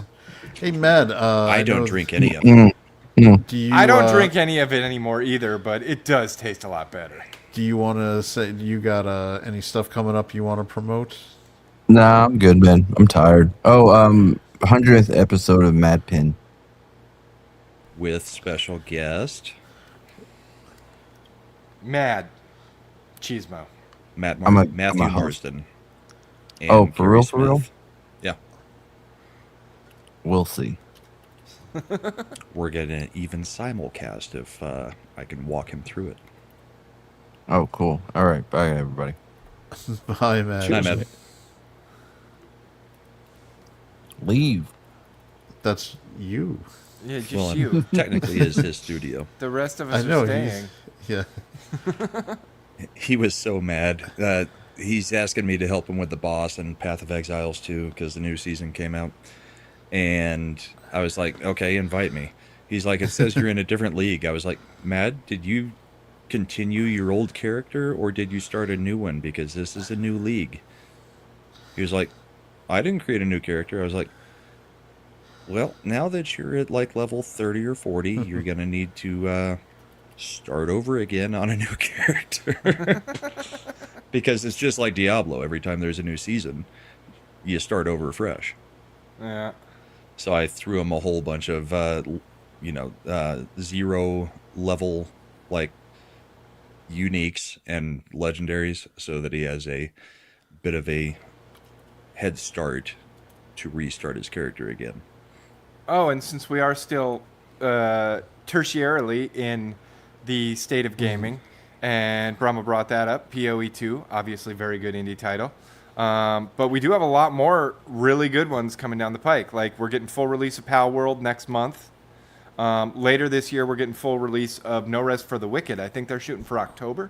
Hey, Matt. I don't know- drink any of them. Do you, I don't drink any of it anymore either, but it does taste a lot better. Do you want to say you got any stuff coming up you want to promote? Nah, I'm good, man. I'm tired. Oh, 100th episode of Mad Pin. With special guest Mad. Cheesemo. Matthew I'm a host. Marston. And Oh, for Kerry real, for real? Smith. Yeah. We'll see. We're getting an even simulcast if I can walk him through it. Oh, cool. All right. Bye, everybody. Hi, Matt. Hi, Matt. Leave. That's you. Yeah, just Well, you. technically is his studio. The rest of I us know. are staying. Yeah. He was so mad. He's asking me to help him with The Boss and Path of Exiles 2 because the new season came out. And I was like, okay, invite me. He's like, it says you're in a different league. I was like, Mad, did you continue your old character or did you start a new one? Because this is a new league. He was like, I didn't create a new character. I was like, well, now that you're at like level 30 or 40, you're going to need to start over again on a new character. Because it's just like Diablo. Every time there's a new season, you start over fresh. Yeah. So I threw him a whole bunch of, 0 level, like, uniques and legendaries so that he has a bit of a head start to restart his character again. Oh, and since we are still tertiarily in the state of gaming, and Brahma brought that up, PoE 2, obviously very good indie title. But we do have a lot more really good ones coming down the pike. Like, we're getting full release of Pal World next month. Later this year, we're getting full release of No Rest for the Wicked. I think they're shooting for October.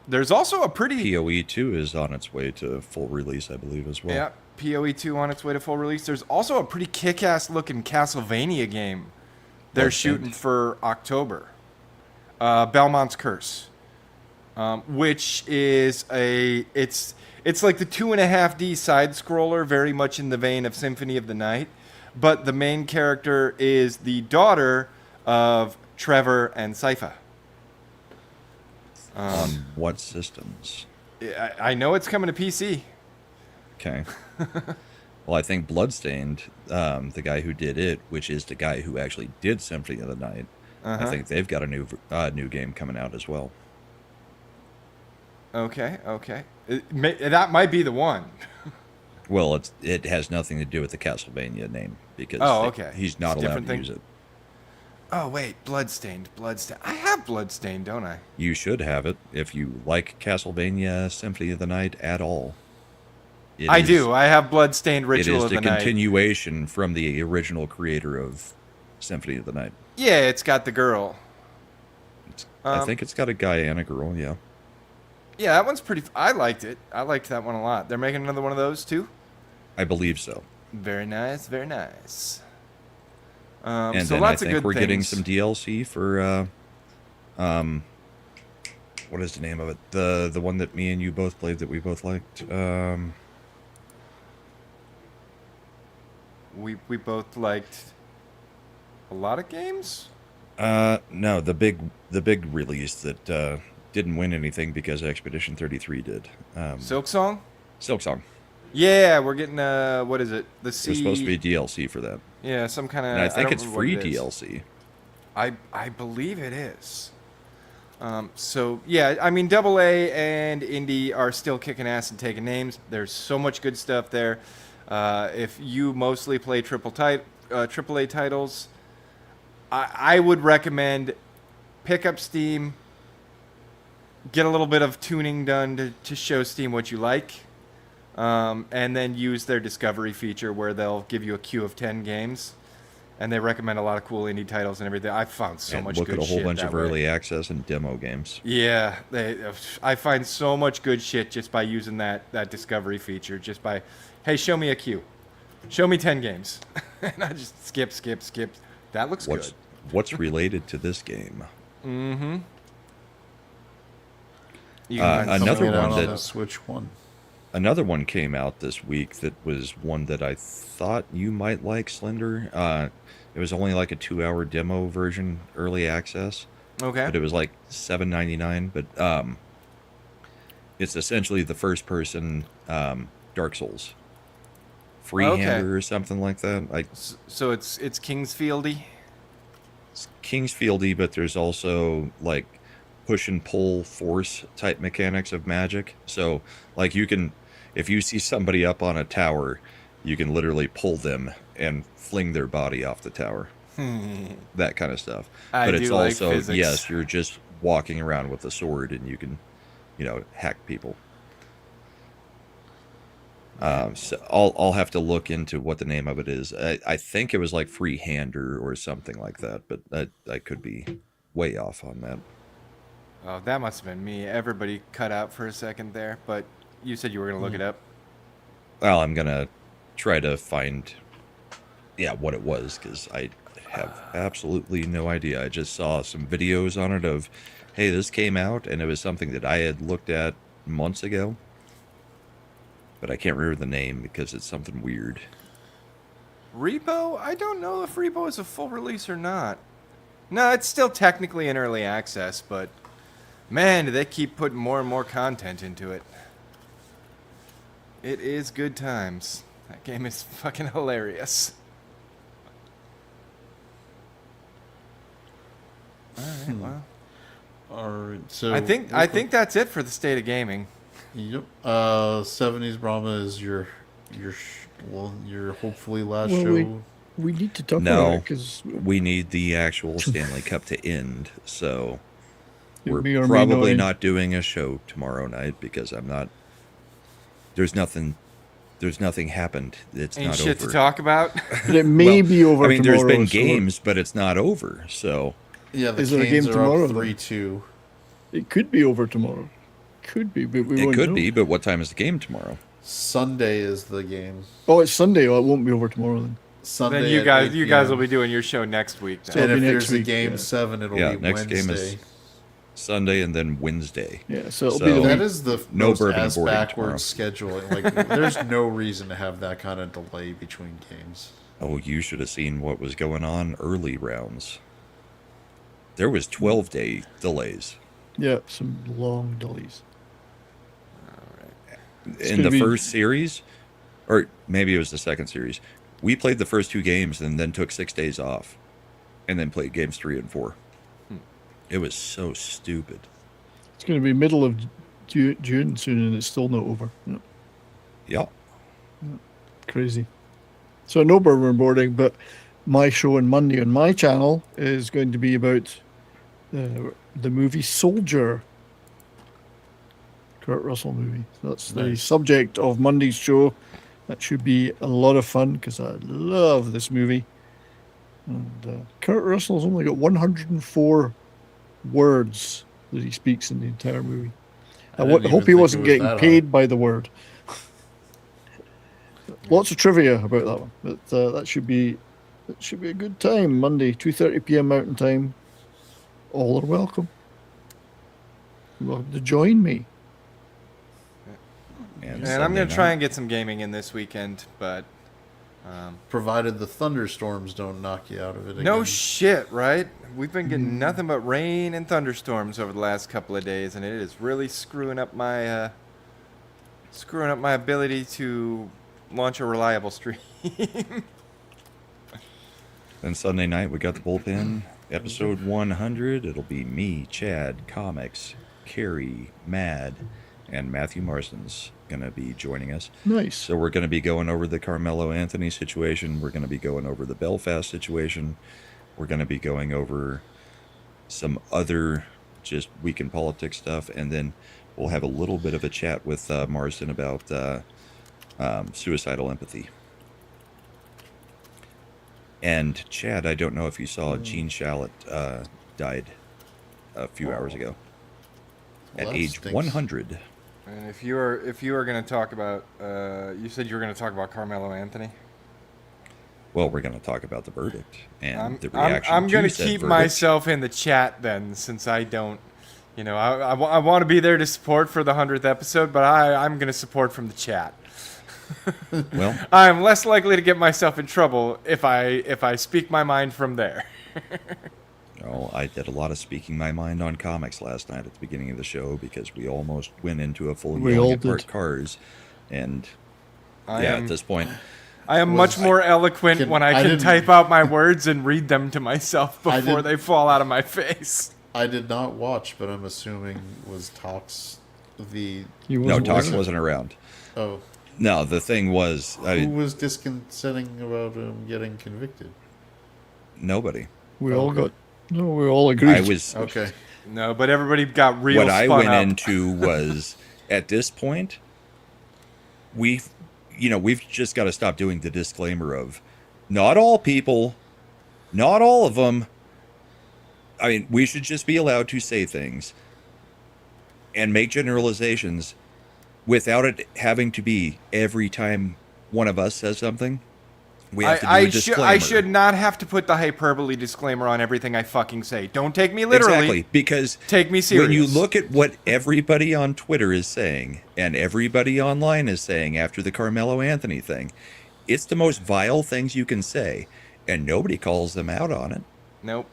There's also a pretty... PoE 2 is on its way to full release, I believe, as well. Yeah, PoE 2 on its way to full release. There's also a pretty kick-ass looking Castlevania game They're Bloodstained. shooting for October. Belmont's Curse, which is it's like the 2.5D side scroller, very much in the vein of Symphony of the Night, but the main character is the daughter of Trevor and Sypha. On what systems? I know it's coming to PC. Okay. Well, I think Bloodstained, the guy who did it, which is the guy who actually did Symphony of the Night, I think they've got a new game coming out as well. Okay. That might be the one. Well, it has nothing to do with the Castlevania name because okay. he's not It's a allowed different to thing. use it. Oh wait, Bloodstained. I have Bloodstained, don't I? You should have it if you like Castlevania Symphony of the Night at all. I do. I have Bloodstained Ritual It is of the the Night. continuation from the original creator of Symphony of the Night. Yeah, it's got the girl. I think it's got a guy and a girl, yeah. Yeah, that one's pretty. I liked it. I liked that one a lot. They're making another one of those too. I believe so. Very nice. Very nice. And so then lots I of think good we're getting things. some DLC for what is the name of it? The one that me and you both played that we both liked. We both liked a lot of games. No, the big release that didn't win anything because Expedition 33 did. Silk Song. Silksong. Yeah, we're getting what is it? The C. There's supposed to be DLC for that. Yeah, some kind of. And I think don't it's remember what free it is. DLC. I believe it is. So yeah, I mean, AA and Indie are still kicking ass and taking names. There's so much good stuff there. If you mostly play AAA titles, I would recommend pick up Steam, get a little bit of tuning done to show Steam what you like, and then use their discovery feature where they'll give you a queue of 10 games. And they recommend a lot of cool indie titles and everything. I found so And much look good at a whole shit bunch that of way. early access and demo games. Yeah, I find so much good shit just by using that discovery feature. Just by, hey, show me a queue, show me 10 games, and I just skip. That looks good. What's related to this game? Mm-hmm. Another Coming out one on that the Switch 1. Another one came out this week that was one that I thought you might like, Slender. It was only like a 2-hour demo version, early access. Okay. But it was like $7.99. But it's essentially the first-person Dark Souls. Freehander or something like that. Like So it's Kingsfieldy. it's Kingsfieldy, but there's also like push and pull force type mechanics of magic. So like you can, if you see somebody up on a tower, you can literally pull them and fling their body off the tower. That kind of stuff. I But do it's like also, physics. yes, you're just walking around with a sword and you can, hack people. So I'll have to look into what the name of it is. I think it was like Freehander or something like that, but I could be way off on that. Oh, that must have been me. Everybody cut out for a second there, but you said you were gonna look it up. Well, I'm gonna try to find, what it was because I have absolutely no idea. I just saw some videos on it of, hey, this came out, and it was something that I had looked at months ago, but I can't remember the name because it's something weird. Repo? I don't know if Repo is a full release or not. No, it's still technically in early access, but man, do they keep putting more and more content into it. It is good times. That game is fucking hilarious. Alright, well. Alright, so I think that's it for the state of gaming. Yep. 70s Brahma is your hopefully last show. We need to talk about No, it because we need the actual Stanley Cup to end, so we're may or may probably not not doing a show tomorrow night because I'm not. There's nothing happened. It's Ain't not shit over. to talk about. it may Well, be over. I mean, there's tomorrow, been so games, but it's not over. So Yeah, the Is there a Canes game are tomorrow, up then? 3-2. It could be over tomorrow. Could be, but we it won't could know. be. But what time is the game tomorrow? Sunday is the game. Oh, it's Sunday. Oh, it won't be over tomorrow then. Sunday. Then you at guys 8 will p.m. be doing your show next week. So Then. And it'll if be there's next a week, game yeah. 7, it'll Yeah, be next game Wednesday. is Sunday and then Wednesday. Yeah, so it'll So- be the That week. is the No most bourbon ass boarding backwards scheduling. Like, there's no reason to have that kind of delay between games. Oh, you should have seen what was going on early rounds. There was 12-day delays. Yeah, some long delays. In the gonna be- first series, or maybe it was the second series, we played the first 2 games and then took 6 days off and then played games 3 and 4. It was so stupid. It's going to be middle of June soon, and it's still not over. Yeah, Yeah. crazy. So no bourbon boarding, but my show on Monday on my channel is going to be about the movie Soldier. Kurt Russell movie. That's the Nice. subject of Monday's show. That should be a lot of fun because I love this movie. And Kurt Russell's only got 104 words that he speaks in the entire movie. I didn't even hope he think wasn't it was getting that paid by the word. Lots of trivia about that one, but that should be a good time. Monday, 2:30 p.m. Mountain Time. All are welcome. You're welcome to join me. And And I'm Sunday gonna try night- and get some gaming in this weekend, but Provided the thunderstorms don't knock you out of it again. no shit, right? We've been getting nothing but rain and thunderstorms over the last couple of days, and it is really screwing up my ability to launch a reliable stream. Then Sunday night, we got the bullpen, episode 100. It'll be me, Chad, Comics, Carrie, Mad, and Matthew Marsden's going to be joining us. Nice. So we're going to be going over the Carmelo Anthony situation. We're going to be going over the Belfast situation. We're going to be going over some other just week in politics stuff. And then we'll have a little bit of a chat with Marsden about suicidal empathy. And Chad, I don't know if you saw Gene Shalit died a few hours ago Well, at that age stinks. 100. And if you are going to talk about, you said you were going to talk about Carmelo Anthony. Well, we're going to talk about the verdict and I'm the reaction. I'm going to said keep verdict. myself in the chat then, since I don't, I want to be there to support for the 100th episode, but I'm going to support from the chat. Well, I'm less likely to get myself in trouble if I speak my mind from there. I did a lot of speaking my mind on comics last night at the beginning of the show because we almost went into a full We yelling all at Bart did. Cars, and I yeah, am- at this point, I am much more eloquent Can- when I I can didn't- type out my words and read them to myself I before didn't- they fall out of my face. I did not watch, but I'm assuming was Tox the... He no, wasn't Tox there. wasn't around. Oh, No, the thing was, who was disconcerting about him getting convicted? nobody. We all got. No, we all agreed. I was Okay. No, but everybody got real what I spun went up. into was at this point, we've just got to stop doing the disclaimer of not all people, not all of them. I mean, we should just be allowed to say things and make generalizations without it having to be every time one of us says something. We have to do a disclaimer. I should not have to put the hyperbole disclaimer on everything I fucking say. Don't take me literally. Exactly, because Take me serious. when you look at what everybody on Twitter is saying and everybody online is saying after the Carmelo Anthony thing, it's the most vile things you can say, and nobody calls them out on it. Nope.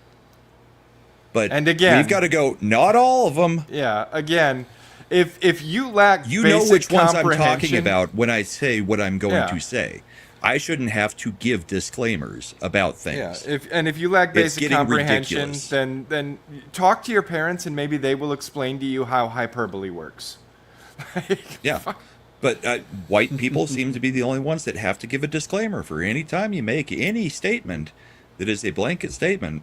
But And again- we've got to go, not all of them. Yeah. Again, if you lack You know basic which ones I'm talking comprehension- about when I say what I'm going Yeah. to say. I shouldn't have to give disclaimers about things. Yeah, if you lack It's basic getting comprehension, ridiculous. then talk to your parents and maybe they will explain to you how hyperbole works. Yeah. But white people seem to be the only ones that have to give a disclaimer for any time you make any statement that is a blanket statement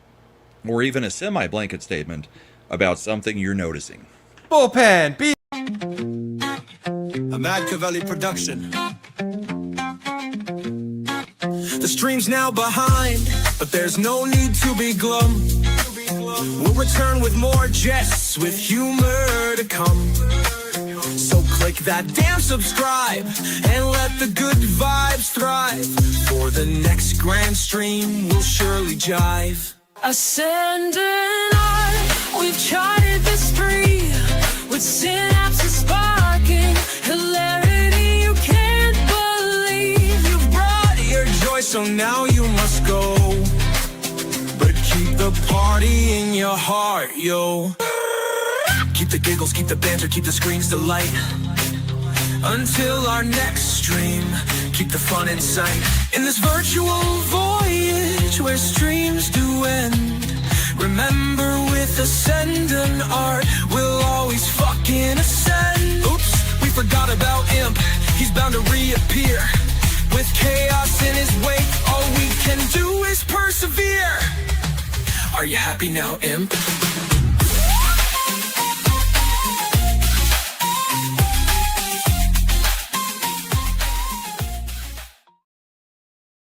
or even a semi-blanket statement about something you're noticing. Bullpen, be A Mad Cavelli production. The stream's now behind, but there's no need to be glum. We'll return with more jests, with humor to come. So click that damn subscribe and let the good vibes thrive. For the next grand stream, we'll surely jive. Ascend and I, we've charted the street with synapses sparking, hilarity you can't believe. You've brought your joy, so now you must go. But keep the party in your heart, yo. Keep the giggles, keep the banter, keep the screens to light. Until our next stream, keep the fun in sight. In this virtual voyage where streams do end, remember with Ascend and Art, we'll always fucking ascend. Oops, we forgot about Imp, he's bound to reappear. With chaos in his wake, all we can do is persevere. Are you happy now, Imp?